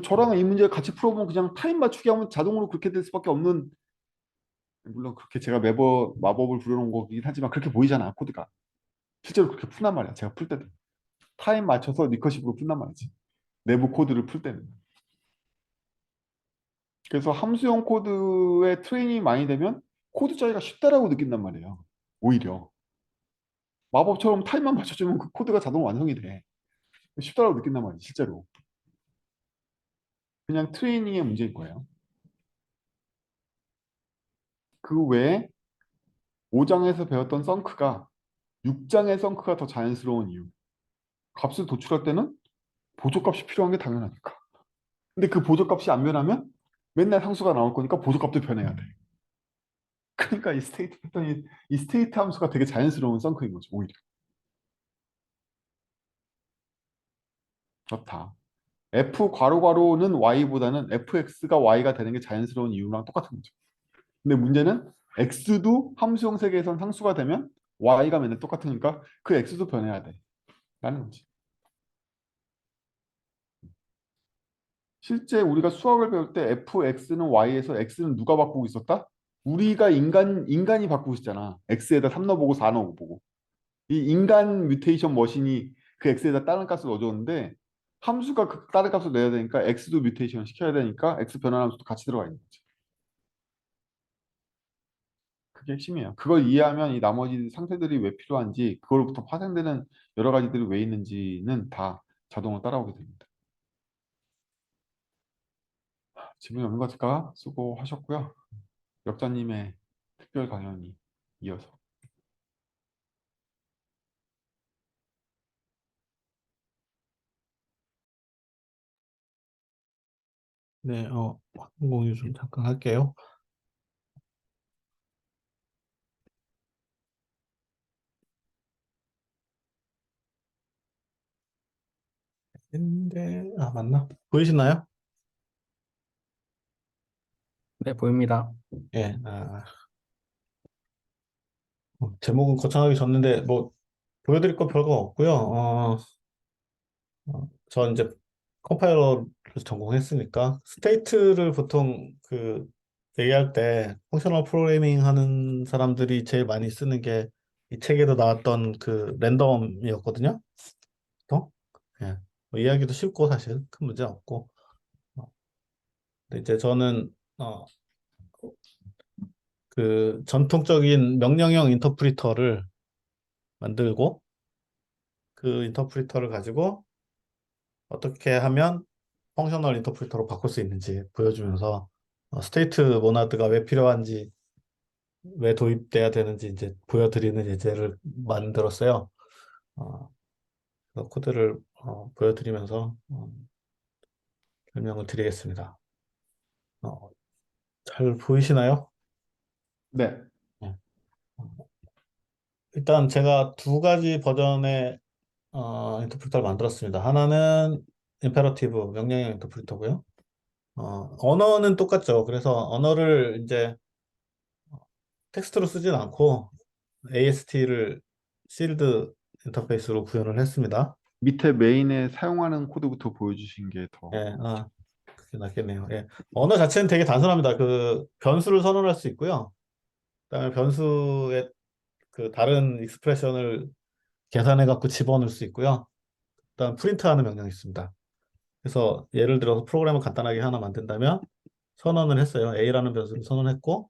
저랑은 이 문제를 같이 풀어보면 그냥 타임 맞추기 하면 자동으로 그렇게 될 수밖에 없는, 물론 그렇게 제가 매번 마법을 부려놓은 거긴 하지만 그렇게 보이잖아, 코드가. 실제로 그렇게 푼단 말이야, 제가 풀 때도. 타임 맞춰서 리커시브로 푼단 말이지. 내부 코드를 풀 때는. 그래서 함수형 코드에 트레이닝이 많이 되면 코드 짜기가 쉽다라고 느낀단 말이에요. 오히려. 마법처럼 타임만 맞춰주면 그 코드가 자동 완성이 돼. 쉽다라고 느낀단 말이지, 실제로. 그냥 트레이닝의 문제인 거예요. 그 외에 5장에서 배웠던 썬크가 6장의 썬크가 더 자연스러운 이유. 값을 도출할 때는 보조값이 필요한 게 당연하니까. 근데 그 보조값이 안 변하면 맨날 상수가 나올 거니까 보조값도 변해야 돼. 그러니까 이 스테이트 패턴이, 이 스테이트 함수가 되게 자연스러운 썬크인 거죠, 오히려. 좋다. f 괄호는 y보다는 fx가 y가 되는 게 자연스러운 이유랑 똑같은 거죠. 근데 문제는 x도 함수형 세계에선 상수가 되면 y가 맨날 똑같으니까 그 x도 변해야 돼. 라는 거지. 실제 우리가 수학을 배울 때 fx는 y에서 x는 누가 바꾸고 있었다? 우리가 인간이 바꾸고 있잖아. x에다 3 넣어보고 4 넣어보고. 이 인간 뮤테이션 머신이 그 x에다 다른 값을 넣어줬는데 함수가 그 다른 값을 내야 되니까 x도 뮤테이션 시켜야 되니까 x 변환 함수도 같이 들어가 있는 거지. 그게 핵심이에요. 그걸 이해하면 이 나머지 상태들이 왜 필요한지, 그걸부터 파생되는 여러 가지들이 왜 있는지는 다 자동으로 따라오게 됩니다. 질문이 없는 것 같을까? 수고하셨고요. 역자님의 특별 강연이 이어서. 네, 화면 공유 좀 잠깐 할게요. 근데, 맞나? 보이시나요? 네, 보입니다. 예, 제목은 거창하게 졌는데, 뭐, 보여드릴 거 별거 없고요. 저 이제 컴파일러를 전공했으니까, 스테이트를 보통 얘기할 때, 펑셔널 프로그래밍 하는 사람들이 제일 많이 쓰는 게, 이 책에도 나왔던 랜덤이었거든요. 예. 뭐 이해하기도 쉽고 사실 큰 문제 없고. 근데 이제 저는 전통적인 명령형 인터프리터를 만들고 그 인터프리터를 가지고 어떻게 하면 펑셔널 인터프리터로 바꿀 수 있는지 보여주면서 스테이트 모나드가 왜 필요한지, 왜 도입돼야 되는지 이제 보여드리는 예제를 만들었어요. 그래서 코드를 보여드리면서 설명을 드리겠습니다. 잘 보이시나요? 네. 네. 일단 제가 두 가지 버전의 인터프리터를 만들었습니다. 하나는 임페러티브 명령형 인터프리터고요. 언어는 똑같죠. 그래서 언어를 이제 텍스트로 쓰진 않고 AST를 실드 인터페이스로 구현을 했습니다. 밑에 메인에 사용하는 코드부터 보여주신 게 더. 예, 그게 낫겠네요. 예. 언어 자체는 되게 단순합니다. 변수를 선언할 수 있고요. 그다음에 변수에 그 다른 익스프레션을 계산해 갖고 집어넣을 수 있고요. 그다음 프린트하는 명령이 있습니다. 그래서 예를 들어서 프로그램을 간단하게 하나 만든다면 선언을 했어요. A라는 변수를 선언했고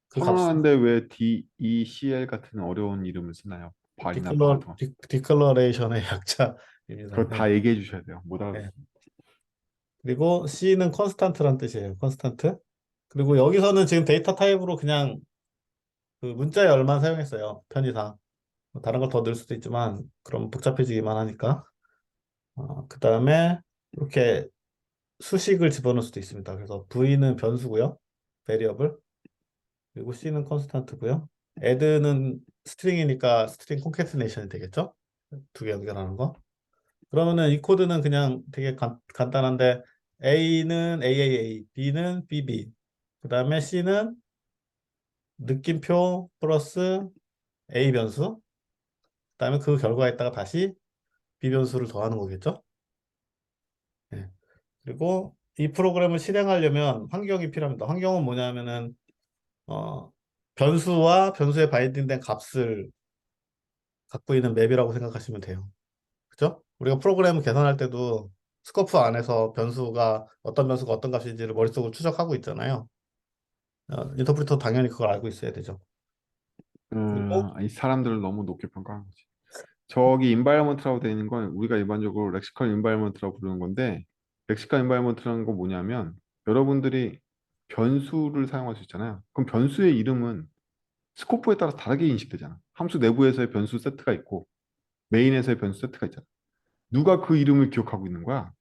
그 값을 선언하는데 왜 DECL 같은 어려운 이름을 쓰나요? 발이나 바 같은 거. 디클러레이션의 약자입니다. 그거 다 얘기해 주셔야 돼요. 못 네. 알아듣어요. 그리고 C는 컨스탄트란 뜻이에요. 컨스탄트. 그리고 여기서는 지금 데이터 타입으로 그냥 그 문자 열만 사용했어요. 편의상. 뭐 다른 걸 더 넣을 수도 있지만 그럼 복잡해지기만 하니까. 그 다음에 이렇게 수식을 집어넣을 수도 있습니다. 그래서 V는 변수고요. 베리어블. 그리고 C는 컨스탄트고요. add는 스트링이니까 스트링 콘캐티네이션이 되겠죠? 두 개 연결하는 거. 그러면은 이 코드는 그냥 되게 간단한데 A는 AAA, B는 BB, 그 다음에 C는 느낌표 플러스 A 변수, 그 다음에 그 결과에다가 다시 B 변수를 더하는 거겠죠? 네. 그리고 이 프로그램을 실행하려면 환경이 필요합니다. 환경은 뭐냐면은 변수와 변수에 바인딩된 값을 갖고 있는 맵이라고 생각하시면 돼요. 그죠? 우리가 프로그램 계산할 때도 스코프 안에서 변수가 어떤 변수가 어떤 값인지를 머릿속으로 추적하고 있잖아요. 인터프리터 당연히 그걸 알고 있어야 되죠. 그리고 이 사람들을 너무 높게 평가한 거지. 저기 인바이러먼트라고 되어 있는 건 우리가 일반적으로 렉시컬 인바이러먼트라고 부르는 건데, 렉시컬 인바이러먼트라는 건 뭐냐면 여러분들이 변수를 사용할 수 있잖아요. 그럼 변수의 이름은 스코프에 따라서 다르게 인식되잖아. 함수 내부에서의 변수 세트가 있고 메인에서의 변수 세트가 있잖아. 누가 그 이름을 기억하고 있는 거야?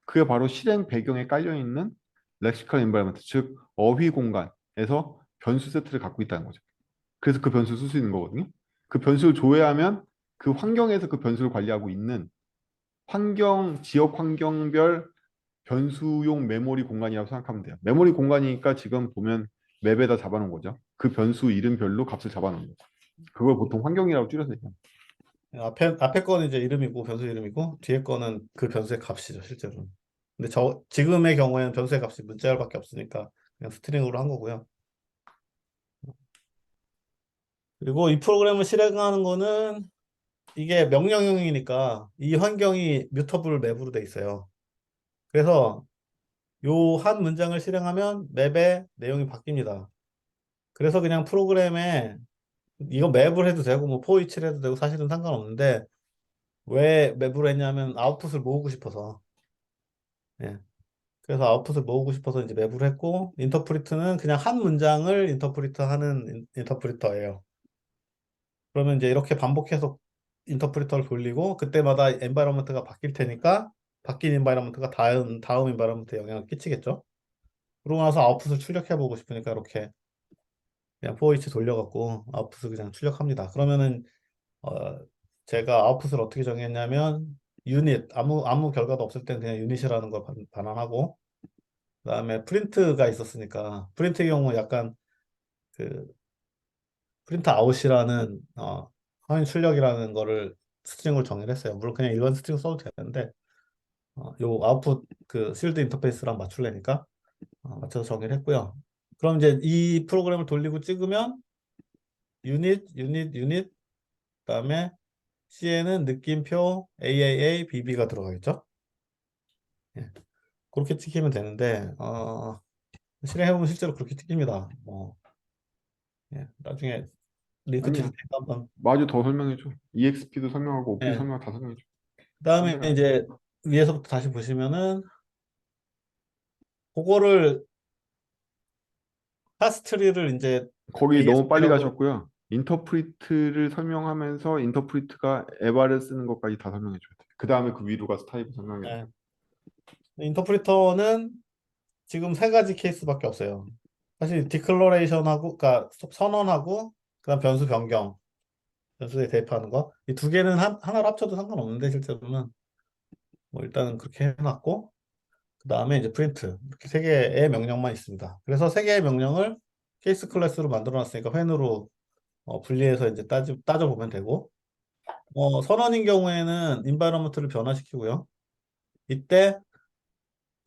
그게 바로 실행 배경에 깔려 있는 렉시컬 인바이러먼트, 즉 어휘 공간에서 변수 세트를 갖고 있다는 거죠. 그래서 그 변수를 쓸 수 있는 거거든요. 그 변수를 조회하면 그 환경에서 그 변수를 관리하고 있는 지역 환경별 변수용 메모리 공간이라고 생각하면 돼요. 메모리 공간이니까 지금 보면 맵에다 잡아놓은 거죠. 그 변수 이름별로 값을 잡아놓은 거죠. 그걸 보통 환경이라고 줄여서 얘기합니다. 앞에 거는 이제 이름이고 변수 이름이고 뒤에 거는 그 변수의 값이죠, 실제로는. 근데 지금의 경우에는 변수의 값이 문자열밖에 없으니까 그냥 스트링으로 한 거고요. 그리고 이 프로그램을 실행하는 거는 이게 명령형이니까 이 환경이 뮤터블 맵으로 돼 있어요. 그래서 요 한 문장을 실행하면 맵의 내용이 바뀝니다. 그래서 그냥 프로그램에 이거 맵을 해도 되고 뭐 포이치를 해도 되고 사실은 상관없는데 왜 맵으로 했냐면 아웃풋을 모으고 싶어서. 예. 그래서 아웃풋을 모으고 싶어서 이제 맵으로 했고 인터프리트는 그냥 한 문장을 인터프리트 하는 인터프리터예요. 그러면 이제 이렇게 반복해서 인터프리터를 돌리고 그때마다 엔바이러먼트가 바뀔 테니까 바뀐 엔바이러먼트가 다음 엔바이러먼트에 영향을 끼치겠죠. 그러고 나서 아웃풋을 출력해 보고 싶으니까 이렇게 그냥 for each 돌려갖고 아웃풋을 그냥 출력합니다. 그러면은 제가 아웃풋을 어떻게 정했냐면 유닛 아무 결과도 없을 땐 그냥 유닛이라는 걸 반환하고 그다음에 프린트가 있었으니까 프린트의 경우 약간 그 프린트 아웃이라는 화면 출력이라는 거를 스트링을 정의를 했어요. 물론 그냥 일반 스트링 써도 되는데 요 아웃풋 그 실드 인터페이스랑 맞추려니까 맞춰서 정의를 했고요. 그럼 이제 이 프로그램을 돌리고 찍으면 유닛 그다음에 C에는 느낌표 AAA BB가 들어가겠죠. 예. 그렇게 찍히면 되는데 실행해보면 실제로 그렇게 찍힙니다. 예. 나중에 링크 드릴 아니야. 테니까 한번. 마저 더 설명해줘. EXP도 설명하고 OP 예. 설명 다 설명해줘. 그다음에 딴 이제 위에서부터 다시 보시면은 그거를 파스트리를 이제 거기 너무 빨리 ASP라고 가셨고요. 인터프리트를 설명하면서 인터프리트가 에바를 쓰는 것까지 다 설명해 줘야 돼. 그 다음에 그 위로 가서 타입을 설명해. 예. 인터프리터는 지금 세 가지 케이스밖에 없어요. 사실 디클러레이션하고 그러니까 선언하고 그다음 변수 변경 변수에 대입하는 거 이 두 개는 하나로 합쳐도 상관없는데 실제로는 뭐 일단은 그렇게 해놨고 그 다음에 이제 프린트 이렇게 세 개의 명령만 있습니다. 그래서 세 개의 명령을 케이스 클래스로 만들어놨으니까 웬으로 분리해서 이제 따져보면 되고 선언인 경우에는 인바이러먼트를 변화시키고요. 이때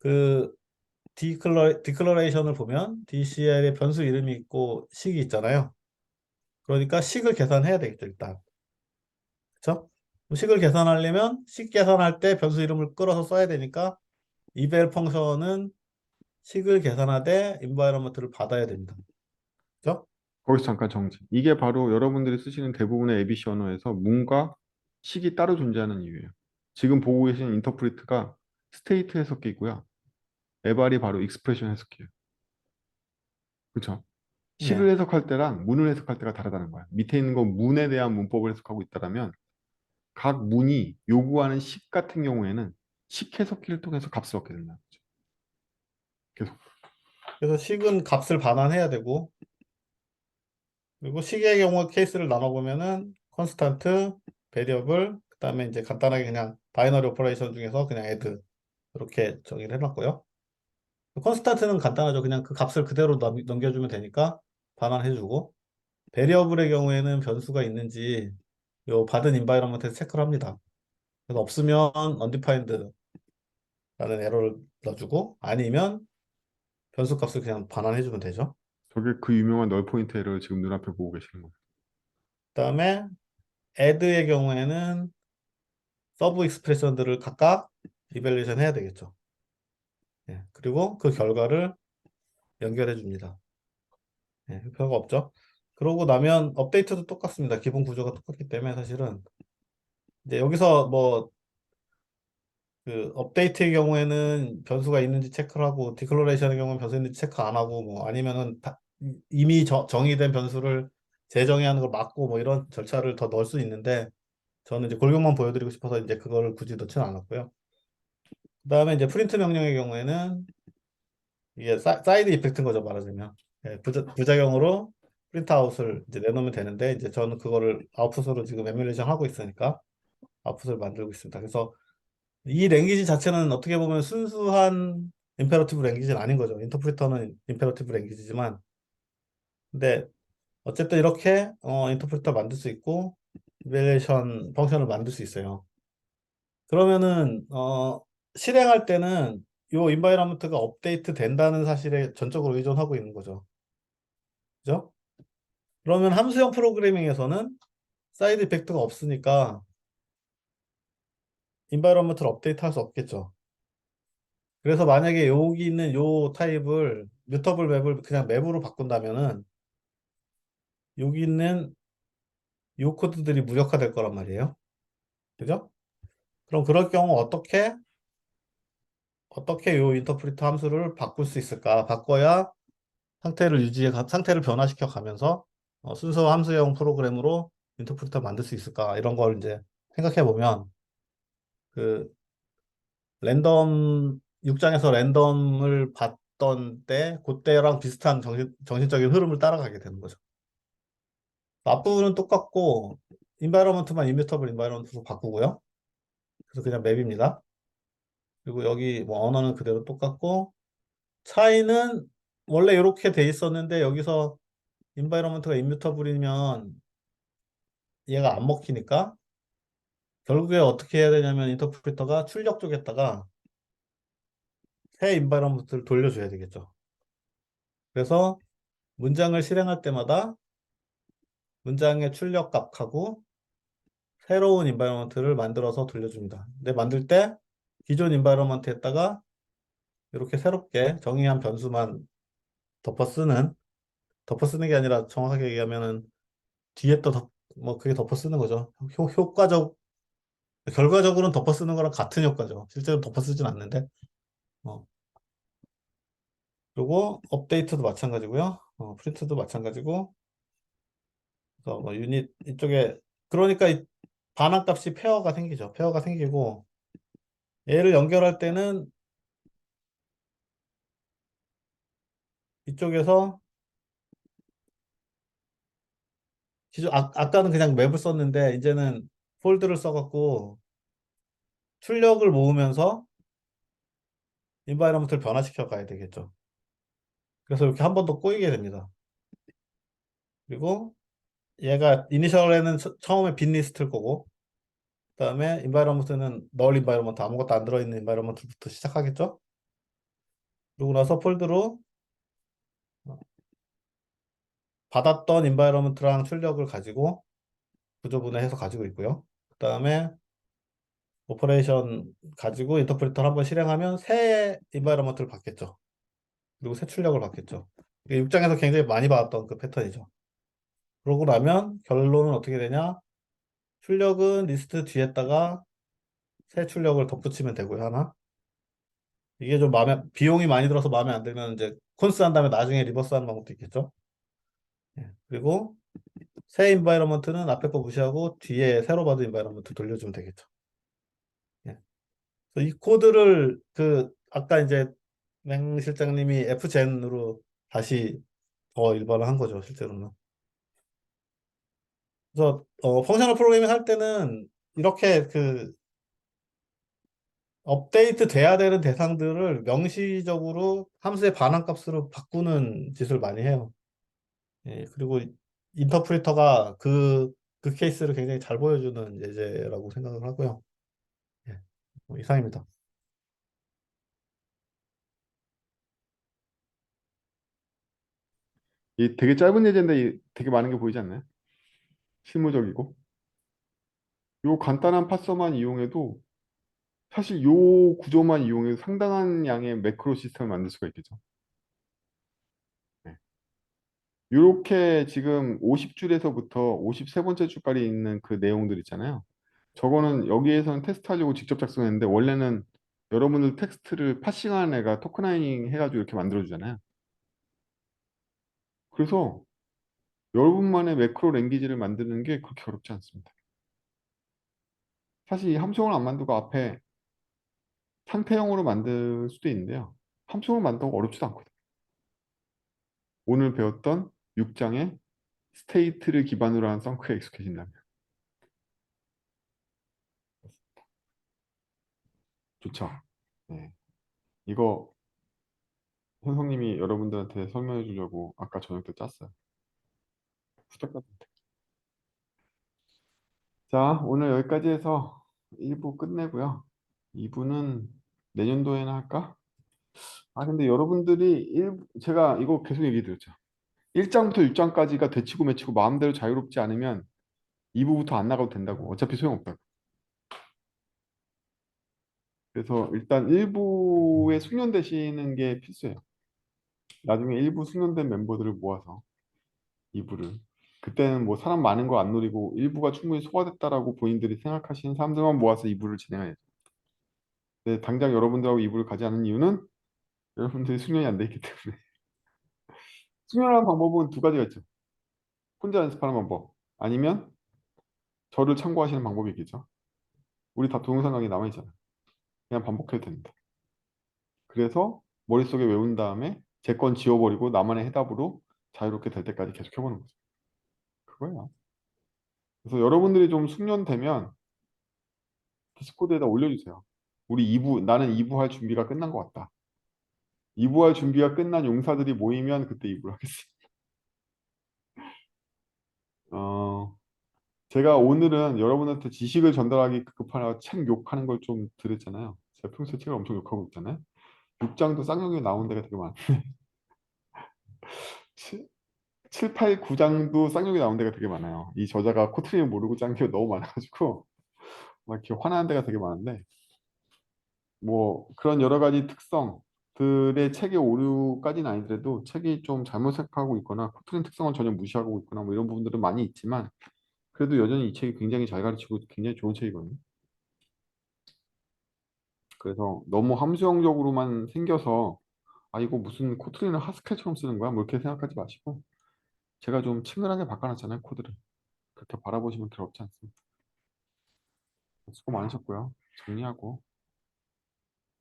그 디클러레이션을 보면 DCL의 변수 이름이 있고 식이 있잖아요. 그러니까 식을 계산해야 되겠죠, 일단. 그쵸? 그럼 식을 계산하려면 식 계산할 때 변수 이름을 끌어서 써야 되니까 eval 펑션은 식을 계산하되 environment를 받아야 됩니다. 그죠? 거기서 잠깐 정지. 이게 바로 여러분들이 쓰시는 대부분의 ABC 언어에서 문과 식이 따로 존재하는 이유예요. 지금 보고 계신 인터프리트가 스테이트 해석기고요. 에발이 바로 익스프레션 해석기예요. 그렇죠? 식을 네. 해석할 때랑 문을 해석할 때가 다르다는 거야. 밑에 있는 건 문에 대한 문법을 해석하고 있다면 각 문이 요구하는 식 같은 경우에는 식 해석기를 통해서 값을 얻게 된다는 거죠. 계속. 그래서 식은 값을 반환해야 되고, 그리고 식의 경우 케이스를 나눠보면은 컨스탄트, 베리어블, 그 다음에 이제 간단하게 그냥 바이너리 오퍼레이션 중에서 그냥 add 이렇게 정의를 해놨고요. 컨스탄트는 간단하죠. 그냥 그 값을 그대로 넘겨주면 되니까 반환해주고, 베리어블의 경우에는 변수가 있는지 요 받은 인바이러먼트에서 체크를 합니다. 그래서 없으면 undefined라는 에러를 넣어주고, 아니면 변수 값을 그냥 반환해주면 되죠. 저게 그 유명한 널 포인트 에러를 지금 눈앞에 보고 계시는 거예요. 그다음에 add의 경우에는 서브 익스프레션들을 각각 이밸리에이션 해야 되겠죠. 예, 그리고 그 결과를 연결해 줍니다. 예, 별거 없죠. 그러고 나면 업데이트도 똑같습니다. 기본 구조가 똑같기 때문에 사실은 이제 여기서 뭐 그 업데이트의 경우에는 변수가 있는지 체크를 하고 디클러레이션의 경우는 변수 있는지 체크 안 하고 뭐 아니면은 이미 정의된 변수를 재정의하는 걸 막고 뭐 이런 절차를 더 넣을 수 있는데 저는 이제 골격만 보여드리고 싶어서 이제 그거를 굳이 넣지는 않았고요. 그다음에 이제 프린트 명령의 경우에는 이게 사이드 이펙트인 거죠, 말하자면. 예, 부작용으로 프린트아웃을 이제 내놓으면 되는데 이제 저는 그거를 아웃풋으로 지금 에뮬레이션 하고 있으니까 아웃풋을 만들고 있습니다. 그래서 이 랭귀지 자체는 어떻게 보면 순수한 임페러티브 랭귀지는 아닌 거죠. 인터프리터는 임페러티브 랭귀지지만 근데 어쨌든 이렇게 인터프리터 만들 수 있고 이밸리에이션 펑션을 만들 수 있어요. 그러면은 실행할 때는 요 인바이러먼트가 업데이트 된다는 사실에 전적으로 의존하고 있는 거죠. 그죠? 그러면 함수형 프로그래밍에서는 사이드 이펙트가 없으니까 인바이러먼트를 업데이트 할 수 없겠죠. 그래서 만약에 여기 있는 요 타입을 뮤터블 맵을 그냥 맵으로 바꾼다면은 여기 있는 요 코드들이 무력화될 거란 말이에요. 그죠? 그럼 그럴 경우 어떻게 요 인터프리터 함수를 바꿀 수 있을까? 바꿔야 상태를 변화시켜 가면서 순서 함수형 프로그램으로 인터프리터 만들 수 있을까? 이런 걸 이제 생각해 보면 그 랜덤 6장에서 랜덤을 봤던 때 그때랑 비슷한 정신적인 흐름을 따라가게 되는 거죠. 앞부분은 똑같고 인바이러먼트만 이뮤터블 인바이러먼트로 바꾸고요. 그래서 그냥 맵입니다. 그리고 여기 뭐 언어는 그대로 똑같고 차이는 원래 이렇게 돼 있었는데 여기서 인바이러먼트가 임뮤터블이면 얘가 안 먹히니까 결국에 어떻게 해야 되냐면 인터프리터가 출력 쪽에다가 새 인바이러먼트를 돌려줘야 되겠죠. 그래서 문장을 실행할 때마다 문장의 출력 값하고 새로운 인바이러먼트를 만들어서 돌려줍니다. 근데 만들 때 기존 인바이러먼트에다가 이렇게 새롭게 정의한 변수만 덮어 쓰는 게 아니라 정확하게 얘기하면은 뒤에 또 뭐 그게 덮어 쓰는 거죠. 결과적으로는 덮어 쓰는 거랑 같은 효과죠. 실제로 덮어 쓰진 않는데. 어. 그리고 업데이트도 마찬가지고요. 프린트도 마찬가지고. 그래서 뭐 유닛 이쪽에 그러니까 이 반환값이 페어가 생기죠. 페어가 생기고 얘를 연결할 때는 이쪽에서 아까는 그냥 맵을 썼는데 이제는 폴드를 써갖고 출력을 모으면서 인바이러먼트를 변화시켜 가야 되겠죠. 그래서 이렇게 한 번 더 꼬이게 됩니다. 그리고 얘가 이니셜에는 처음에 빈 리스트일 거고 그다음에 인바이러먼트는 널 인바이러먼트 아무것도 안 들어있는 인바이러먼트부터 시작하겠죠. 그러고 나서 폴드로 받았던 인바이러먼트랑 출력을 가지고 구조분해해서 가지고 있고요. 그 다음에 오퍼레이션 가지고 인터프리터를 한번 실행하면 새 인바이러먼트를 받겠죠. 그리고 새 출력을 받겠죠. 이게 입장에서 굉장히 많이 받았던 그 패턴이죠. 그러고 나면 결론은 어떻게 되냐? 출력은 리스트 뒤에다가 새 출력을 덧붙이면 되고요, 하나. 이게 좀 비용이 많이 들어서 마음에 안 들면 이제 콘스 한 다음에 나중에 리버스 하는 방법도 있겠죠. 예, 그리고 새 인바이러먼트는 앞에 거 무시하고 뒤에 새로 받은 인바이러먼트 돌려주면 되겠죠. 예. 그래서 이 코드를 아까 이제 맹 실장님이 Fgen으로 다시 더 일반화한 거죠, 실제로는. 그래서 펑셔널 프로그래밍 할 때는 이렇게 업데이트 돼야 되는 대상들을 명시적으로 함수의 반환값으로 바꾸는 짓을 많이 해요. 예, 그리고 인터프리터가 그 케이스를 굉장히 잘 보여주는 예제라고 생각을 하고요. 예, 이상입니다. 이 되게 짧은 예제인데 되게 많은 게 보이지 않나요? 실무적이고. 요 간단한 파서만 이용해도 사실 요 구조만 이용해도 상당한 양의 매크로 시스템을 만들 수가 있겠죠. 네. 이렇게 지금 50줄에서부터 53번째 줄까지 있는 그 내용들 있잖아요. 저거는 여기에서는 테스트하려고 직접 작성했는데 원래는 여러분들 텍스트를 파싱하는 애가 토크나이징 해가지고 이렇게 만들어주잖아요. 그래서 여러분만의 매크로 랭귀지를 만드는 게 그렇게 어렵지 않습니다. 사실 이 함수형을 안 만들고 앞에 상태형으로 만들 수도 있는데요. 함수형을 만들고 어렵지도 않거든요. 오늘 배웠던 6장의 스테이트를 기반으로 한 썬크에 익숙해진다면. 좋죠. 네. 이거 선생님이 여러분들한테 설명해 주려고 아까 저녁 때 짰어요. 후딱 같은데. 자, 오늘 여기까지 해서 1부 끝내고요. 2부는 내년도에는 할까? 아, 근데 여러분들이 제가 이거 계속 얘기 드렸죠. 1장부터 6장까지가 되치고 매치고 마음대로 자유롭지 않으면 2부부터 안 나가도 된다고. 어차피 소용없다고. 그래서 일단 1부에 숙련되시는 게 필수예요. 나중에 1부 숙련된 멤버들을 모아서 2부를. 그때는 뭐 사람 많은 거 안 노리고 1부가 충분히 소화됐다라고 본인들이 생각하시는 사람들만 모아서 2부를 진행해야죠. 근데 당장 여러분들하고 2부를 가지 않은 이유는 여러분들이 숙련이 안 돼 있기 때문에. 숙련하는 방법은 두 가지가 있죠. 혼자 연습하는 방법. 아니면 저를 참고하시는 방법이 있겠죠. 우리 다 동영상 강의 남아있잖아요. 그냥 반복해도 됩니다. 그래서 머릿속에 외운 다음에 제 건 지워버리고 나만의 해답으로 자유롭게 될 때까지 계속 해보는 거죠. 그거예요. 그래서 여러분들이 좀 숙련되면 디스코드에다 올려주세요. 우리 2부, 나는 2부 할 준비가 끝난 것 같다. 2부 할 준비가 끝난 용사들이 모이면 그때 2부를 하겠습니다. 제가 오늘은 여러분한테 지식을 전달하기 급급하다가 책 욕하는 걸 좀 들었잖아요. 제가 평소에 책을 엄청 욕하고 있잖아요. 6장도 쌍욕이 나오는 데가 되게 많은데 7, 8, 9장도 쌍욕이 나오는 데가 되게 많아요. 이 저자가 코트린을 모르고 짠 게 너무 많아가지고 막 이렇게 화나는 데가 되게 많은데 뭐 그런 여러 가지 특성들의 책의 오류까지는 아니더라도 책이 좀 잘못 생각하고 있거나 코트린 특성을 전혀 무시하고 있거나 뭐 이런 부분들은 많이 있지만 그래도 여전히 이 책이 굉장히 잘 가르치고 굉장히 좋은 책이거든요. 그래서 너무 함수형적으로만 생겨서 아 이거 무슨 코트린을 하스켈처럼 쓰는 거야? 뭐 이렇게 생각하지 마시고 제가 좀 친근하게 바꿔놨잖아요 코드를. 그렇게 바라보시면 괴롭지 않습니다. 수고 많으셨고요. 정리하고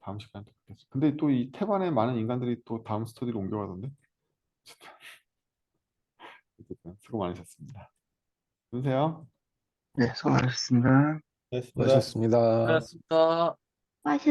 다음 시간에 또 뵙겠습니다. 근데 또 이 탭 안에 많은 인간들이 또 다음 스터디로 옮겨가던데 어쨌든 수고 많으셨습니다. 보세요. 네, 수고하셨습니다. 됐습니다. 수고하셨습니다. 고맙습니다. 맛있